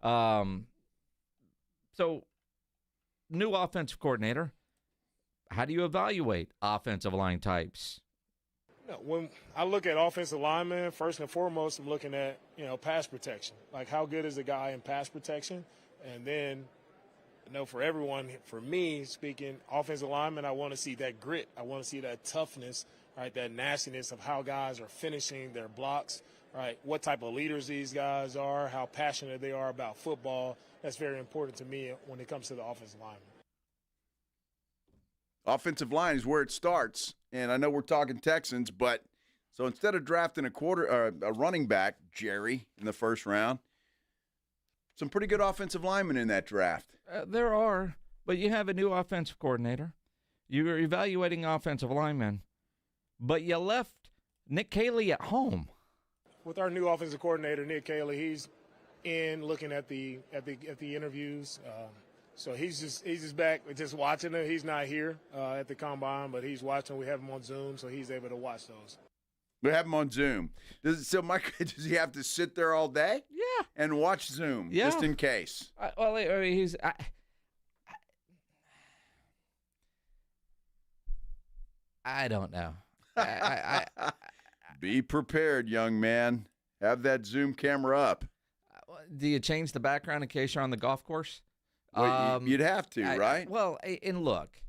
So new offensive coordinator. How do you evaluate offensive line types? When I look at offensive linemen, first and foremost, I'm looking at, pass protection. Like, how good is the guy in pass protection? And then, for everyone, for me speaking, offensive linemen, I want to see that grit. I want to see that toughness, right, that nastiness of how guys are finishing their blocks, right, what type of leaders these guys are, how passionate they are about football. That's very important to me when it comes to the offensive lineman. Offensive line is where it starts, and I know we're talking Texans, but so instead of drafting a running back, Jerry, in the first round, some pretty good offensive linemen in that draft. There are, but you have a new offensive coordinator. You're evaluating offensive linemen, but you left Nick Caley at home. With our new offensive coordinator, Nick Caley, he's in looking at the interviews. So he's just back, just watching it. He's not here at the combine, but he's watching. We have him on Zoom, so he's able to watch those. We have him on Zoom. Does he have to sit there all day? Yeah. And watch Zoom, just in case? I don't know. Be prepared, young man. Have that Zoom camera up. Do you change the background in case you're on the golf course? Well, you'd have to, right? And look,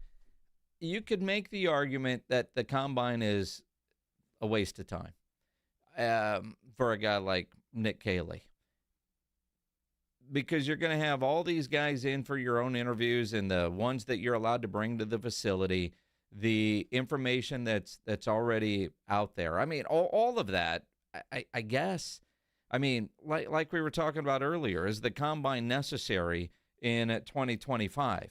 you could make the argument that the combine is a waste of time for a guy like Nick Caley, because you're going to have all these guys in for your own interviews, and the ones that you're allowed to bring to the facility, the information that's already out there. I mean, all of that, I guess. I mean, like we were talking about earlier, is the combine necessary in 2025?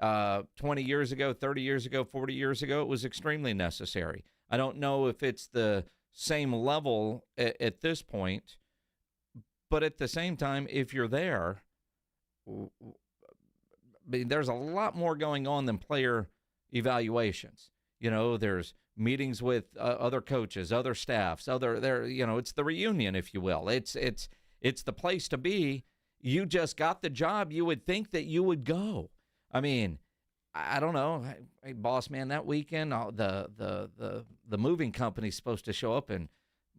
20 years ago, 30 years ago, 40 years ago, it was extremely necessary. I don't know if it's the same level at this point, but at the same time, if you're there, I mean, there's a lot more going on than player evaluations. There's meetings with other coaches, other staffs, it's the reunion, if you will. It's the place to be. You just got the job. You would think that you would go. I mean, I don't know. Hey, boss man, that weekend, the moving company's supposed to show up, and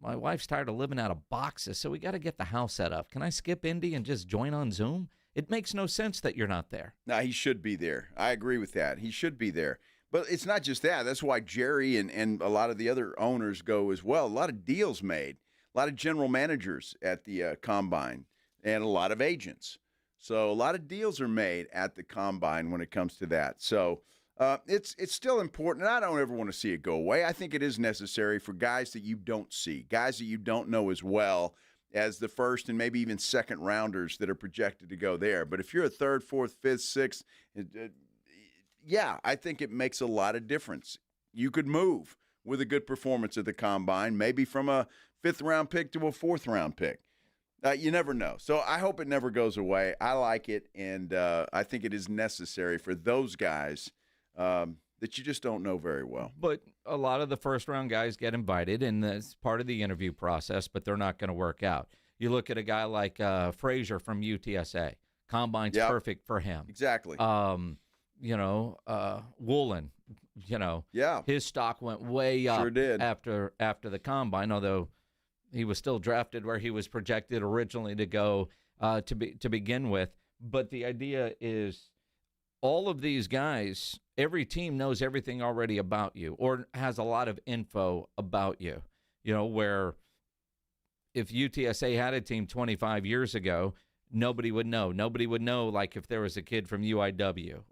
my wife's tired of living out of boxes, so we got to get the house set up. Can I skip Indy and just join on Zoom? It makes no sense that you're not there. No, he should be there. I agree with that. He should be there. But it's not just that. That's why Jerry and a lot of the other owners go as well. A lot of deals made, a lot of general managers at the combine, and a lot of agents. So a lot of deals are made at the combine when it comes to that. So it's still important. And I don't ever want to see it go away. I think it is necessary for guys that you don't see, guys that you don't know as well as the first and maybe even second rounders that are projected to go there. But if you're a third, fourth, fifth, sixth, yeah, I think it makes a lot of difference. You could move with a good performance at the combine, maybe from a fifth-round pick to a fourth-round pick. You never know. So I hope it never goes away. I like it, and I think it is necessary for those guys that you just don't know very well. But a lot of the first-round guys get invited, and that's part of the interview process, but they're not going to work out. You look at a guy like Frazier from UTSA. Combine's perfect for him. Exactly. Woolen, his stock went way up after the combine, although he was still drafted where he was projected originally to go to begin with. But the idea is all of these guys, every team knows everything already about you or has a lot of info about you, where if UTSA had a team 25 years ago, nobody would know. Nobody would know, like, if there was a kid from UIW.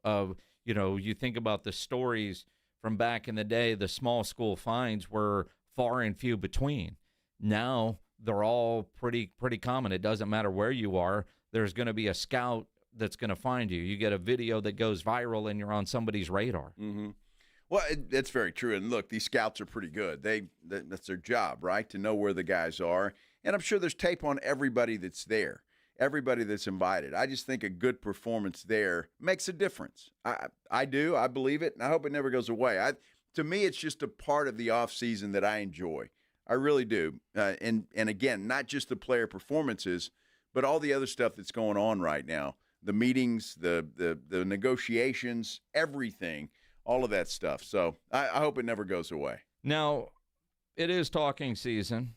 You think about the stories from back in the day, the small school finds were far and few between. Now they're all pretty common. It doesn't matter where you are. There's going to be a scout that's going to find you. You get a video that goes viral, and you're on somebody's radar. Mm-hmm. Well, that's very true. And look, these scouts are pretty good. That's their job, right, to know where the guys are. And I'm sure there's tape on everybody that's there, everybody that's invited. I just think a good performance there makes a difference. I do. I believe it, and I hope it never goes away. To me, it's just a part of the offseason that I enjoy. I really do. And again, not just the player performances, but all the other stuff that's going on right now the meetings, the negotiations, everything, all of that stuff. So I hope it never goes away. Now, it is talking season,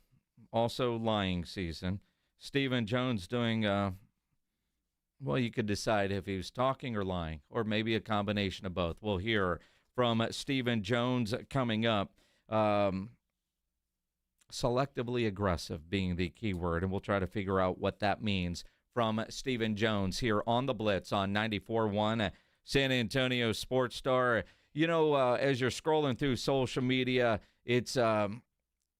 also lying season. Stephen Jones doing, well, you could decide if he was talking or lying, or maybe a combination of both. We'll hear from Stephen Jones coming up. Selectively aggressive being the key word, and we'll try to figure out what that means from Stephen Jones here on the Blitz on 94.1 San Antonio Sports Star. You know, as you're scrolling through social media, it's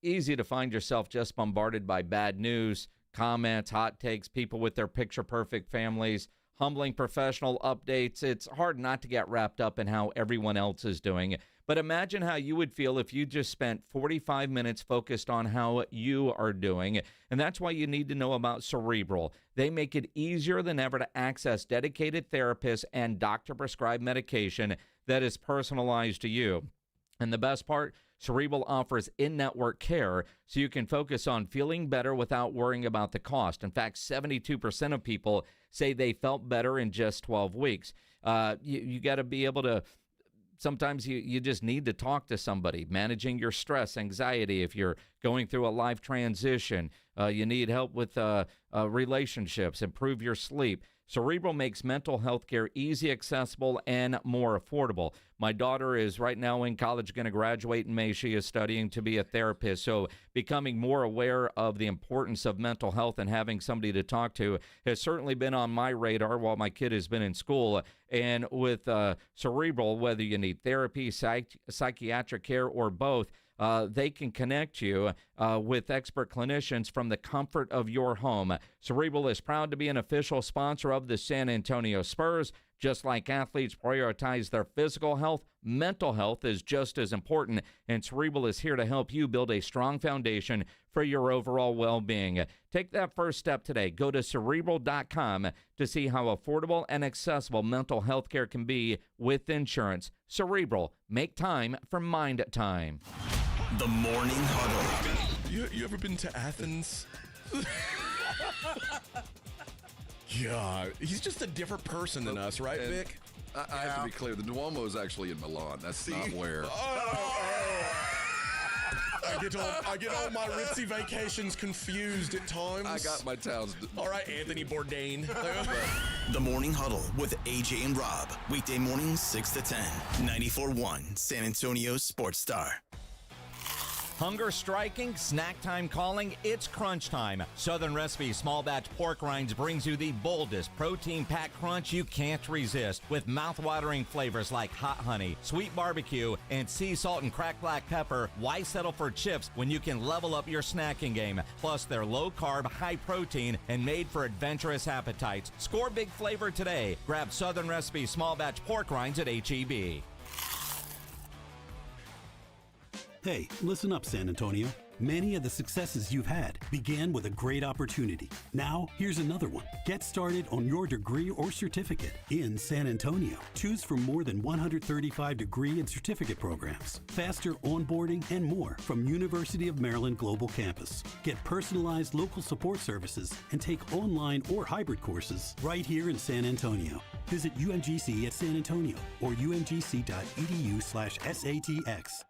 easy to find yourself just bombarded by bad news, comments, hot takes, people with their picture-perfect families, humbling professional updates. It's hard not to get wrapped up in how everyone else is doing. But imagine how you would feel if you just spent 45 minutes focused on how you are doing. And that's why you need to know about Cerebral. They make it easier than ever to access dedicated therapists and doctor-prescribed medication that is personalized to you. And the best part, Cerebral offers in-network care so you can focus on feeling better without worrying about the cost. In fact, 72% of people say they felt better in just 12 weeks. You got to be able to, sometimes you just need to talk to somebody, managing your stress, anxiety. If you're going through a life transition, you need help with relationships, improve your sleep. Cerebral makes mental health care easy, accessible, and more affordable. My daughter is right now in college, going to graduate in May. She is studying to be a therapist, so becoming more aware of the importance of mental health and having somebody to talk to has certainly been on my radar while my kid has been in school. And with Cerebral, whether you need therapy, psychiatric care, or both, they can connect you with expert clinicians from the comfort of your home. Cerebral is proud to be an official sponsor of the San Antonio Spurs. Just like athletes prioritize their physical health, mental health is just as important, and Cerebral is here to help you build a strong foundation for your overall well-being. Take that first step today. Go to Cerebral.com to see how affordable and accessible mental health care can be with insurance. Cerebral, make time for Mind Time. The Morning Huddle. You ever been to Athens? Yeah, he's just a different person than us, right, Vic? I have to be clear. The Duomo is actually in Milan. That's not where. I get all my ritzy vacations confused at times. I got my towns. All right, Anthony Bourdain. The Morning Huddle with AJ and Rob. Weekday mornings 6 to 10. 94.1 San Antonio Sports Star. Hunger striking, snack time calling, it's crunch time. Southern Recipe Small Batch Pork Rinds brings you the boldest protein-packed crunch you can't resist with mouth-watering flavors like hot honey, sweet barbecue, and sea salt and cracked black pepper. Why settle for chips when you can level up your snacking game? Plus, they're low-carb, high-protein, and made for adventurous appetites. Score big flavor today. Grab Southern Recipe Small Batch Pork Rinds at H-E-B. Hey, listen up, San Antonio. Many of the successes you've had began with a great opportunity. Now, here's another one. Get started on your degree or certificate in San Antonio. Choose from more than 135 degree and certificate programs, faster onboarding, and more from University of Maryland Global Campus. Get personalized local support services and take online or hybrid courses right here in San Antonio. Visit UMGC at San Antonio or umgc.edu/SATX.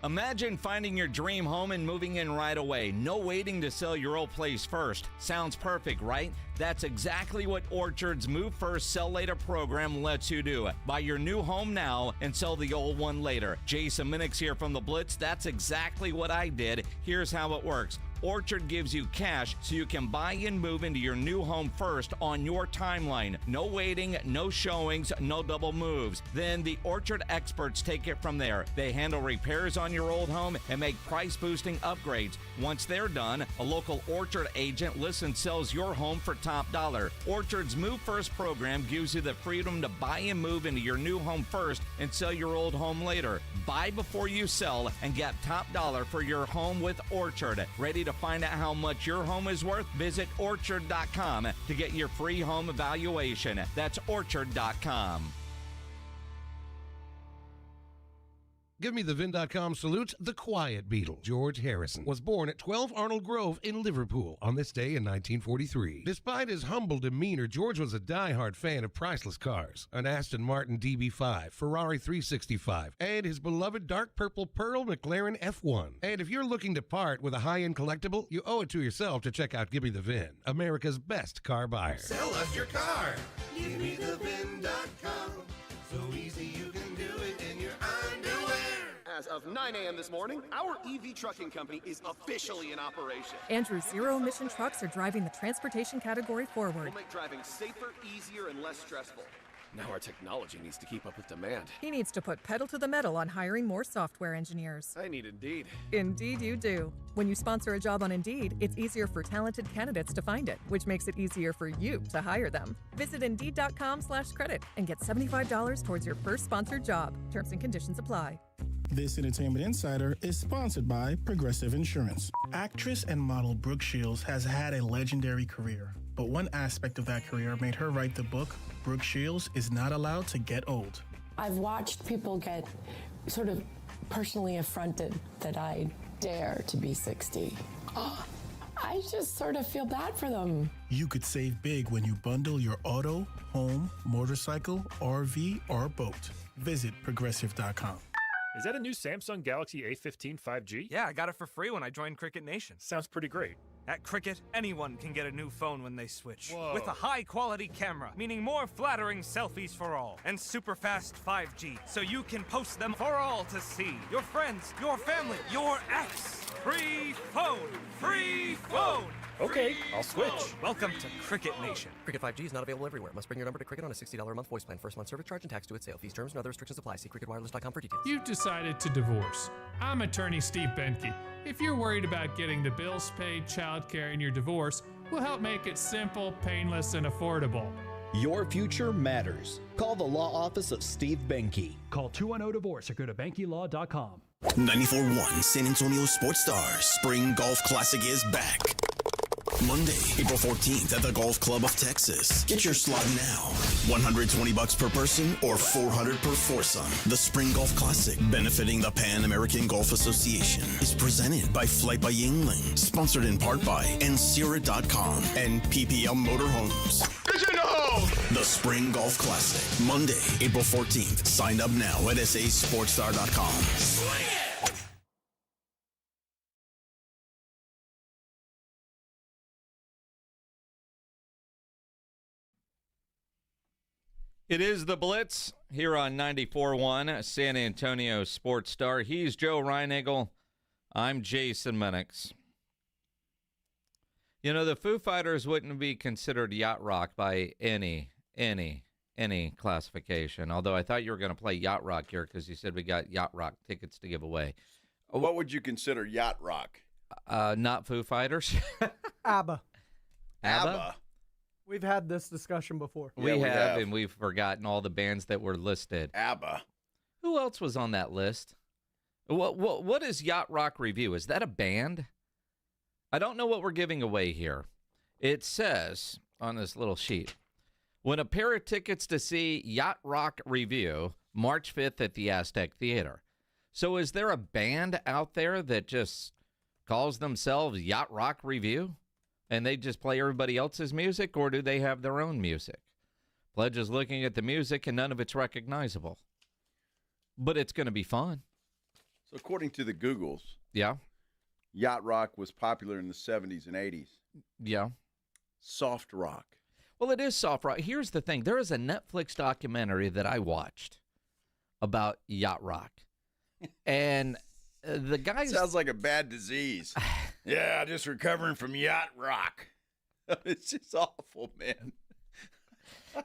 Imagine finding your dream home and moving in right away. No waiting to sell your old place first. Sounds perfect, right? That's exactly what Orchard's Move First, Sell Later program lets you do. Buy your new home now and sell the old one later. Jason Minnix here from the Blitz. That's exactly what I did. Here's how it works. Orchard gives you cash so you can buy and move into your new home first on your timeline. No waiting, no showings, no double moves. Then the Orchard experts take it from there. They handle repairs on your old home and make price-boosting upgrades. Once they're done, a local Orchard agent lists and sells your home for top dollar. Orchard's Move First program gives you the freedom to buy and move into your new home first and sell your old home later. Buy before you sell and get top dollar for your home with Orchard. Ready to find out how much your home is worth? Visit Orchard.com to get your free home evaluation. That's Orchard.com. GiveMeTheVin.com salutes the quiet Beatle. George Harrison was born at 12 Arnold Grove in Liverpool on this day in 1943. Despite his humble demeanor, George was a diehard fan of priceless cars, an Aston Martin DB5, Ferrari 365, and his beloved dark purple Pearl McLaren F1. And if you're looking to part with a high-end collectible, you owe it to yourself to check out Give Me the VIN, America's best car buyer. Sell us your car. GiveMeTheVin.com. So easy you can do it in your underwear. As of 9 a.m. this morning, our EV trucking company is officially in operation. Andrew's zero-emission trucks are driving the transportation category forward. We'll make driving safer, easier, and less stressful. Now our technology needs to keep up with demand. He needs to put pedal to the metal on hiring more software engineers. I need Indeed. Indeed you do. When you sponsor a job on Indeed, it's easier for talented candidates to find it, which makes it easier for you to hire them. Visit Indeed.com/credit and get $75 towards your first sponsored job. Terms and conditions apply. This Entertainment Insider is sponsored by Progressive Insurance. Actress and model Brooke Shields has had a legendary career, but one aspect of that career made her write the book, Brooke Shields is Not Allowed to Get Old. I've watched people get sort of personally affronted that I dare to be 60. Oh, I just sort of feel bad for them. You could save big when you bundle your auto, home, motorcycle, RV, or boat. Visit Progressive.com. Is that a new Samsung Galaxy A15 5G? Yeah, I got it for free when I joined Cricket Nation. Sounds pretty great. At Cricket, anyone can get a new phone when they switch. Whoa. With a high-quality camera, meaning more flattering selfies for all. And super fast 5G, so you can post them for all to see. Your friends, your family, your ex. Free phone! Free phone! Okay, I'll switch. Welcome to Cricket Nation. Cricket 5G is not available everywhere. Must bring your number to Cricket on a $60 a month voice plan. First month service charge and tax due at sale. Fees, terms, and other restrictions apply. See cricketwireless.com for details. You've decided to divorce. I'm attorney Steve Benke. If you're worried about getting the bills paid, childcare, and your divorce, we'll help make it simple, painless, and affordable. Your future matters. Call the law office of Steve Benke. Call 210-DIVORCE or go to BenkeLaw.com. 94.1 San Antonio Sports Stars Spring Golf Classic is back. Monday, April 14th at the Golf Club of Texas. Get your slot now. $120 per person or $400 per foursome. The Spring Golf Classic, benefiting the Pan American Golf Association, is presented by Flight by Yingling, sponsored in part by Ensira.com and PPL Motorhomes. The Spring Golf Classic, Monday, April 14th. Sign up now at sasportstar.com. Swing it! It is the Blitz here on 94.1 San Antonio Sports Star. He's Joe Reinagel. I'm Jason Minnix. You know, the Foo Fighters wouldn't be considered yacht rock by any classification, although I thought you were going to play yacht rock here because you said we got yacht rock tickets to give away. What would you consider yacht rock? Not Foo Fighters. ABBA. ABBA? We've had this discussion before. We have, and we've forgotten all the bands that were listed. ABBA. Who else was on that list? What is Yacht Rock Review? Is that a band? I don't know what we're giving away here. It says on this little sheet, win a pair of tickets to see Yacht Rock Review March 5th at the Aztec Theater. So is there a band out there that just calls themselves Yacht Rock Review? And they just play everybody else's music, or do they have their own music? Pledge is looking at the music, and none of it's recognizable. But it's going to be fun. So according to the Googles, yeah, yacht rock was popular in the 70s and 80s. Yeah. Soft rock. Well, it is soft rock. Here's the thing. There is a Netflix documentary that I watched about yacht rock. And the guy sounds like a bad disease. Yeah, just recovering from yacht rock. It's just awful, man. Do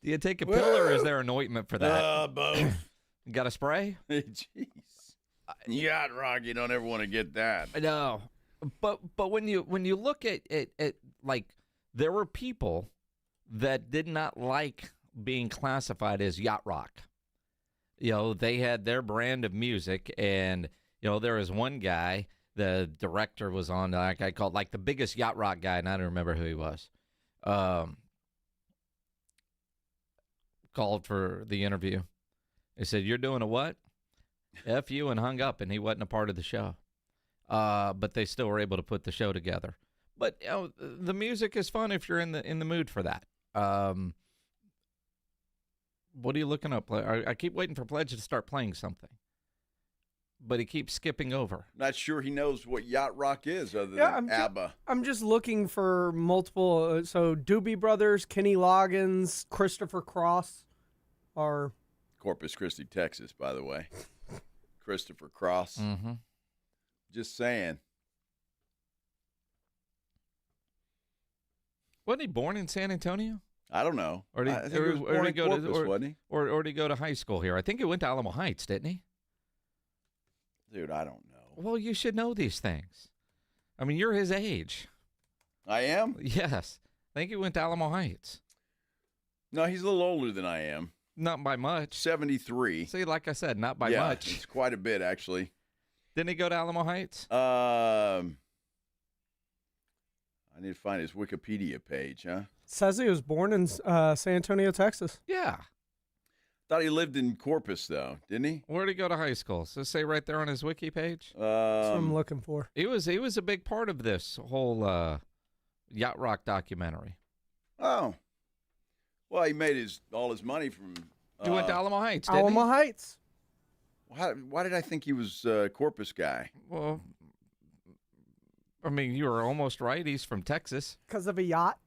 you take a pill or is there an ointment for that? Both. You got a spray? Jeez. Yacht rock, you don't ever want to get that. No. But when you look at like, there were people that did not like being classified as yacht rock. You know, they had their brand of music, and, you know, there was one guy, the director was on, like I called, like the biggest yacht rock guy, and I don't remember who he was, called for the interview. He said, "You're doing a what?" F you, and hung up, and he wasn't a part of the show. But they still were able to put the show together. But the music is fun if you're in the mood for that. What are you looking up? I keep waiting for Pledge to start playing something, but he keeps skipping over. Not sure he knows what yacht rock is other than ABBA. I'm just looking for multiple. So Doobie Brothers, Kenny Loggins, Christopher Cross are Corpus Christi, Texas, by the way. Christopher Cross. Mm-hmm. Just saying. Wasn't he born in San Antonio? I don't know. Or did I think he was born in Corpus, wasn't he? Or did he go to high school here? I think he went to Alamo Heights, didn't he? Dude, I don't know. Well, you should know these things. I mean, you're his age. I am? Yes. I think he went to Alamo Heights. No, he's a little older than I am. Not by much. 73. See, like I said, not by much. It's quite a bit, actually. Didn't he go to Alamo Heights? I need to find his Wikipedia page, huh? Says he was born in San Antonio, Texas. Yeah. Thought he lived in Corpus, though, didn't he? Where did he go to high school? Does it say right there on his wiki page? That's what I'm looking for. He was a big part of this whole yacht rock documentary. Oh. Well, he made all his money from... He went to Alamo Heights, didn't Alamo Heights. Why did I think he was a Corpus guy? Well, I mean, you were almost right. He's from Texas. Because of a yacht?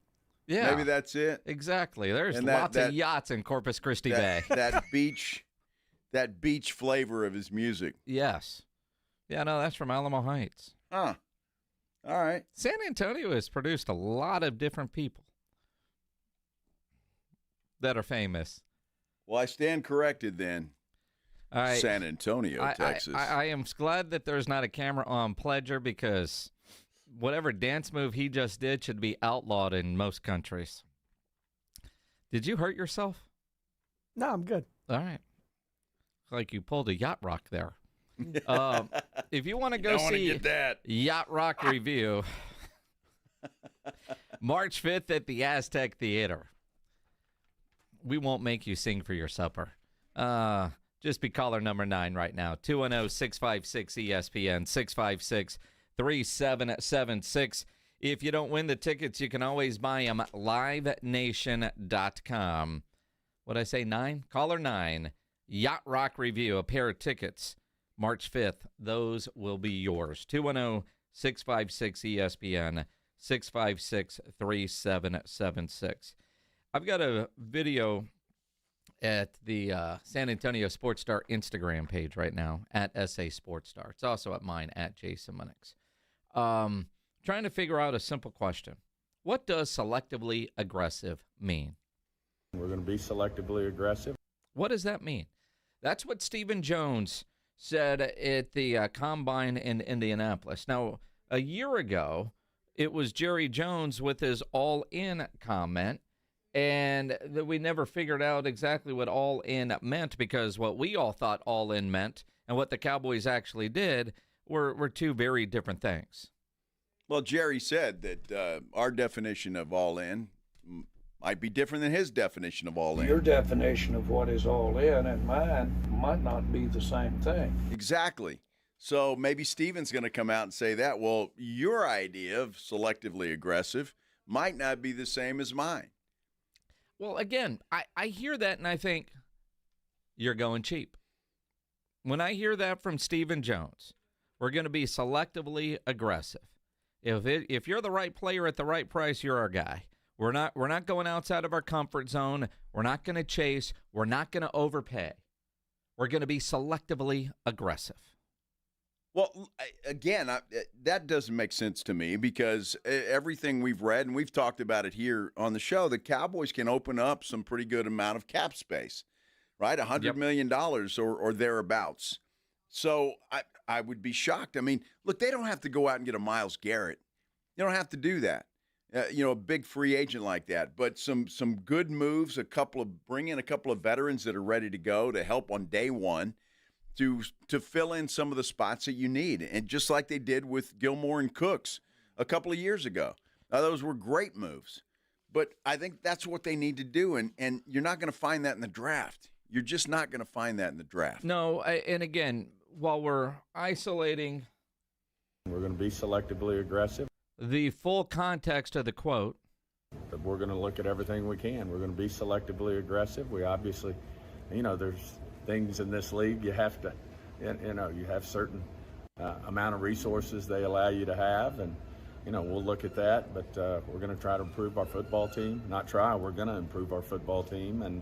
Yeah. Maybe that's it. Exactly. There's lots of yachts in Corpus Christi Bay. That beach flavor of his music. Yes. Yeah, no, that's from Alamo Heights. Huh. All right. San Antonio has produced a lot of different people that are famous. Well, I stand corrected then. All right. San Antonio, Texas. I am glad that there's not a camera on Pledger because whatever dance move he just did should be outlawed in most countries. Did you hurt yourself? No, I'm good. All right. Like you pulled a yacht rock there. If you want to go see Yacht Rock Review, March 5th at the Aztec Theater. We won't make you sing for your supper. Just be caller number 9 right now. 210-656-ESPN, 656-3776. If you don't win the tickets, you can always buy them at livenation.com. What'd I say, 9? Caller 9. Yacht Rock Review, a pair of tickets. March 5th. Those will be yours. 210-656-ESPN, 656-3776. I've got a video at the San Antonio Sports Star Instagram page right now, at SA Sports Star. It's also at mine, at Jason Minnix. Trying to figure out a simple question. What does selectively aggressive mean? We're going to be selectively aggressive. What does that mean? That's what Stephen Jones said at the Combine in Indianapolis. Now, a year ago, it was Jerry Jones with his all-in comment, and that we never figured out exactly what all-in meant because what we all thought all-in meant and what the Cowboys actually did were two very different things. Well, Jerry said that our definition of all-in might be different than his definition of all-in. Your definition of what is all-in and mine might not be the same thing. Exactly. So maybe Steven's going to come out and say that. Well, your idea of selectively aggressive might not be the same as mine. Well, again, I hear that and I think, you're going cheap. When I hear that from Stephen Jones, we're going to be selectively aggressive. If you're the right player at the right price, you're our guy. We're not going outside of our comfort zone. We're not going to chase. We're not going to overpay. We're going to be selectively aggressive. Well, again, that doesn't make sense to me because everything we've read, and we've talked about it here on the show, the Cowboys can open up some pretty good amount of cap space, right? $100 million or thereabouts. So I would be shocked. I mean, look, they don't have to go out and get a Myles Garrett. They don't have to do that. A big free agent like that. But some good moves, bring in a couple of veterans that are ready to go to help on day one. To fill in some of the spots that you need. And just like they did with Gilmore and Cooks a couple of years ago. Those were great moves. But I think that's what they need to do. And you're not going to find that in the draft. You're just not going to find that in the draft. No, and again, while we're isolating, we're going to be selectively aggressive. The full context of the quote. But we're going to look at everything we can. We're going to be selectively aggressive. We obviously, there's things in this league you have to, you have certain amount of resources they allow you to have, and we'll look at that. But we're going to try to improve our football team. Not try. We're going to improve our football team, and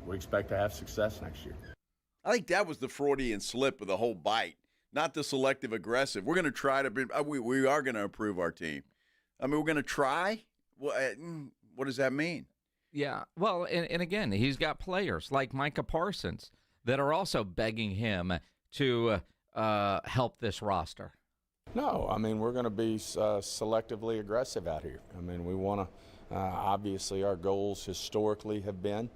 we expect to have success next year. I think that was the Freudian slip of the whole bite, not the selective aggressive. We're going to try to be. We are going to improve our team. I mean, we're going to try? What does that mean? Yeah, well, and again, he's got players like Micah Parsons that are also begging him to help this roster. No, I mean, we're going to be selectively aggressive out here. I mean, we want to, obviously, our goals historically have been,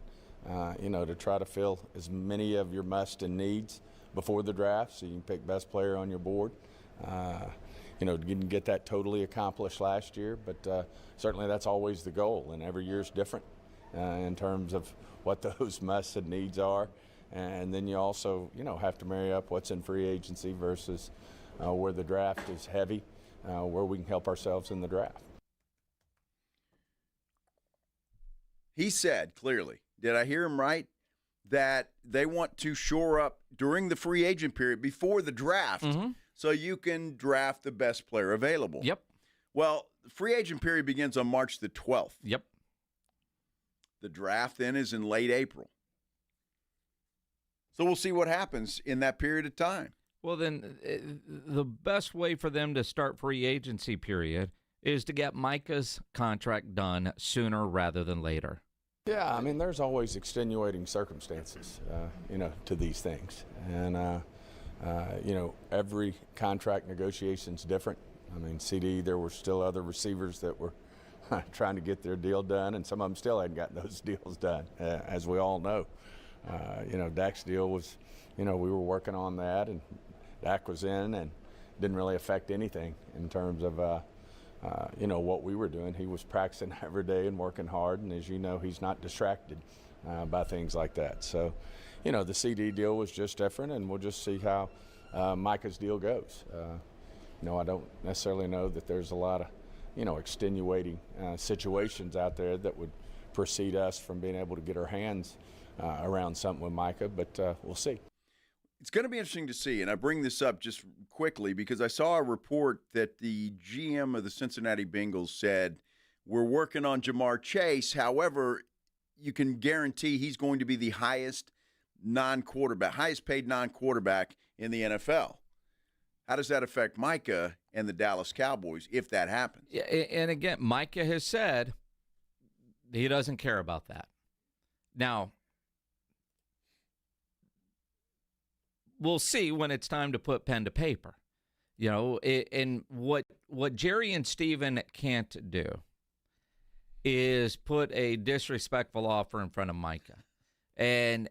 to try to fill as many of your must and needs before the draft so you can pick best player on your board. Didn't get that totally accomplished last year, but certainly that's always the goal, and every year is different in terms of what those must and needs are. And then you also, have to marry up what's in free agency versus where the draft is heavy, where we can help ourselves in the draft. He said clearly, did I hear him right, that they want to shore up during the free agent period before the draft so you can draft the best player available. Yep. Well, the free agent period begins on March the 12th. Yep. The draft then is in late April. So we'll see what happens in that period of time. Well, then the best way for them to start free agency period is to get Micah's contract done sooner rather than later. Yeah, I mean, there's always extenuating circumstances, to these things. And, every contract negotiation's different. I mean, CD, there were still other receivers that were trying to get their deal done, and some of them still hadn't gotten those deals done, as we all know. Dak's deal was, we were working on that, and Dak was in and didn't really affect anything in terms of, what we were doing. He was practicing every day and working hard, and as you know, he's not distracted by things like that. So, the CD deal was just different, and we'll just see how Micah's deal goes. I don't necessarily know that there's a lot of, extenuating situations out there that would precede us from being able to get our hands around something with Micah, but we'll see. It's going to be interesting to see, and I bring this up just quickly because I saw a report that the GM of the Cincinnati Bengals said, we're working on Jamar Chase. However, you can guarantee he's going to be the highest paid non-quarterback in the NFL. How does that affect Micah and the Dallas Cowboys if that happens? Yeah, and again, Micah has said he doesn't care about that. Now, we'll see when it's time to put pen to paper. And what Jerry and Steven can't do is put a disrespectful offer in front of Micah. And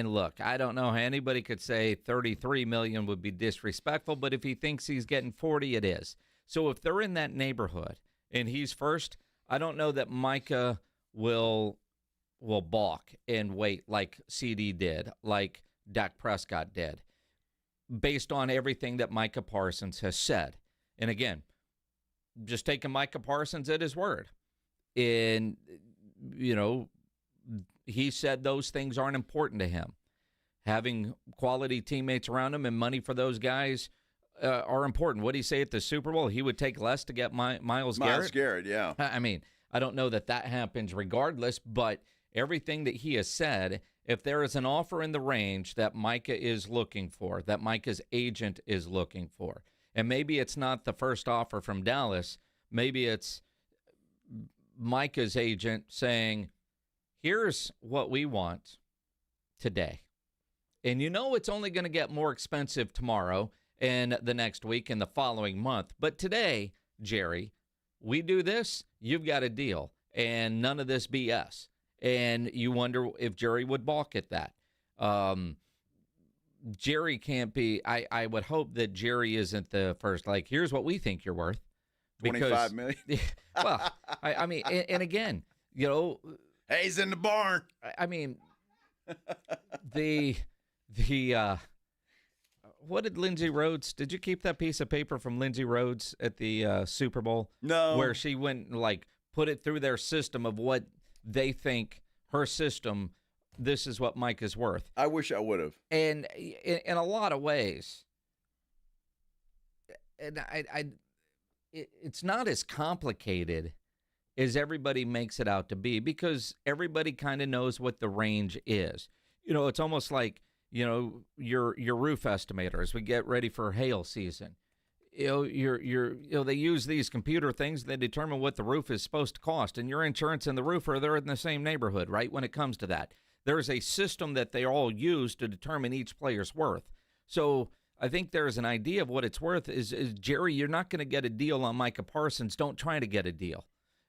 look, I don't know how anybody could say $33 million would be disrespectful, but if he thinks he's getting 40, it is. So if they're in that neighborhood and he's first, I don't know that Micah will balk and wait like CD did, like Dak Prescott did, based on everything that Micah Parsons has said. And again, just taking Micah Parsons at his word. And, he said those things aren't important to him. Having quality teammates around him and money for those guys are important. What did he say at the Super Bowl? He would take less to get Myles Garrett? Myles Garrett, yeah. I mean, I don't know that happens regardless, but everything that he has said, if there is an offer in the range that Micah is looking for, that Micah's agent is looking for, and maybe it's not the first offer from Dallas, maybe it's Micah's agent saying, here's what we want today. And it's only going to get more expensive tomorrow and the next week and the following month. But today, Jerry, we do this, you've got a deal, and none of this BS. And you wonder if Jerry would balk at that. Jerry can't be, I would hope that Jerry isn't the first, like, here's what we think you're worth. $25 million? Well, I mean, and again, Hayes in the barn. I mean, What did Lindsey Rhodes? Did you keep that piece of paper from Lindsey Rhodes at the Super Bowl? No. Where she went and put it through their system of what they think her system. This is what Mike is worth. I wish I would have. And in a lot of ways, and it's not as complicated as everybody makes it out to be, because everybody kind of knows what the range is. It's almost like, your roof estimator as we get ready for hail season. They use these computer things. They determine what the roof is supposed to cost, and your insurance and the roofer, they're in the same neighborhood, right? When it comes to that, there's a system that they all use to determine each player's worth. So I think there's an idea of what it's worth. Is Jerry, you're not going to get a deal on Micah Parsons. Don't try to get a deal.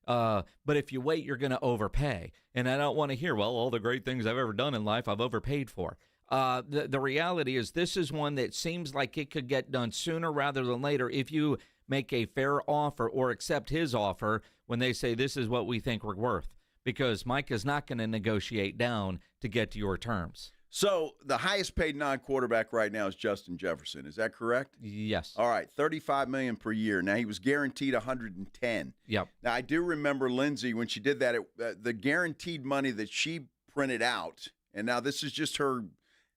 But if you wait, you're going to overpay. And I don't want to hear, well, all the great things I've ever done in life, I've overpaid for. The reality is this is one that seems like it could get done sooner rather than later if you make a fair offer or accept his offer when they say this is what we think we're worth, because Mike is not going to negotiate down to get to your terms. So the highest paid non-quarterback right now is Justin Jefferson. Is that correct? Yes. All right, $35 million per year. Now, he was guaranteed $110. Yep. Now, I do remember Lindsay when she did that, the guaranteed money that she printed out, and now this is just her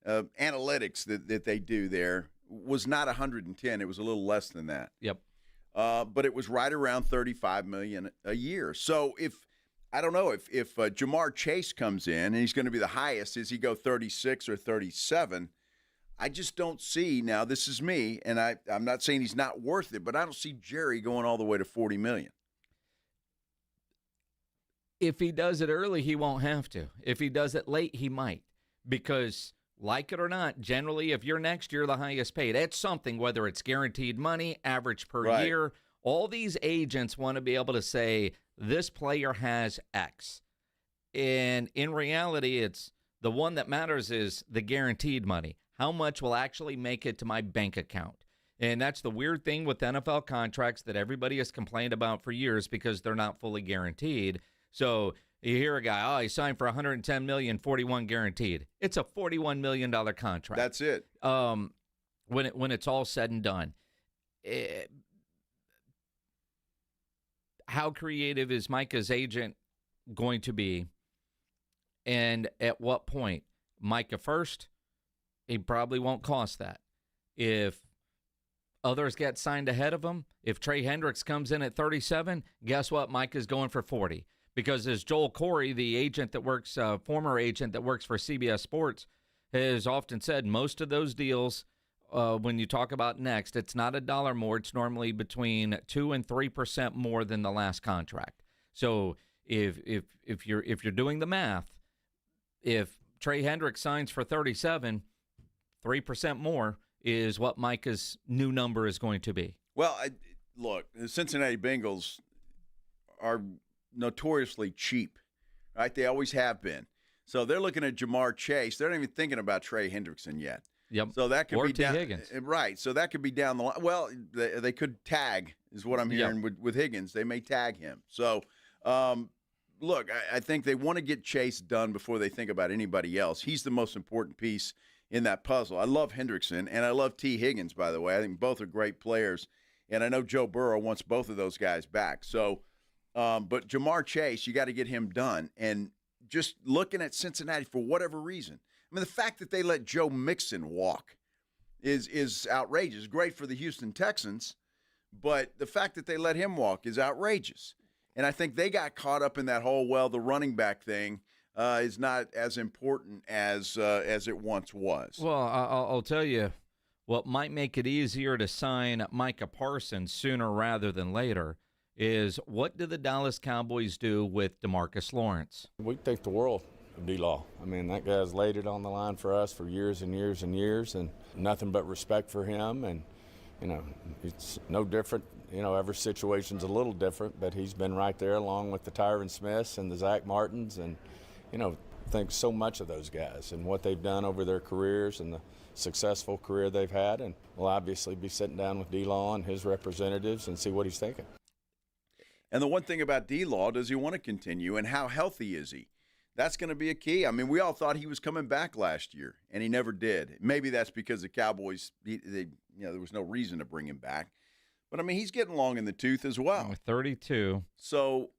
analytics that they do there, was not $110. It was a little less than that. Yep. But it was right around $35 million a year. So I don't know if Jamar Chase comes in and he's going to be the highest. Does he go 36 or 37? I just don't see. Now, this is me, and I'm not saying he's not worth it, but I don't see Jerry going all the way to $40 million. If he does it early, he won't have to. If he does it late, he might. Because, like it or not, generally, if you're next year the highest paid, it's something, whether it's guaranteed money, average per year. All these agents want to be able to say, this player has X. And in reality, it's the one that matters is the guaranteed money. How much will actually make it to my bank account? And that's the weird thing with NFL contracts that everybody has complained about for years because they're not fully guaranteed. So you hear a guy, he signed for $110 million, 41 guaranteed. It's a $41 million contract. That's it. When it's all said and done. How creative is Micah's agent going to be? And at what point? Micah first, he probably won't cost that. If others get signed ahead of him, if Trey Hendricks comes in at 37, guess what? Micah's going for 40. Because as Joel Corey, the agent that works, former agent that works for CBS Sports, has often said, most of those deals, when you talk about next, it's not $1 more. It's normally between 2 and 3% more than the last contract. So if you're doing the math, if Trey Hendricks signs for 37, 3% more is what Micah's new number is going to be. Well, look, the Cincinnati Bengals are notoriously cheap, right? They always have been. So they're looking at Jamar Chase. They're not even thinking about Trey Hendrickson yet. Yep. So that could or be T. down, Higgins. Right. So that could be down the line. Well, they could tag, is what I'm hearing with Higgins. They may tag him. So, look, I think they want to get Chase done before they think about anybody else. He's the most important piece in that puzzle. I love Hendrickson, and I love T. Higgins, by the way. I think both are great players, and I know Joe Burrow wants both of those guys back. So, but Jamar Chase, you got to get him done. And just looking at Cincinnati for whatever reason, I mean, the fact that they let Joe Mixon walk is outrageous. Great for the Houston Texans, but the fact that they let him walk is outrageous. And I think they got caught up in that whole, the running back thing is not as important as it once was. Well, I'll tell you what might make it easier to sign Micah Parsons sooner rather than later is what do the Dallas Cowboys do with DeMarcus Lawrence? We think the world of D-Law. I mean, that guy's laid it on the line for us for years and years and years, and nothing but respect for him. And, it's no different. Every situation's a little different, but he's been right there along with the Tyron Smiths and the Zach Martins and, think so much of those guys and what they've done over their careers and the successful career they've had. And we'll obviously be sitting down with D-Law and his representatives and see what he's thinking. And the one thing about D-Law, does he want to continue, and how healthy is he? That's going to be a key. I mean, we all thought he was coming back last year, and he never did. Maybe that's because the Cowboys, there was no reason to bring him back. But, I mean, he's getting long in the tooth as well. 32. So,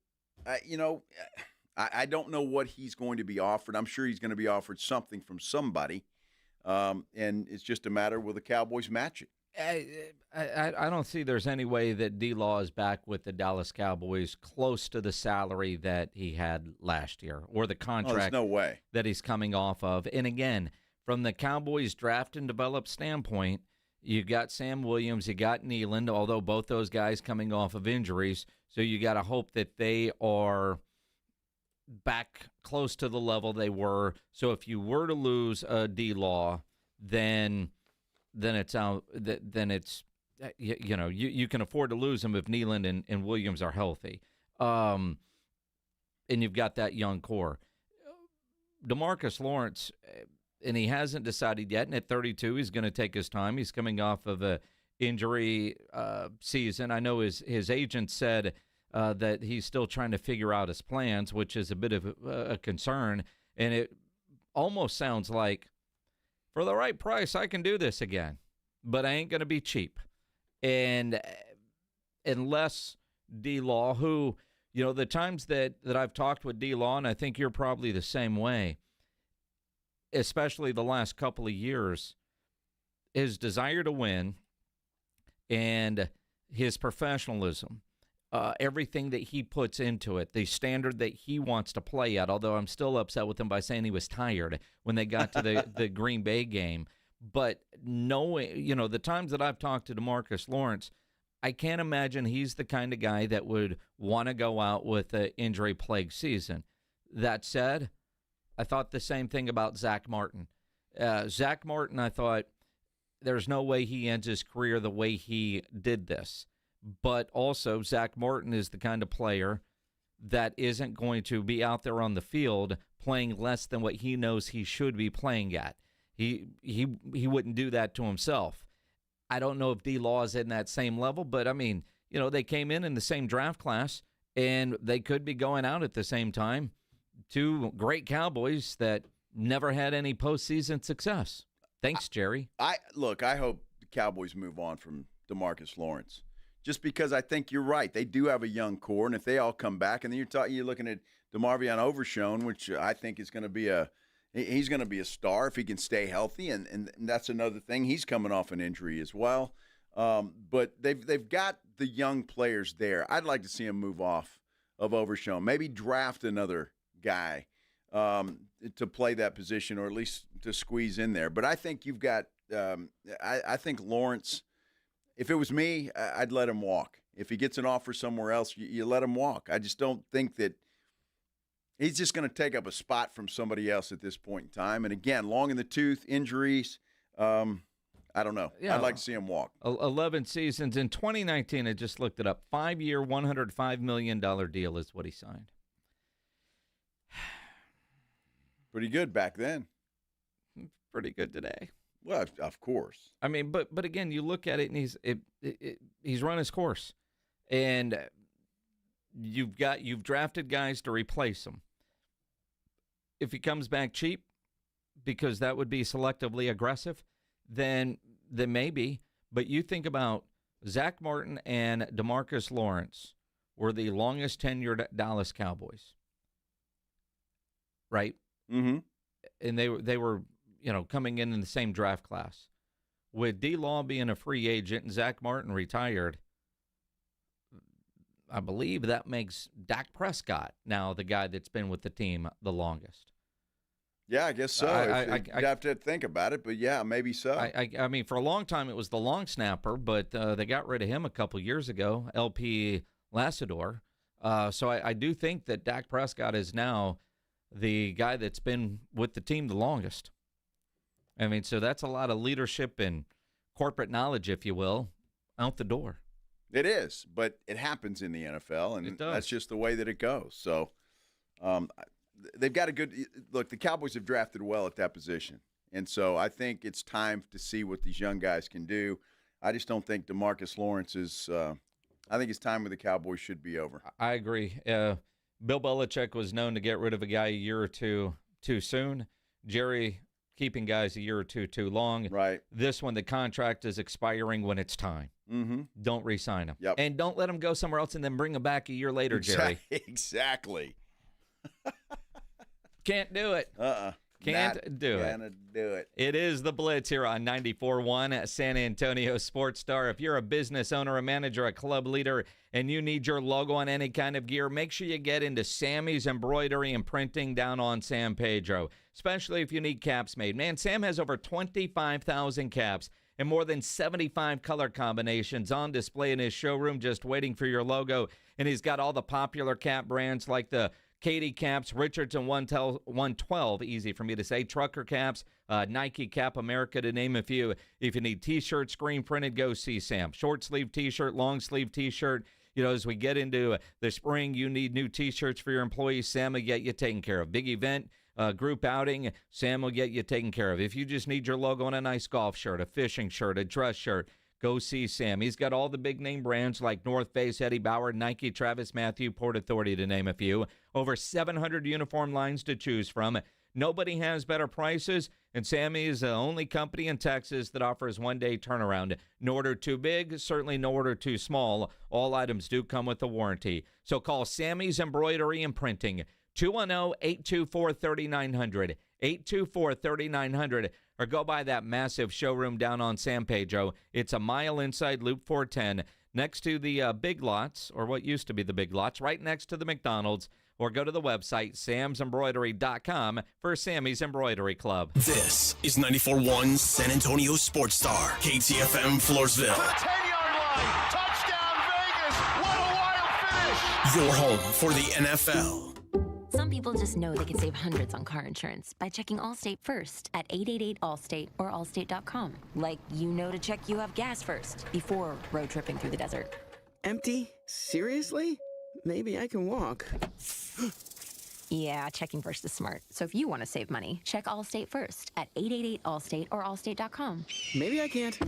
I don't know what he's going to be offered. I'm sure he's going to be offered something from somebody, and it's just a matter will the Cowboys match it. I don't see there's any way that D-Law is back with the Dallas Cowboys close to the salary that he had last year or the contract no way. that he's coming off of. And again, from the Cowboys draft and develop standpoint, you got Sam Williams, you got Nealand, although both those guys coming off of injuries. So you got to hope that they are back close to the level they were. So if you were to lose D-Law, then it's out. Then it's you can afford to lose them if Nealand and Williams are healthy, and you've got that young core. DeMarcus Lawrence, and he hasn't decided yet. And at 32, he's going to take his time. He's coming off of a injury season. I know his agent said that he's still trying to figure out his plans, which is a bit of a concern. And it almost sounds like, for the right price, I can do this again, but I ain't going to be cheap. And unless D-Law, who, the times that I've talked with D-Law, and I think you're probably the same way, especially the last couple of years, his desire to win and his professionalism, everything that he puts into it, the standard that he wants to play at, although I'm still upset with him by saying he was tired when they got to the Green Bay game. But knowing, the times that I've talked to DeMarcus Lawrence, I can't imagine he's the kind of guy that would want to go out with an injury-plagued season. That said, I thought the same thing about Zach Martin. Zach Martin, I thought, there's no way he ends his career the way he did this. But also, Zach Martin is the kind of player that isn't going to be out there on the field playing less than what he knows he should be playing at. He wouldn't do that to himself. I don't know if D-Law is in that same level, but, I mean, they came in the same draft class, and they could be going out at the same time. Two great Cowboys that never had any postseason success. Thanks, Jerry. I hope the Cowboys move on from DeMarcus Lawrence. Just because I think you're right. They do have a young core, and if they all come back, and then you're looking at Omarion Overshown, which I think is going to be he's going to be a star if he can stay healthy, and that's another thing. He's coming off an injury as well. But they've got the young players there. I'd like to see him move off of Overshown. Maybe draft another guy to play that position, or at least to squeeze in there. But I think you've got I think Lawrence, if it was me, I'd let him walk. If he gets an offer somewhere else, you let him walk. I just don't think that he's just going to take up a spot from somebody else at this point in time. And again, long in the tooth, injuries, I don't know. Yeah, I'd like to see him walk. 11 seasons. In 2019, I just looked it up. 5-year, $105 million deal is what he signed. Pretty good back then. Pretty good today. Well, of course. I mean, but again, you look at it, and he's run his course, and you've drafted guys to replace him. If he comes back cheap, because that would be selectively aggressive, then maybe. But you think about Zach Martin and DeMarcus Lawrence were the longest tenured Dallas Cowboys, right? Mm-hmm. And they were coming in the same draft class. With D-Law being a free agent and Zach Martin retired, I believe that makes Dak Prescott now the guy that's been with the team the longest. Yeah, I guess so. You'd have to think about it, but yeah, maybe so. I mean, for a long time it was the long snapper, but they got rid of him a couple years ago, LP Lasador. So I do think that Dak Prescott is now the guy that's been with the team the longest. I mean, so that's a lot of leadership and corporate knowledge, if you will, out the door. It is, but it happens in the NFL, and that's just the way that it goes. So they've got a good – look, the Cowboys have drafted well at that position, and so I think it's time to see what these young guys can do. I just don't think DeMarcus Lawrence is I think his time with the Cowboys should be over. I agree. Bill Belichick was known to get rid of a guy a year or two too soon. Jerry keeping guys a year or two too long. Right. This one, the contract is expiring when it's time. Mm-hmm. Don't re-sign him. Yep. And don't let him go somewhere else and then bring him back a year later, Jerry. Exactly. Can't do it. Can't do it. Gonna do it. It is the Blitz here on 94.1 San Antonio Sports Star. If you're a business owner, a manager, a club leader, and you need your logo on any kind of gear, make sure you get into Sammy's Embroidery and Printing down on San Pedro, especially if you need caps made. Man, Sam has over 25,000 caps and more than 75 color combinations on display in his showroom just waiting for your logo. And he's got all the popular cap brands like the Katie caps, Richardson 112, easy for me to say, Trucker caps, Nike Cap America, to name a few. If you need T-shirts, screen printed, go see Sam. Short sleeve T-shirt, long sleeve T-shirt. You know, as we get into the spring, you need new T-shirts for your employees. Sam will get you taken care of. Big event, group outing, Sam will get you taken care of. If you just need your logo on a nice golf shirt, a fishing shirt, a dress shirt, go see Sam. He's got all the big name brands like North Face, Eddie Bauer, Nike, Travis Matthew, Port Authority, to name a few. Over 700 uniform lines to choose from. Nobody has better prices, and Sammy is the only company in Texas that offers one-day turnaround. No order too big, certainly no order too small. All items do come with a warranty. So call Sammy's Embroidery and Printing, 210-824-3900, 824-3900, or go by that massive showroom down on San Pedro. It's a mile inside Loop 410, next to the Big Lots, or what used to be the Big Lots, right next to the McDonald's, or go to the website, samsembroidery.com, for Sammy's Embroidery Club. This is 94.1 San Antonio Sports Star, KTFM Floresville. 10-yard line. Touchdown, Vegas. What a wild finish. Your home for the NFL. Some people just know they can save hundreds on car insurance by checking Allstate first at 888-ALLSTATE or allstate.com. Like you know to check you have gas first before road tripping through the desert. Empty? Seriously? Maybe I can walk. Yeah, checking first is smart. So if you want to save money, check Allstate first at 888-ALLSTATE or allstate.com. Maybe I can't.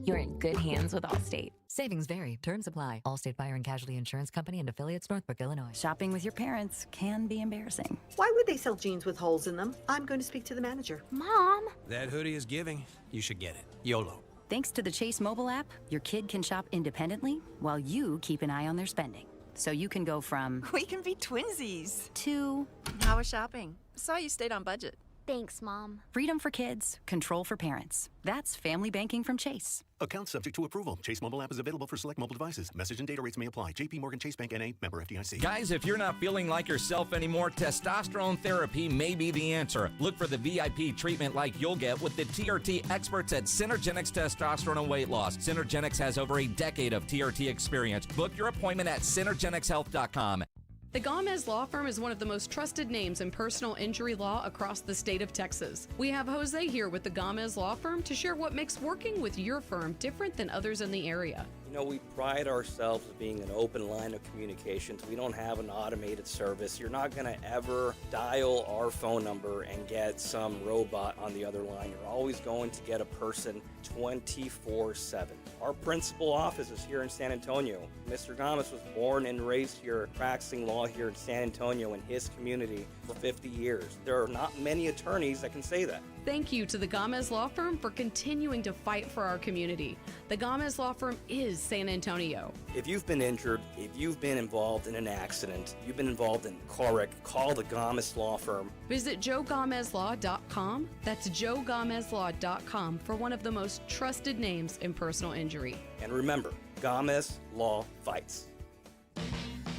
You're in good hands with Allstate. Savings vary. Terms apply. Allstate Fire and Casualty Insurance Company and affiliates, Northbrook, Illinois. Shopping with your parents can be embarrassing. Why would they sell jeans with holes in them? I'm going to speak to the manager. Mom! That hoodie is giving. You should get it. YOLO. Thanks to the Chase mobile app, your kid can shop independently while you keep an eye on their spending. So you can go from... We can be twinsies. ...to... How was shopping? Saw you stayed on budget. Thanks, Mom. Freedom for kids, control for parents. That's family banking from Chase. Account subject to approval. Chase mobile app is available for select mobile devices. Message and data rates may apply. JP Morgan Chase Bank N.A. member FDIC. Guys, if you're not feeling like yourself anymore, testosterone therapy may be the answer. Look for the VIP treatment like you'll get with the TRT experts at Synergenics Testosterone and Weight Loss. Synergenics has over a decade of TRT experience. Book your appointment at synergenicshealth.com. The Gomez Law Firm is one of the most trusted names in personal injury law across the state of Texas. We have Jose here with the Gomez Law Firm to share what makes working with your firm different than others in the area. You know, we pride ourselves as being an open line of communications. We don't have an automated service. You're not going to ever dial our phone number and get some robot on the other line. You're always going to get a person 24/7. Our principal office is here in San Antonio. Mr. Gomez was born and raised here, practicing law here in San Antonio in his community for 50 years. There are not many attorneys that can say that. Thank you to the Gomez Law Firm for continuing to fight for our community. The Gomez Law Firm is San Antonio. If you've been injured, if you've been involved in an accident, you've been involved in a car wreck, call the Gomez Law Firm. Visit joegomezlaw.com. That's joegomezlaw.com for one of the most trusted names in personal injury. And remember, Gomez Law fights.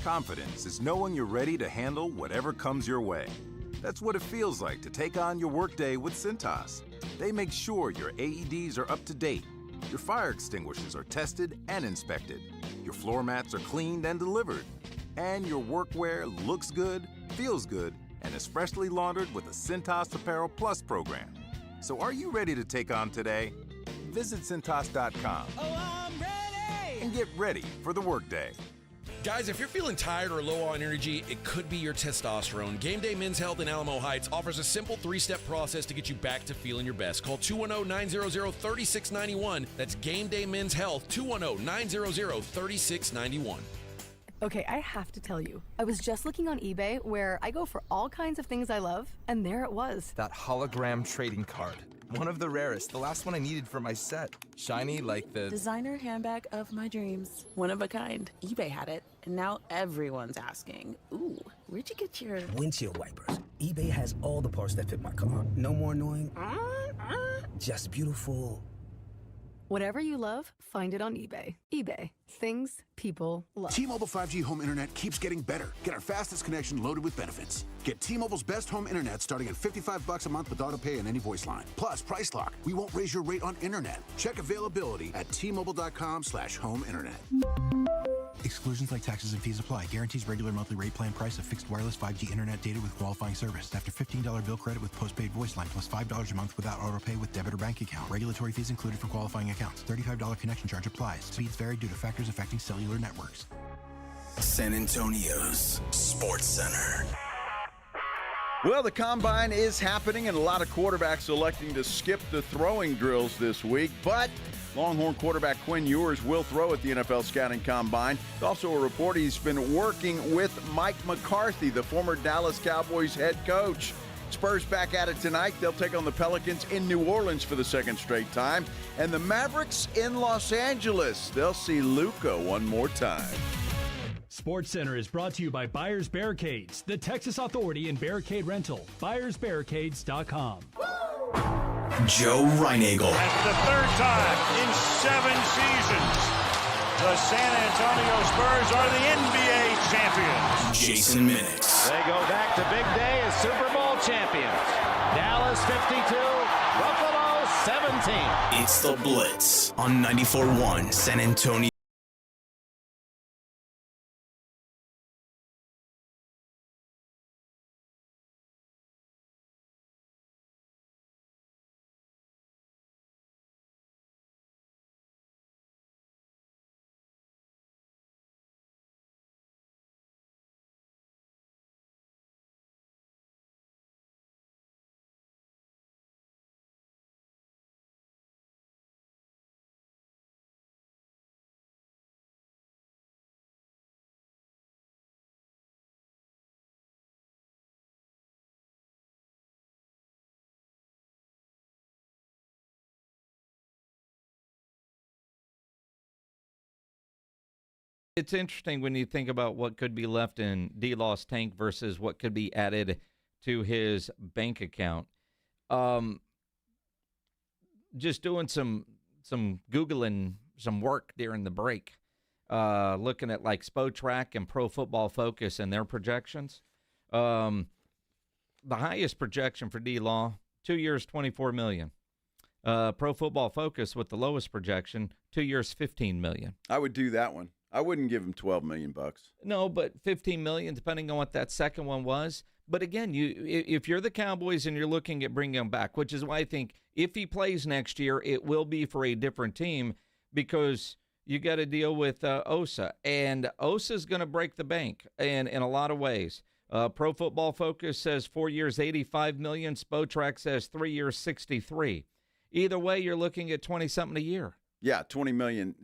Confidence is knowing you're ready to handle whatever comes your way. That's what it feels like to take on your workday with Cintas. They make sure your AEDs are up to date, your fire extinguishers are tested and inspected, your floor mats are cleaned and delivered, and your workwear looks good, feels good, and is freshly laundered with a Cintas Apparel Plus program. So are you ready to take on today? Visit Cintas.com and get ready for the workday. Guys, if you're feeling tired or low on energy, it could be your testosterone. Game Day Men's Health in Alamo Heights offers a simple 3-step process to get you back to feeling your best. Call 210-900-3691. That's Game Day Men's Health, 210-900-3691. Okay, I have to tell you, I was just looking on eBay where I go for all kinds of things I love, and there it was. That hologram trading card. One of the rarest, the last one I needed for my set. Shiny like the designer handbag of my dreams. One of a kind. eBay had it, and now everyone's asking, ooh, where'd you get your windshield wipers? eBay has all the parts that fit my car. No more annoying, just beautiful. Whatever you love, find it on eBay. eBay. Things people love. T-Mobile 5G home internet keeps getting better. Get our fastest connection loaded with benefits. Get T-Mobile's best home internet starting at $55 a month with auto pay and any voice line. Plus, Price Lock. We won't raise your rate on internet. Check availability at T-Mobile.com/home internet. Exclusions like taxes and fees apply. Guarantees regular monthly rate plan price of fixed wireless 5G internet data with qualifying service. After $15 bill credit with postpaid voice line plus $5 a month without auto pay with debit or bank account. Regulatory fees included for qualifying accounts. $35 connection charge applies. Speeds vary due to factors affecting cellular networks. San Antonio's Sports Center. Well, the Combine is happening, and a lot of quarterbacks electing to skip the throwing drills this week, but Longhorn quarterback Quinn Ewers will throw at the NFL Scouting Combine. There's also a report he's been working with Mike McCarthy, the former Dallas Cowboys head coach. Spurs back at it tonight. They'll take on the Pelicans in New Orleans for the second straight time. And the Mavericks in Los Angeles. They'll see Luka one more time. Sports Center is brought to you by Buyers Barricades, the Texas authority in barricade rental. BuyersBarricades.com. Joe Reinagel. That's the third time in 7 seasons, the San Antonio Spurs are the NBA champions. Jason Minnix. They go back to big day as Super Bowl champions. Dallas 52, Buffalo 17. It's the Blitz on 94.1 San Antonio. It's interesting when you think about what could be left in D-Law's tank versus what could be added to his bank account. Just doing some Googling, some work during the break, looking at like Spotrac and Pro Football Focus and their projections. The highest projection for D-Law, 2 years, $24 million. Pro Football Focus with the lowest projection, 2 years, $15 million. I would do that one. I wouldn't give him $12 million. No, but $15 million, depending on what that second one was. But again, if you're the Cowboys and you're looking at bringing him back, which is why I think if he plays next year, it will be for a different team because you got to deal with Osa. And Osa's going to break the bank in a lot of ways. Pro Football Focus says 4 years, $85 million. Spotrac says 3 years, $63. Either way, you're looking at 20-something a year. Yeah, $20 million,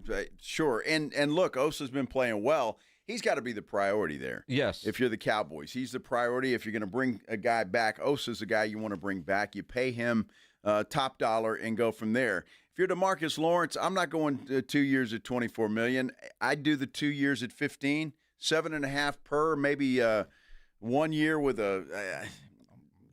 sure. And look, Osa's been playing well. He's got to be the priority there. Yes. If you're the Cowboys, he's the priority. If you're going to bring a guy back, Osa's the guy you want to bring back. You pay him top dollar and go from there. If you're DeMarcus Lawrence, I'm not going 2 years at $24 million. I'd do the 2 years at 15, 7.5 per, maybe 1 year with a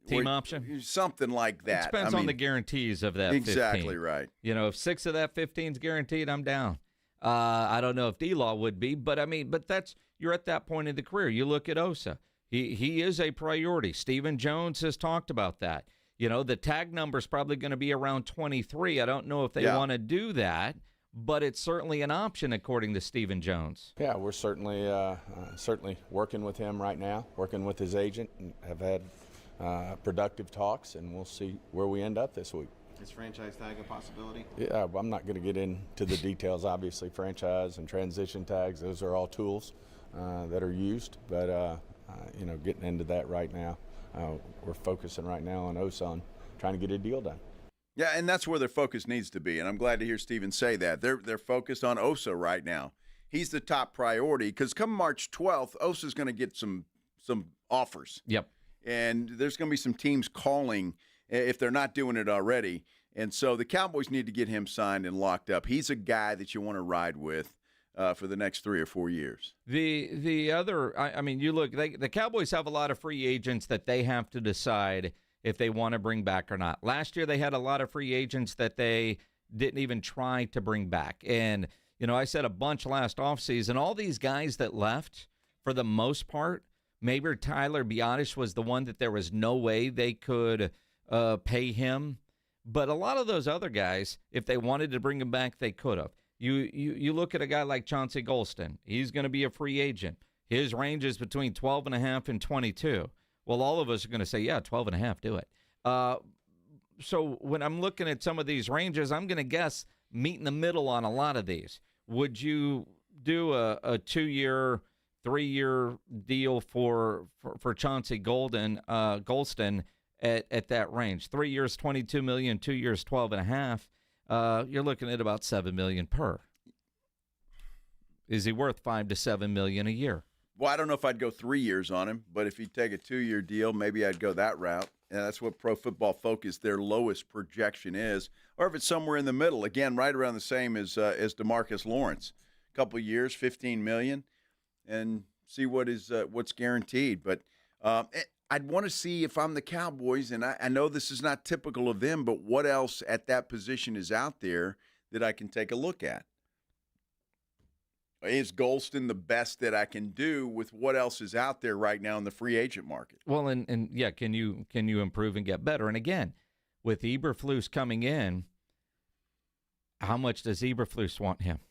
team option, something like that. It depends on the guarantees of that. Exactly 15. Right. You know, if 6 of that 15 is guaranteed, I'm down. I don't know if D-Law would be, but I mean, but you're at that point in the career. You look at Osa. He is a priority. Stephen Jones has talked about that. You know, the tag number is probably going to be around 23. I don't know if they want to do that, but it's certainly an option according to Stephen Jones. Yeah, we're certainly working with him right now, working with his agent, and have had productive talks, and we'll see where we end up this week. Is franchise tag a possibility? Yeah, I'm not going to get into the details. Obviously, franchise and transition tags, those are all tools that are used. But, getting into that right now, we're focusing right now on Osa, trying to get a deal done. Yeah, and that's where their focus needs to be. And I'm glad to hear Steven say that. They're focused on Osa right now. he's the top priority because come March 12th, Osa's going to get some offers. Yep. And there's going to be some teams calling if they're not doing it already. And so the Cowboys need to get him signed and locked up. He's a guy that you want to ride with for the next 3 or 4 years. The other, I mean, you look, the Cowboys have a lot of free agents that they have to decide if they want to bring back or not. Last year they had a lot of free agents that they didn't even try to bring back. And, you know, I said a bunch last offseason, all these guys that left, for the most part, maybe Tyler Biadasz was the one that there was no way they could pay him. But a lot of those other guys, if they wanted to bring him back, they could have. You look at a guy like Chauncey Golston. He's going to be a free agent. His range is between 12.5 and 22. Well, all of us are going to say, yeah, 12.5, do it. So when I'm looking at some of these ranges, I'm going to guess meet in the middle on a lot of these. Would you do a 2-year, 3-year deal for Chauncey Golston at that range? 3 years, $22 million, 2 years, $12.5. You're looking at about $7 million per. Is he worth $5 to $7 million a year? Well, I don't know if I'd go 3 years on him, but if he'd take a 2-year deal, maybe I'd go that route. And that's what Pro Football Focus, their lowest projection is. Or if it's somewhere in the middle, again, right around the same as DeMarcus Lawrence. A couple of years, $15 million, and see what's guaranteed. But I'd want to see if I'm the Cowboys, and I know this is not typical of them, but what else at that position is out there that I can take a look at? Is Golston the best that I can do with what else is out there right now in the free agent market? Well, and yeah, can you improve and get better? And again, with Eberflus coming in, how much does Eberflus want him?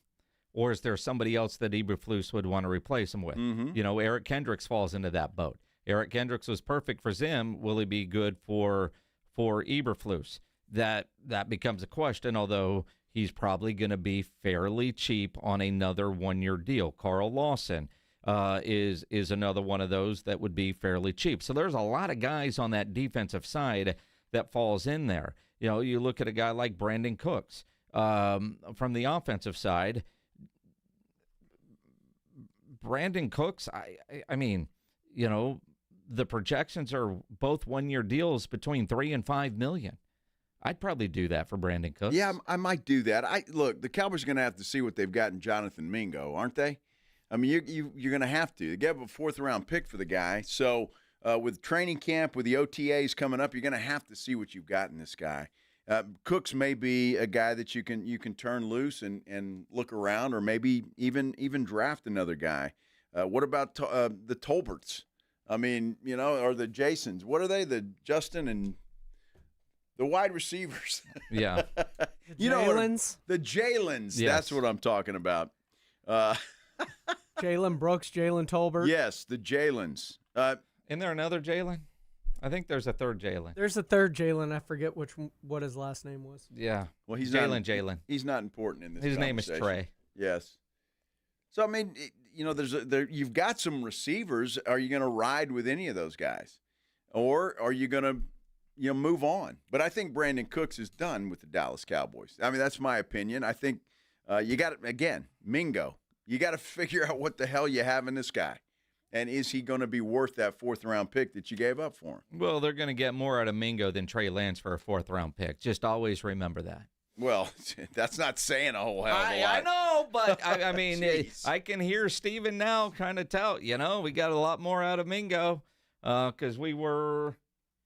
Or is there somebody else that Eberflus would want to replace him with? Mm-hmm. You know, Eric Kendricks falls into that boat. Eric Kendricks was perfect for Zim. Will he be good for Eberflus? That becomes a question, although he's probably going to be fairly cheap on another 1-year deal. Carl Lawson is another one of those that would be fairly cheap. So there's a lot of guys on that defensive side that falls in there. You know, you look at a guy like Brandon Cooks from the offensive side. Brandon Cooks, I mean, you know, the projections are both 1-year deals between $3 and $5 million. I'd probably do that for Brandon Cooks. Yeah, I might do that. Look, the Cowboys are going to have to see what they've got in Jonathan Mingo, aren't they? I mean, you're going to have to. They gave up a 4th-round pick for the guy. So with training camp, with the OTAs coming up, you're going to have to see what you've got in this guy. Cooks may be a guy that you can turn loose and look around, or maybe even draft another guy. What about the Tolberts? I mean, you know, or the Jasons? What are they? The Justin and the wide receivers. Yeah. The Jalen's. Yes. That's what I'm talking about. Jalen Brooks, Jalen Tolbert. Yes, the Jalen's. Isn't there another Jalen? I think there's a third Jalen. There's a third Jalen. I forget what his last name was. Yeah. Well, he's Jalen. He's not important in this. His name is Trey. Yes. So I mean, you know, you've got some receivers. Are you going to ride with any of those guys, or are you going to move on? But I think Brandon Cooks is done with the Dallas Cowboys. I mean, that's my opinion. I think you got again Mingo. You got to figure out what the hell you have in this guy. And is he going to be worth that 4th-round pick that you gave up for him? Well, they're going to get more out of Mingo than Trey Lance for a 4th-round pick. Just always remember that. Well, that's not saying a whole hell of a lot. I know, but I mean, I can hear Steven now kind of tout. You know, we got a lot more out of Mingo because we're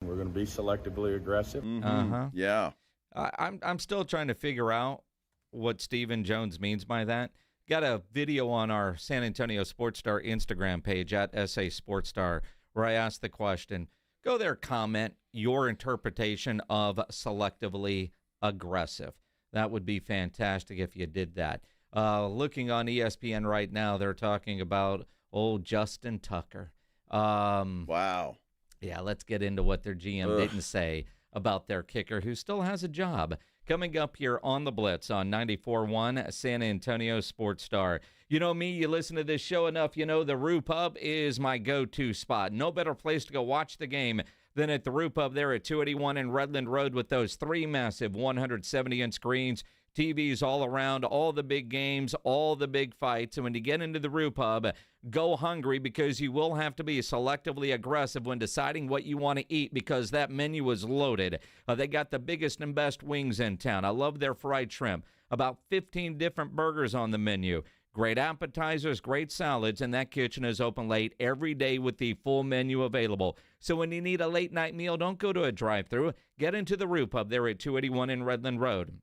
going to be selectively aggressive. Mm-hmm. Uh-huh. Yeah. I'm still trying to figure out what Stephen Jones means by that. Got a video on our San Antonio Sports Star Instagram page at SA Sports Star where I asked the question. Go there, comment your interpretation of selectively aggressive. That would be fantastic if you did that. Looking on ESPN right now, they're talking about old Justin Tucker. Wow. Yeah, let's get into what their GM didn't say about their kicker, who still has a job. Coming up here on the Blitz on 94.1 San Antonio Sports Star. You know me, you listen to this show enough, you know the Roo Pub is my go-to spot. No better place to go watch the game than at the Roo Pub there at 281 and Redland Road with those 3 massive 170-inch screens, TVs all around, all the big games, all the big fights. And when you get into the Brew Pub, go hungry, because you will have to be selectively aggressive when deciding what you want to eat, because that menu is loaded. They got the biggest and best wings in town. I love their fried shrimp. About 15 different burgers on the menu. Great appetizers, great salads, and that kitchen is open late every day with the full menu available. So when you need a late-night meal, don't go to a drive-thru. Get into the Brew Pub there at 281 in Redland Road.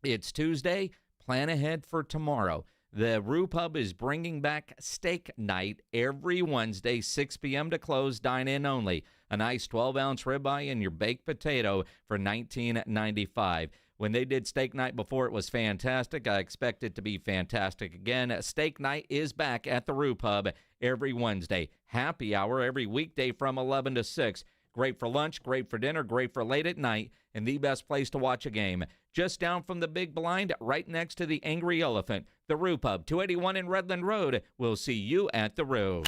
It's Tuesday. Plan ahead for tomorrow. The Brew Pub is bringing back steak night every Wednesday, 6 p.m. to close, dine-in only. A nice 12-ounce ribeye and your baked potato for $19.95. When they did steak night before, it was fantastic. I expect it to be fantastic again. Steak night is back at the Brew Pub every Wednesday. Happy hour every weekday from 11 to 6. Great for lunch, great for dinner, great for late at night, and the best place to watch a game. Just down from the big blind, right next to the Angry Elephant, the Brew Pub, 281 in Redland Road. We'll see you at the Brew.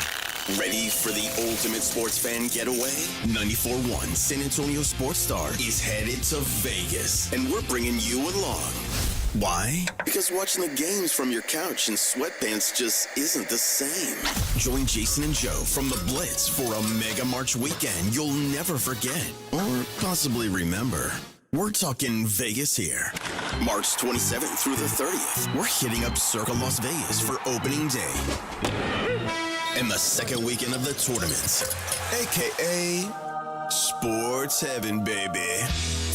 Ready for the ultimate sports fan getaway? 94.1 San Antonio Sports Star is headed to Vegas, and we're bringing you along. Why? Because watching the games from your couch in sweatpants just isn't the same. Join Jason and Joe from the Blitz for a Mega March weekend you'll never forget, or possibly remember. We're talking Vegas here. March 27th through the 30th, we're hitting up Circa Las Vegas for opening day. And the second weekend of the tournament, a.k.a. Sports Heaven, baby.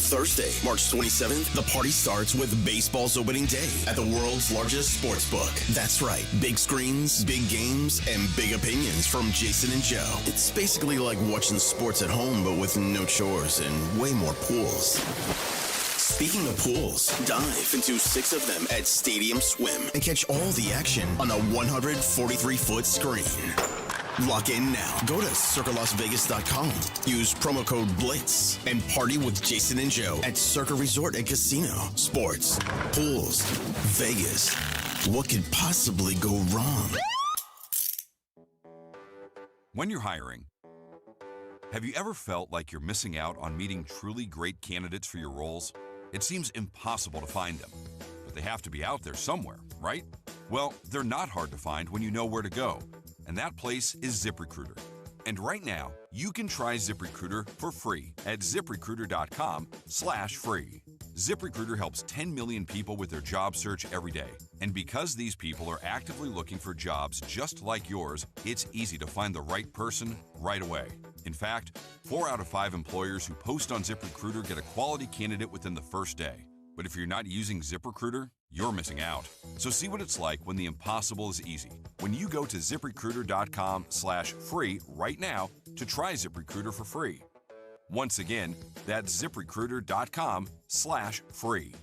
Thursday, March 27th, the party starts with baseball's opening day at the world's largest sports book. That's right, big screens, big games, and big opinions from Jason and Joe. It's basically like watching sports at home, but with no chores and way more pools. Speaking of pools, dive into 6 of them at Stadium Swim and catch all the action on a 143-foot screen. Lock in now. Go to CircaLasVegas.com. Use promo code BLITZ and party with Jason and Joe at Circa Resort and Casino. Sports, pools, Vegas. What could possibly go wrong? When you're hiring, have you ever felt like you're missing out on meeting truly great candidates for your roles? It seems impossible to find them, but they have to be out there somewhere, right? Well, they're not hard to find when you know where to go, and that place is ZipRecruiter. And right now, you can try ZipRecruiter for free at ZipRecruiter.com/free. ZipRecruiter helps 10 million people with their job search every day. And because these people are actively looking for jobs just like yours, it's easy to find the right person right away. In fact, 4 out of 5 employers who post on ZipRecruiter get a quality candidate within the first day. But if you're not using ZipRecruiter, you're missing out. So see what it's like when the impossible is easy. When you go to ZipRecruiter.com/free right now to try ZipRecruiter for free. Once again, that's ZipRecruiter.com/free.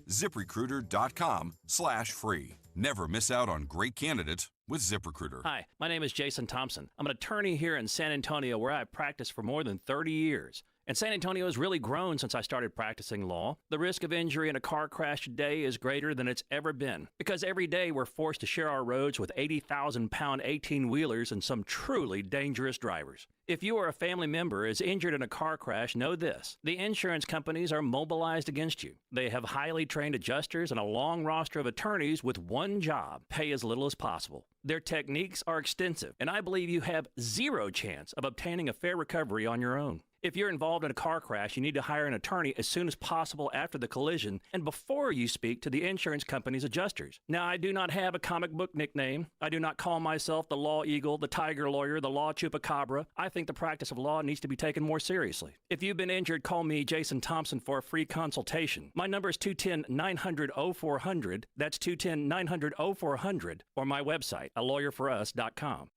ZipRecruiter.com/free. Never miss out on great candidates with ZipRecruiter. Hi, my name is Jason Thompson. I'm an attorney here in San Antonio where I've practiced for more than 30 years. And San Antonio has really grown since I started practicing law. The risk of injury in a car crash today is greater than it's ever been, because every day we're forced to share our roads with 80,000-pound 18-wheelers and some truly dangerous drivers. If you or a family member is injured in a car crash, know this: the insurance companies are mobilized against you. They have highly trained adjusters and a long roster of attorneys with one job: pay as little as possible. Their techniques are extensive, and I believe you have zero chance of obtaining a fair recovery on your own. If you're involved in a car crash, you need to hire an attorney as soon as possible after the collision and before you speak to the insurance company's adjusters. Now, I do not have a comic book nickname. I do not call myself the Law Eagle, the Tiger Lawyer, the Law Chupacabra. I think the practice of law needs to be taken more seriously. If you've been injured, call me, Jason Thompson, for a free consultation. My number is 210-900-0400. That's 210-900-0400, or my website, alawyerforus.com.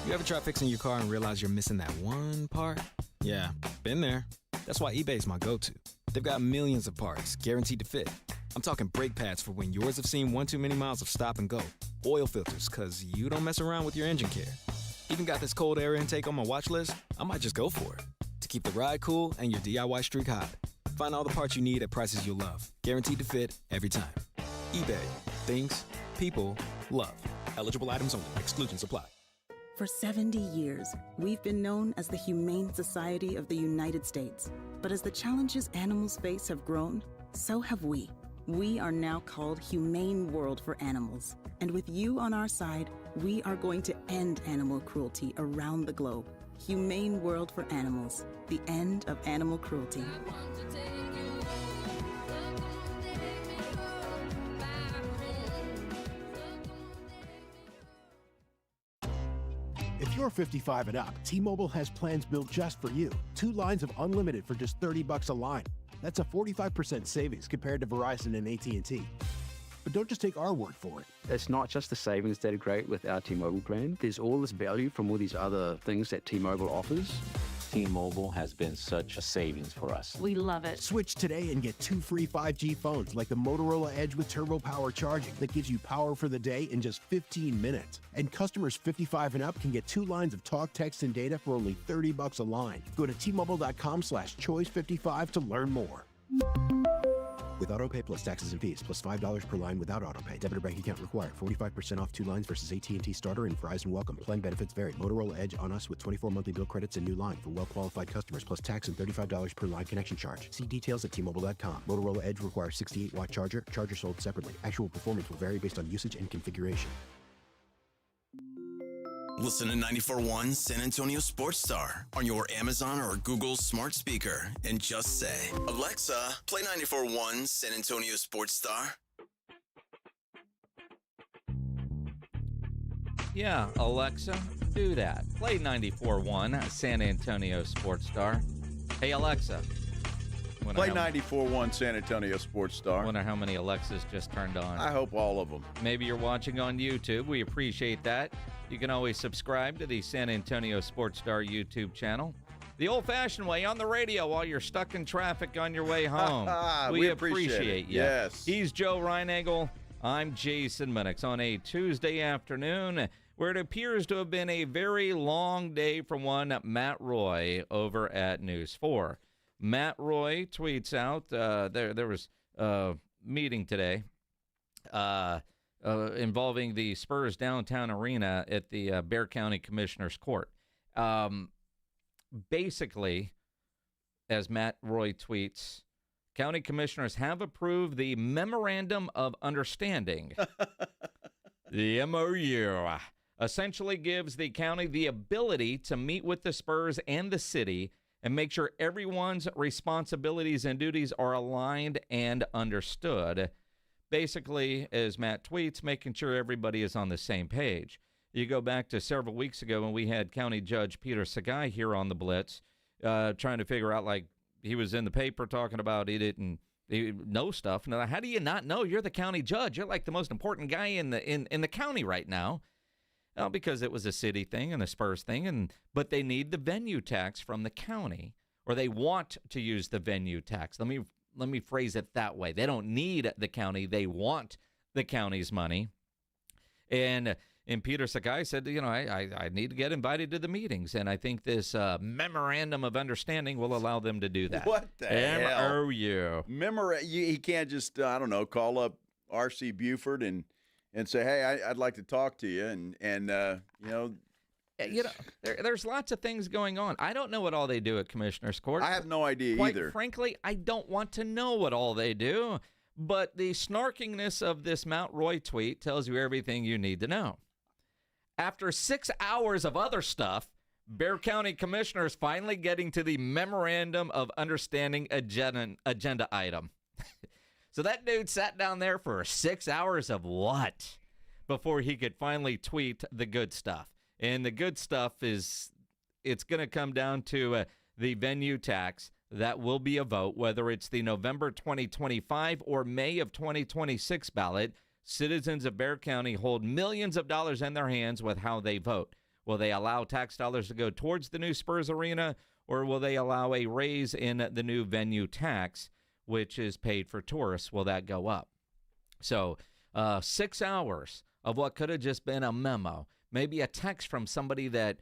You ever try fixing your car and realize you're missing that one part? Yeah, been there. That's why eBay's my go-to. They've got millions of parts, guaranteed to fit. I'm talking brake pads for when yours have seen one too many miles of stop and go. Oil filters, because you don't mess around with your engine care. Even got this cold air intake on my watch list. I might just go for it. To keep the ride cool and your DIY streak hot. Find all the parts you need at prices you'll love. Guaranteed to fit every time. eBay. Things, people, love. Eligible items only. Exclusions apply. For 70 years, we've been known as the Humane Society of the United States. But as the challenges animals face have grown, so have we. We are now called Humane World for Animals. And with you on our side, we are going to end animal cruelty around the globe. Humane World for Animals. The end of animal cruelty. If you're 55 and up, T-Mobile has plans built just for you. 2 lines of unlimited for just $30 a line. That's a 45% savings compared to Verizon and AT&T. But don't just take our word for it. It's not just the savings that are great with our T-Mobile plan. There's all this value from all these other things that T-Mobile offers. T-Mobile has been such a savings for us. We love it. Switch today and get 2 free 5G phones like the Motorola Edge with Turbo Power charging that gives you power for the day in just 15 minutes. And customers 55 and up can get 2 lines of talk, text, and data for only $30 a line. Go to T-Mobile.com/choice55 to learn more. With AutoPay plus taxes and fees, plus $5 per line without AutoPay. Debit or bank account required. 45% off 2 lines versus AT&T Starter and Verizon Welcome. Plan benefits vary. Motorola Edge on us with 24 monthly bill credits and new line for well-qualified customers, plus tax and $35 per line connection charge. See details at T-Mobile.com. Motorola Edge requires 68-watt charger. Charger sold separately. Actual performance will vary based on usage and configuration. Listen to 94.1 San Antonio Sports Star on your Amazon or Google smart speaker and just say, Alexa, play 94.1 San Antonio Sports Star. Yeah, Alexa, do that. Play 94.1 San Antonio Sports Star. Hey, Alexa. Play 94.1 San Antonio Sports Star. Wonder how many Alexas just turned on. I hope all of them. Maybe you're watching on YouTube. We appreciate that. You can always subscribe to the San Antonio Sports Star YouTube channel. The old-fashioned way, on the radio while you're stuck in traffic on your way home. We appreciate you. Yes. He's Joe Reinagel. I'm Jason Minnix on a Tuesday afternoon where it appears to have been a very long day for one Matt Roy over at News 4. Matt Roy tweets out there was a meeting today involving the Spurs downtown arena at the Bexar County Commissioner's Court. Basically, as Matt Roy tweets, county commissioners have approved the Memorandum of Understanding. The MOU essentially gives the county the ability to meet with the Spurs and the city and make sure everyone's responsibilities and duties are aligned and understood. Basically, as Matt tweets, making sure everybody is on the same page. You go back to several weeks ago when we had County Judge Peter Sagai here on the Blitz, trying to figure out, like, he was in the paper talking about he didn't know stuff. Now, how do you not know? You're the county judge. You're like the most important guy in the county right now. Well, because it was a city thing and a Spurs thing, but they need the venue tax from the county, or they want to use the venue tax. Let me phrase it that way. They don't need the county. They want the county's money. And Peter Sakai said, I need to get invited to the meetings, and I think this Memorandum of Understanding will allow them to do that. What the hell? MOU. He can't just, call up R.C. Buford and say, hey, I'd like to talk to you, there's lots of things going on. I don't know what all they do at Commissioner's Court. I have no idea Quite either. Frankly, I don't want to know what all they do. But the snarkiness of this Mount Roy tweet tells you everything you need to know. After 6 hours of other stuff, Bexar County Commissioners finally getting to the Memorandum of Understanding agenda item. So that dude sat down there for 6 hours of what before he could finally tweet the good stuff. And the good stuff is it's going to come down to the venue tax. That will be a vote, whether it's the November 2025 or May of 2026 ballot. Citizens of Bexar County hold millions of dollars in their hands with how they vote. Will they allow tax dollars to go towards the new Spurs arena, or will they allow a raise in the new venue tax, which is paid for tourists? Will that go up? So 6 hours of what could have just been a memo, maybe a text from somebody that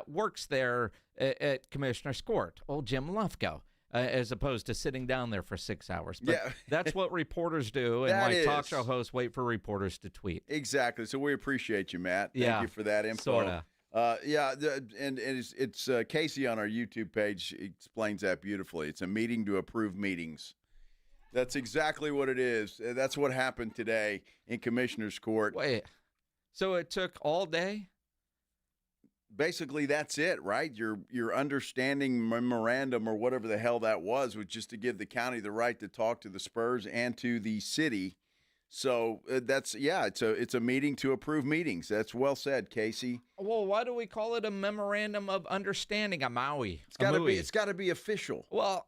works there at Commissioner's Court, old Jim Lufko, as opposed to sitting down there for 6 hours. But that's what reporters do, and like talk show hosts wait for reporters to tweet. Exactly. So we appreciate you, Matt. Thank you for that info. Sorta. And it's Casey on our YouTube page explains that beautifully. It's a meeting to approve meetings. That's exactly what it is. That's what happened today in Commissioner's Court. Wait, so it took all day? Basically, that's it, right? Your understanding memorandum or whatever the hell that was just to give the county the right to talk to the Spurs and to the city. So it's a meeting to approve meetings. That's well said, Casey. Well, why do we call it a memorandum of understanding? A Maui. It's got to be official. Well,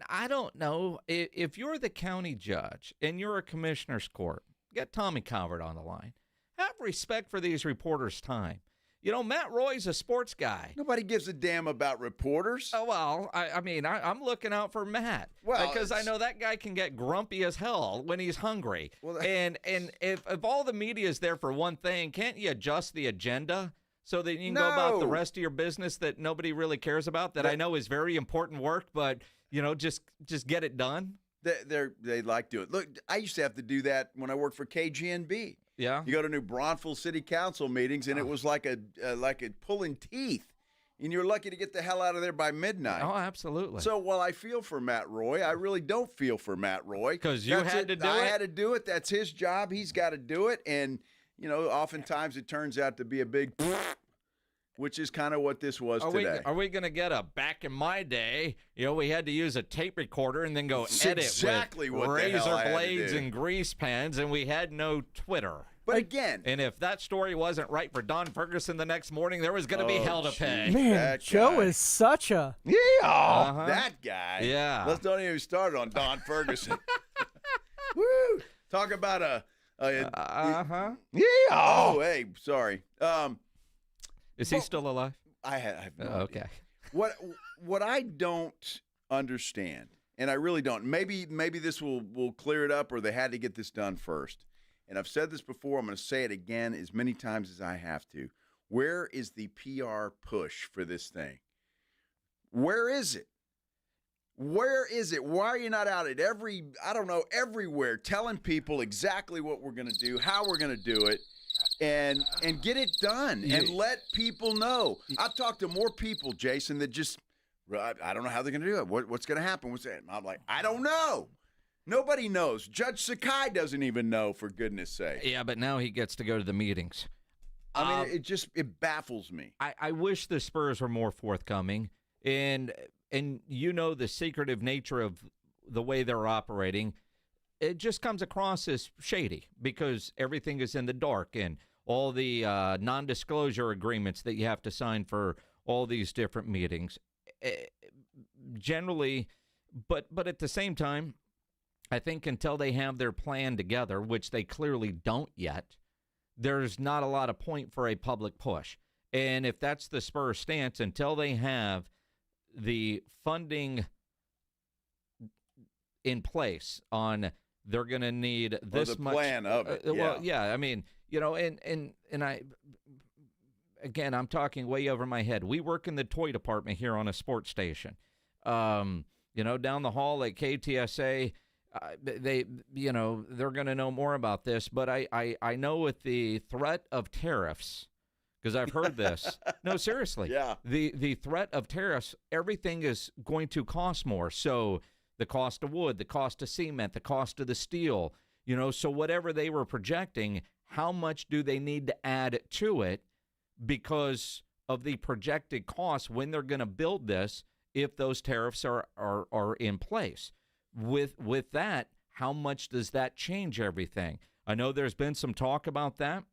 I don't know. If you're the county judge and you're a commissioner's court, get Tommy Calvert on the line. Have respect for these reporters' time. You know, Matt Roy's a sports guy. Nobody gives a damn about reporters. Oh, well, I'm looking out for Matt. Well, because I know that guy can get grumpy as hell when he's hungry. Well, and if all the media is there for one thing, can't you adjust the agenda so that you can go about the rest of your business that nobody really cares about, that I know is very important work, but, you know, just get it done? They like to do it. Look, I used to have to do that when I worked for KGNB. Yeah. You go to New Braunfels City Council meetings, and it was like a pulling teeth, and you're lucky to get the hell out of there by midnight. Oh, absolutely. So while I feel for Matt Roy, I really don't feel for Matt Roy. Because you had to do it? I had to do it. That's his job. He's got to do it. And, you know, oftentimes it turns out to be a big which is kind of what this was today. Are we going to get a back in my day, you know, we had to use a tape recorder and then go edit exactly with what razor blades and grease pens, and we had no Twitter. But again, and if that story wasn't right for Don Ferguson the next morning, there was going to be hell to pay. Man, Joe is such a that guy. Yeah. Let's don't even start on Don Ferguson. Woo! Talk about Yeah. Oh, hey, sorry. Is he still alive? I have no idea. Okay. What I don't understand, and I really don't. Maybe this will clear it up, or they had to get this done first. And I've said this before. I'm going to say it again as many times as I have to. Where is the PR push for this thing? Where is it? Where is it? Why are you not out at everywhere telling people exactly what we're going to do, how we're going to do it, and get it done and let people know? I've talked to more people, Jason, that just, I don't know how they're going to do it. What's going to happen? I'm like, I don't know. Nobody knows. Judge Sakai doesn't even know, for goodness sake. Yeah, but now he gets to go to the meetings. I mean, it baffles me. I wish the Spurs were more forthcoming, and you know the secretive nature of the way they're operating. It just comes across as shady because everything is in the dark and all the non-disclosure agreements that you have to sign for all these different meetings. Generally, but at the same time, I think until they have their plan together, which they clearly don't yet, there's not a lot of point for a public push. And if that's the Spurs stance, until they have the funding in place on they're going to need this much. The plan of it. Well, yeah, I mean, you know, and I, again, I'm talking way over my head. We work in the toy department here on a sports station. You know, down the hall at KTSA, they're going to know more about this, but I know with the threat of tariffs, because I've heard this. No, seriously. Yeah. The threat of tariffs, everything is going to cost more. So the cost of wood, the cost of cement, the cost of the steel, you know, so whatever they were projecting, how much do they need to add to it because of the projected costs when they're going to build this if those tariffs are in place? With that, how much does that change everything? I know there's been some talk about that.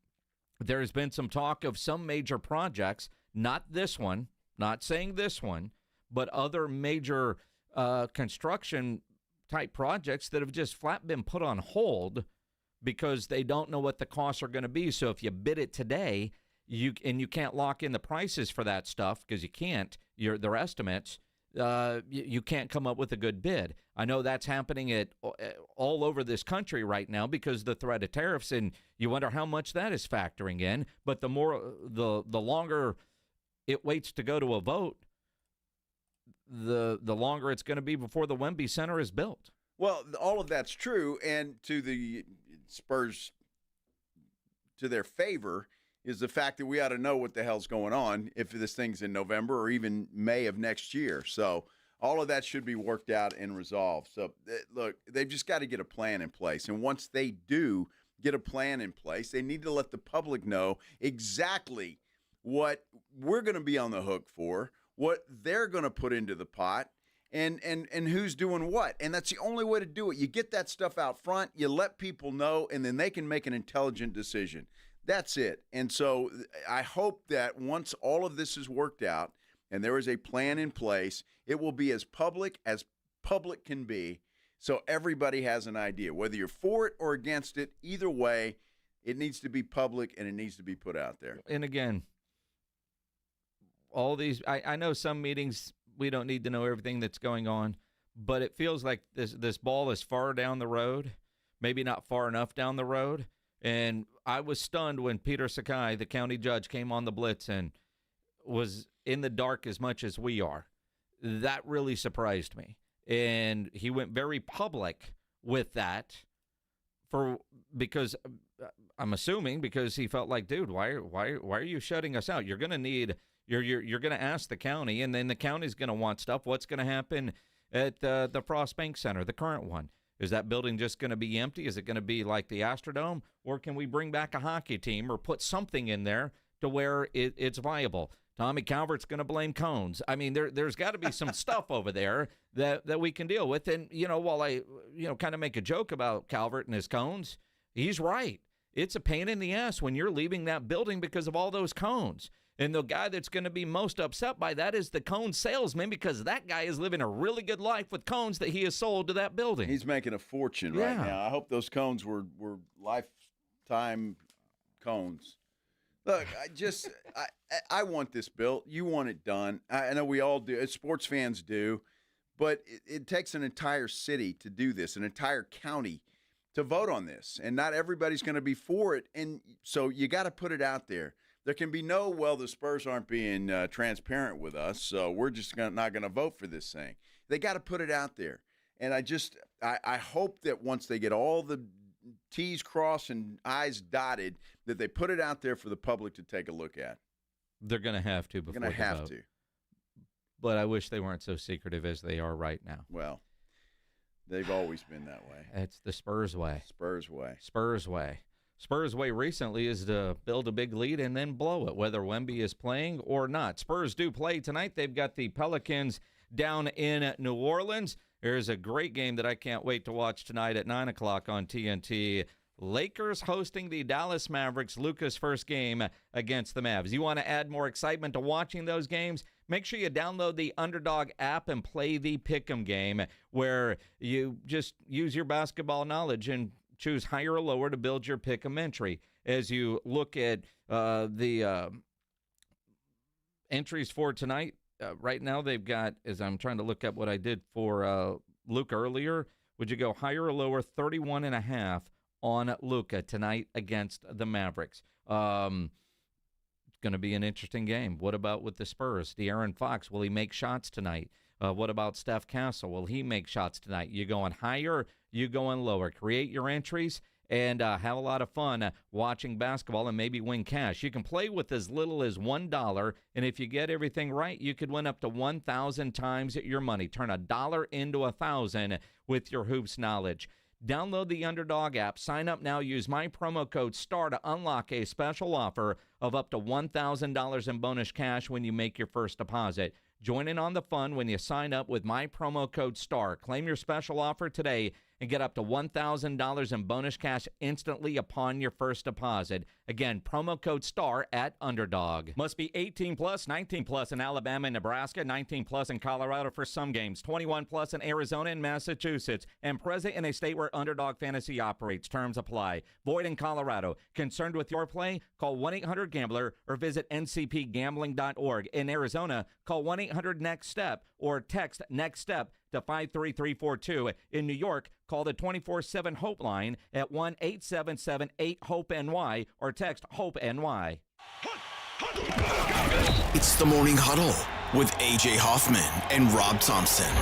There's been some talk of some major projects, not this one, not saying this one, but other major construction-type projects that have just flat been put on hold because they don't know what the costs are going to be. So if you bid it today, you can't lock in the prices for that stuff because you can't, their estimates, you can't come up with a good bid. I know that's happening all over this country right now because of the threat of tariffs, and you wonder how much that is factoring in. But the longer it waits to go to a vote, the longer it's going to be before the Wemby Center is built. Well, all of that's true, and to the Spurs, to their favor, is the fact that we ought to know what the hell's going on if this thing's in November or even May of next year. So all of that should be worked out and resolved. So, look, they've just got to get a plan in place. And once they do get a plan in place, they need to let the public know exactly what we're going to be on the hook for, what they're going to put into the pot, and who's doing what. And that's the only way to do it. You get that stuff out front, you let people know, and then they can make an intelligent decision. That's it. And so I hope that once all of this is worked out and there is a plan in place, it will be as public can be, so everybody has an idea. Whether you're for it or against it, either way, it needs to be public and it needs to be put out there. And again, all these, I know some meetings we don't need to know everything that's going on, but it feels like this ball is far down the road, maybe not far enough down the road. And I was stunned when Peter Sakai, the county judge, came on the Blitz and was in the dark as much as we are. That really surprised me. And he went very public with that because I'm assuming because he felt like, dude, why are you shutting us out? You're going to need you're going to ask the county, and then the county's going to want stuff. What's going to happen at the Frost Bank Center, the current one? Is that building just going to be empty? Is it going to be like the Astrodome? Or can we bring back a hockey team or put something in there to where it's viable? Tommy Calvert's going to blame cones. I mean, there's got to be some stuff over there that we can deal with. And, while I, kind of make a joke about Calvert and his cones, he's right. It's a pain in the ass when you're leaving that building because of all those cones. And the guy that's going to be most upset by that is the cone salesman, because that guy is living a really good life with cones that he has sold to that building. He's making a fortune right now. I hope those cones were lifetime cones. Look, I want this built. You want it done. I know we all do. Sports fans do. But it takes an entire city to do this, an entire county to vote on this. And not everybody's going to be for it. And so you got to put it out there. There can be the Spurs aren't being transparent with us, so we're just not going to vote for this thing. They got to put it out there. And I hope that once they get all the T's crossed and I's dotted, that they put it out there for the public to take a look at. They're going to have to before They're going to have to. But I wish they weren't so secretive as they are right now. Well, they've always been that way. It's the Spurs way. Spurs way. Spurs way. Spurs' way recently is to build a big lead and then blow it, whether Wemby is playing or not. Spurs do play tonight. They've got the Pelicans down in New Orleans. There's a great game that I can't wait to watch tonight at 9 o'clock on TNT. Lakers hosting the Dallas Mavericks, Luka's first game against the Mavs. You want to add more excitement to watching those games? Make sure you download the Underdog app and play the Pick'em game, where you just use your basketball knowledge and choose higher or lower to build your Pick'em entry. As you look at the entries for tonight, right now they've got, as I'm trying to look at what I did for Luka earlier, would you go higher or lower? 31.5 on Luka tonight against the Mavericks. It's going to be an interesting game. What about with the Spurs? De'Aaron Fox, will he make shots tonight? What about Steph Castle? Will he make shots tonight? You going higher? You going lower? Create your entries and have a lot of fun watching basketball and maybe win cash. You can play with as little as $1, and if you get everything right, you could win up to 1,000 times your money. Turn $1 into 1,000 with your hoops knowledge. Download the Underdog app, sign up now, use my promo code STAR to unlock a special offer of up to $1,000 in bonus cash when you make your first deposit. Join in on the fun when you sign up with my promo code STAR. Claim your special offer today and get up to $1,000 in bonus cash instantly upon your first deposit. Again, promo code STAR at Underdog. Must be 18 plus, 19 plus in Alabama and Nebraska, 19 plus in Colorado for some games, 21 plus in Arizona and Massachusetts, and present in a state where Underdog Fantasy operates. Terms apply. Void in Colorado. Concerned with your play? Call 1-800-GAMBLER or visit ncpgambling.org. In Arizona, call 1-800-NEXT-STEP or text NEXT STEP to 53342. In New York, call the 24/7 Hope line at 1-877-8-HOPE-NY or text HOPE-NY. It's the Morning Huddle with A.J. Hoffman and Rob Thompson.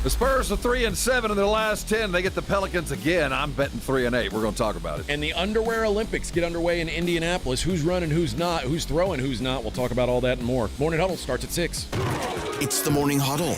The Spurs are 3-7 in their last 10. They get the Pelicans again. I'm betting 3-8. We're going to talk about it. And the Underwear Olympics get underway in Indianapolis. Who's running, who's not, who's throwing, who's not. We'll talk about all that and more. Morning Huddle starts at 6. It's the Morning Huddle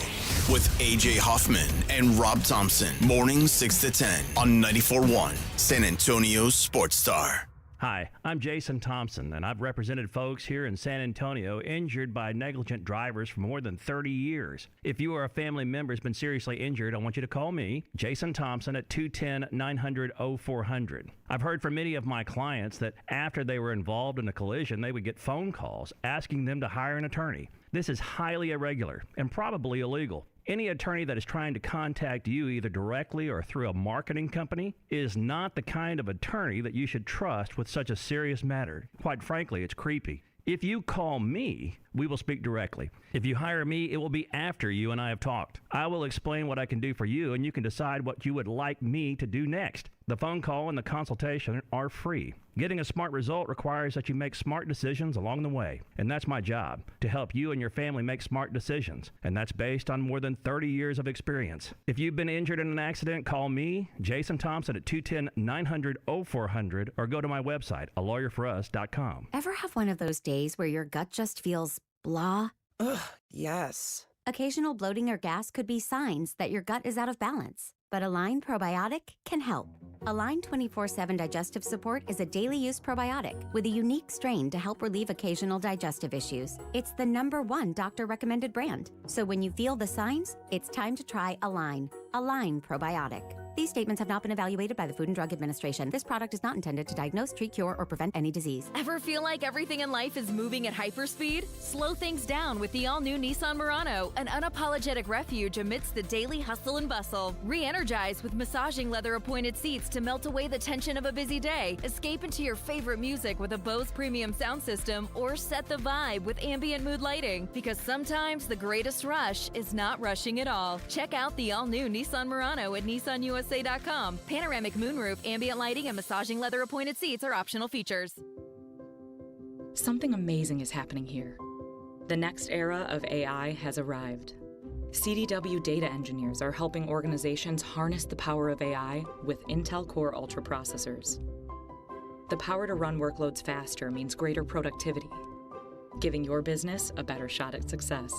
with A.J. Hoffman and Rob Thompson. Mornings 6 to 10 on 94.1 San Antonio Sports Star. Hi, I'm Jason Thompson, and I've represented folks here in San Antonio injured by negligent drivers for more than 30 years. If you or a family member has been seriously injured, I want you to call me, Jason Thompson, at 210-900-0400. I've heard from many of my clients that after they were involved in a collision, they would get phone calls asking them to hire an attorney. This is highly irregular and probably illegal. Any attorney that is trying to contact you either directly or through a marketing company is not the kind of attorney that you should trust with such a serious matter. Quite frankly, it's creepy. If you call me, we will speak directly. If you hire me, it will be after you and I have talked. I will explain what I can do for you, and you can decide what you would like me to do next. The phone call and the consultation are free. Getting a smart result requires that you make smart decisions along the way, and that's my job, to help you and your family make smart decisions, and that's based on more than 30 years of experience. If you've been injured in an accident, call me, Jason Thompson, at 210-900-0400, or go to my website, alawyerforus.com. Ever have one of those days where your gut just feels blah? Ugh, yes. Occasional bloating or gas could be signs that your gut is out of balance, but Align Probiotic can help. Align 24/7 Digestive Support is a daily use probiotic with a unique strain to help relieve occasional digestive issues. It's the #1 doctor-recommended brand. So when you feel the signs, it's time to try Align. Align Probiotic. These statements have not been evaluated by the Food and Drug Administration. This product is not intended to diagnose, treat, cure, or prevent any disease. Ever feel like everything in life is moving at hyperspeed? Slow things down with the all-new Nissan Murano, an unapologetic refuge amidst the daily hustle and bustle. Re-energize with massaging leather-appointed seats to melt away the tension of a busy day. Escape into your favorite music with a Bose premium sound system, or set the vibe with ambient mood lighting. Because sometimes the greatest rush is not rushing at all. Check out the all-new Nissan Murano at nissanusa.com. Panoramic moonroof, ambient lighting, and massaging leather-appointed seats are optional features. Something amazing is happening here. The next era of AI has arrived. CDW data engineers are helping organizations harness the power of AI with Intel Core Ultra processors. The power to run workloads faster means greater productivity, giving your business a better shot at success.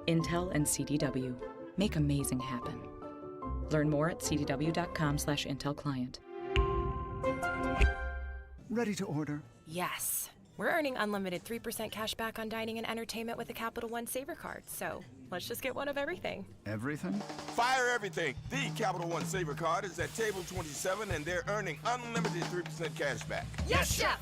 Intel and CDW make amazing happen. Learn more at cdw.com/Intel-client. Ready to order? Yes. We're earning unlimited 3% cash back on dining and entertainment with the Capital One Saver Card, so let's just get one of everything. Everything? Fire everything! The Capital One Saver Card is at table 27, and they're earning unlimited 3% cash back. Yes, Chef!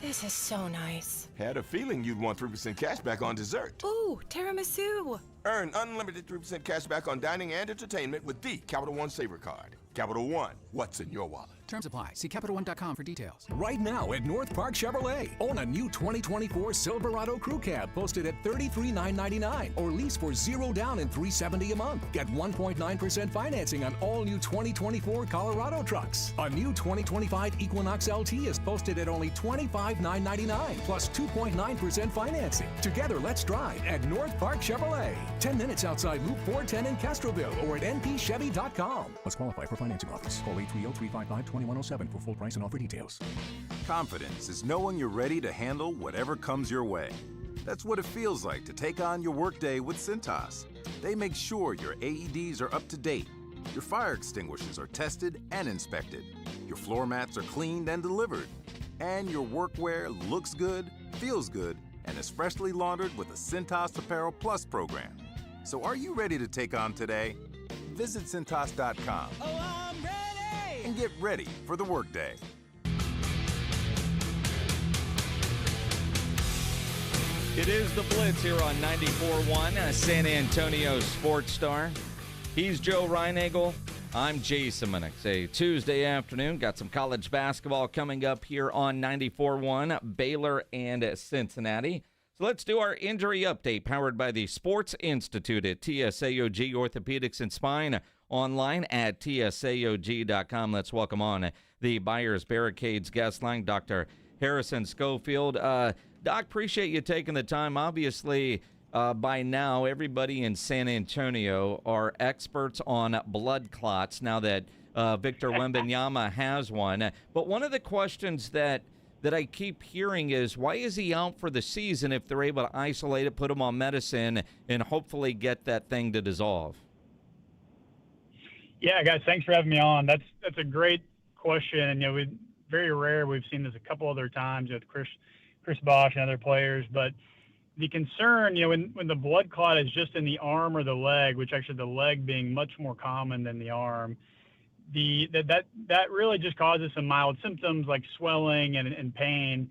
This is so nice. Had a feeling you'd want 3% cash back on dessert. Ooh, tiramisu! Earn unlimited 3% cash back on dining and entertainment with the Capital One Saver Card. Capital One, what's in your wallet? Terms apply. See CapitalOne.com for details. Right now at North Park Chevrolet. Own a new 2024 Silverado Crew Cab posted at $33,999 or lease for $0 down and $370 a month. Get 1.9% financing on all new 2024 Colorado trucks. A new 2025 Equinox LT is posted at only $25,999 plus 2.9% financing. Together, let's drive at North Park Chevrolet. 10 minutes outside Loop 410 in Castroville or at npchevy.com. Must qualify for financing offers. Call 830-355-2107 for full price and offer details. Confidence is knowing you're ready to handle whatever comes your way. That's what it feels like to take on your workday with Cintas. They make sure your AEDs are up to date, your fire extinguishers are tested and inspected, your floor mats are cleaned and delivered, and your workwear looks good, feels good, and is freshly laundered with the Cintas Apparel Plus program. So are you ready to take on today? Visit Cintas.com and get ready for the workday. It is the Blitz here on 94.1 San Antonio Sports Star. He's Joe Reinagel. I'm Jason Minnix. A Tuesday afternoon. Got some college basketball coming up here on 94.1, Baylor and Cincinnati. So let's do our injury update, powered by the Sports Institute at TSAOG Orthopedics and Spine, online at tsaog.com. Let's welcome on the Buyers Barricades guest line, Dr. Harrison Schofield. Doc, appreciate you taking the time. Obviously, by now, everybody in San Antonio are experts on blood clots now that Victor Wembanyama has one. But one of the questions that that I keep hearing is, why is he out for the season if they're able to isolate it, put him on medicine, and hopefully get that thing to dissolve? Yeah, guys, thanks for having me on. That's a great question. And, very rare. We've seen this a couple other times with Chris Bosh and other players. But the concern, when the blood clot is just in the arm or the leg, which actually the leg being much more common than the arm, that really just causes some mild symptoms like swelling and pain.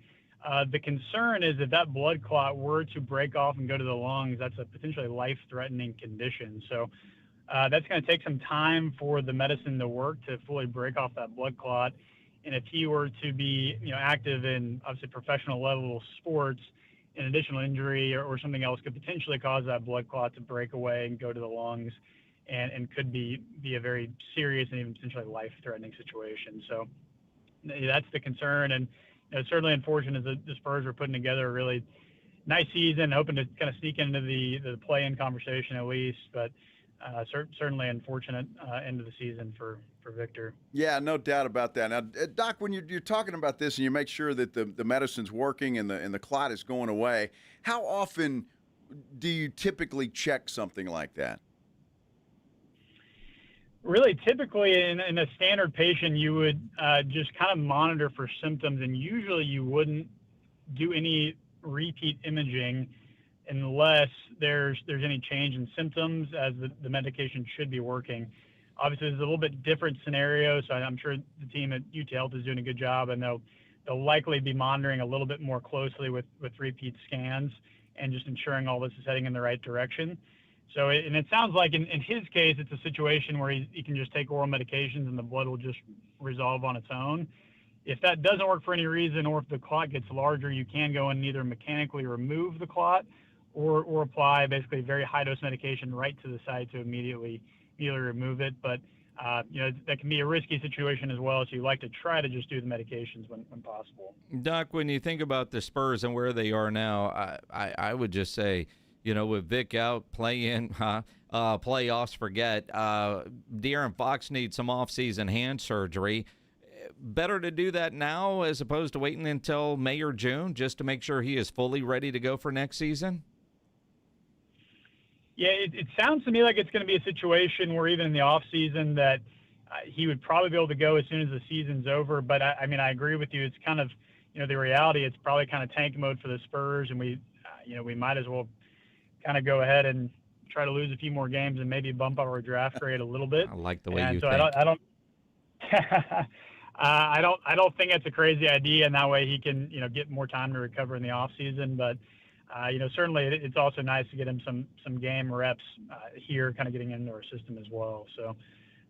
The concern is if that blood clot were to break off and go to the lungs, that's a potentially life-threatening condition. So that's going to take some time for the medicine to work to fully break off that blood clot. And if he were to be, active in obviously professional level sports, an additional injury or something else could potentially cause that blood clot to break away and go to the lungs, and could be a very serious and even potentially life-threatening situation. So that's the concern. And it's certainly unfortunate that the Spurs are putting together a really nice season, hoping to kind of sneak into the play-in conversation at least, but certainly unfortunate end of the season for Victor. Yeah, no doubt about that. Now, Doc, when you're talking about this and you make sure that the medicine's working and the clot is going away, how often do you typically check something like that? Really, typically in a standard patient, you would just kind of monitor for symptoms, and usually you wouldn't do any repeat imaging unless there's any change in symptoms, as the medication should be working. Obviously, there's a little bit different scenario, so I'm sure the team at UT Health is doing a good job, and they'll likely be monitoring a little bit more closely with repeat scans and just ensuring all this is heading in the right direction. So, and it sounds like in his case, it's a situation where he can just take oral medications and the blood will just resolve on its own. If that doesn't work for any reason, or if the clot gets larger, you can go and either mechanically remove the clot or apply basically very high dose medication right to the site to immediately remove it. But that can be a risky situation as well, so you like to try to just do the medications when possible. Doc, when you think about the Spurs and where they are now, I would just say, with Vic out, playoffs, forget. De'Aaron Fox needs some offseason hand surgery. Better to do that now as opposed to waiting until May or June just to make sure he is fully ready to go for next season? Yeah, it sounds to me like it's going to be a situation where even in the offseason that he would probably be able to go as soon as the season's over. But, I agree with you. It's kind of, the reality, it's probably kind of tank mode for the Spurs, and we might as well kind of go ahead and try to lose a few more games and maybe bump up our draft grade a little bit. I like the way you so think. I don't think it's a crazy idea, and that way he can, get more time to recover in the offseason. But, certainly it's also nice to get him some game reps here, kind of getting into our system as well. So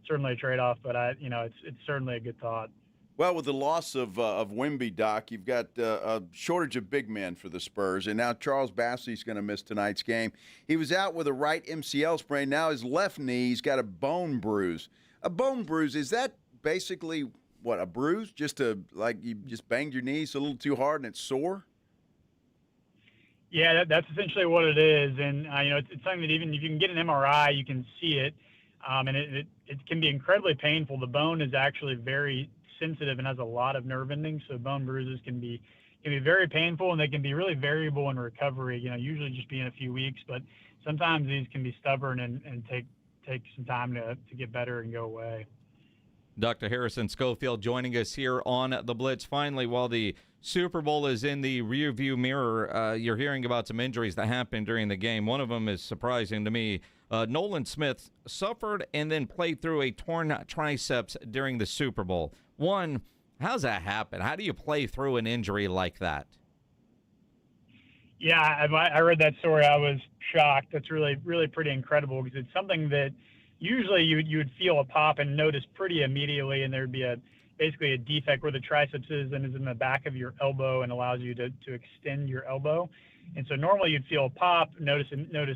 certainly a trade-off, but it's certainly a good thought. Well, with the loss of Wemby, Doc, you've got a shortage of big men for the Spurs, and now Charles Bassey's going to miss tonight's game. He was out with a right MCL sprain. Now his left knee, he's got a bone bruise. A bone bruise, is that basically what, a bruise? Just you just banged your knees a little too hard and it's sore? Yeah, that's essentially what it is. And, it's something that even if you can get an MRI, you can see it. And it can be incredibly painful. The bone is actually very sensitive and has a lot of nerve endings. So bone bruises can be very painful, and they can be really variable in recovery, usually just being a few weeks. But sometimes these can be stubborn and take some time to get better and go away. Dr. Harrison Schofield joining us here on The Blitz. Finally, while the Super Bowl is in the rearview mirror, you're hearing about some injuries that happened during the game. One of them is surprising to me. Nolan Smith suffered and then played through a torn triceps during the Super Bowl. One, how's that happen? How do you play through an injury like that? Yeah, I read that story. I was shocked. That's really, really pretty incredible, because it's something that usually you would feel a pop and notice pretty immediately, and there'd be basically a defect where the triceps is and is in the back of your elbow and allows you to extend your elbow. And so normally you'd feel a pop, notice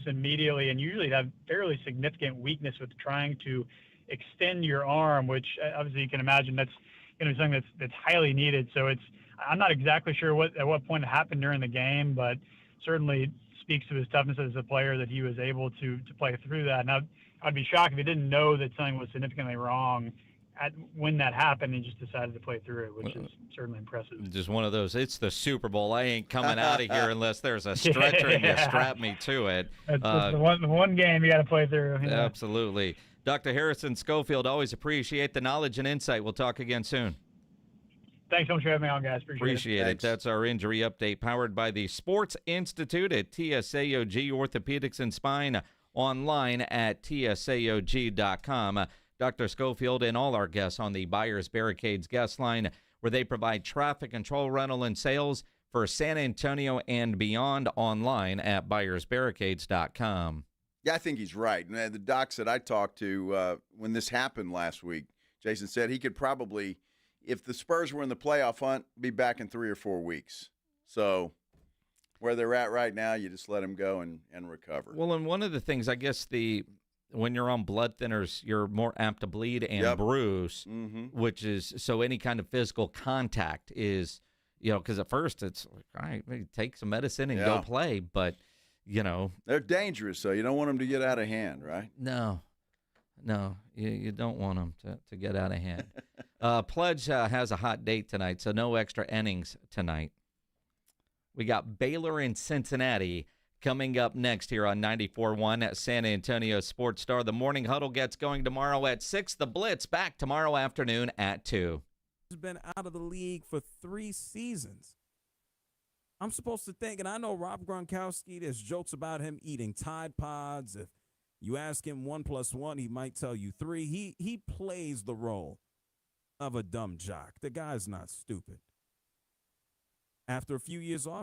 immediately, and usually have fairly significant weakness with trying to extend your arm, which obviously you can imagine that's going to be something that's highly needed. So I'm not exactly sure at what point it happened during the game, but certainly speaks to his toughness as a player that he was able to play through that. Now, I'd be shocked if he didn't know that something was significantly wrong when that happened, he just decided to play through it, which is certainly impressive. Just one of those, it's the Super Bowl. I ain't coming out of here unless there's a stretcher and you strap me to it. That's the one game you got to play through. You know? Absolutely. Dr. Harrison Schofield, always appreciate the knowledge and insight. We'll talk again soon. Thanks so much for having me on, guys. Appreciate it. That's our injury update powered by the Sports Institute at TSAOG Orthopedics and Spine, online at tsaog.com. Dr. Schofield and all our guests on the Buyers Barricades guest line, where they provide traffic control, rental, and sales for San Antonio and beyond, online at buyersbarricades.com. Yeah, I think he's right. And the docs that I talked to when this happened last week, Jason said he could probably, if the Spurs were in the playoff hunt, be back in 3 or 4 weeks. So where they're at right now, you just let them go and recover. Well, and one of the things, I guess, when you're on blood thinners, you're more apt to bleed and bruise, which is, so any kind of physical contact is, because at first it's like, all right, maybe take some medicine and go play, but they're dangerous, so you don't want them to get out of hand, right? No, you don't want them to get out of hand. Pledge has a hot date tonight, so no extra innings tonight. We got Baylor and Cincinnati coming up next here on 94.1 at San Antonio Sports Star. The morning huddle gets going tomorrow at 6. The Blitz back tomorrow afternoon at 2. He's been out of the league for 3 seasons. I'm supposed to think, and I know Rob Gronkowski, there's jokes about him eating Tide Pods. If you ask him 1 + 1, he might tell you 3. He plays the role of a dumb jock. The guy's not stupid. After a few years off,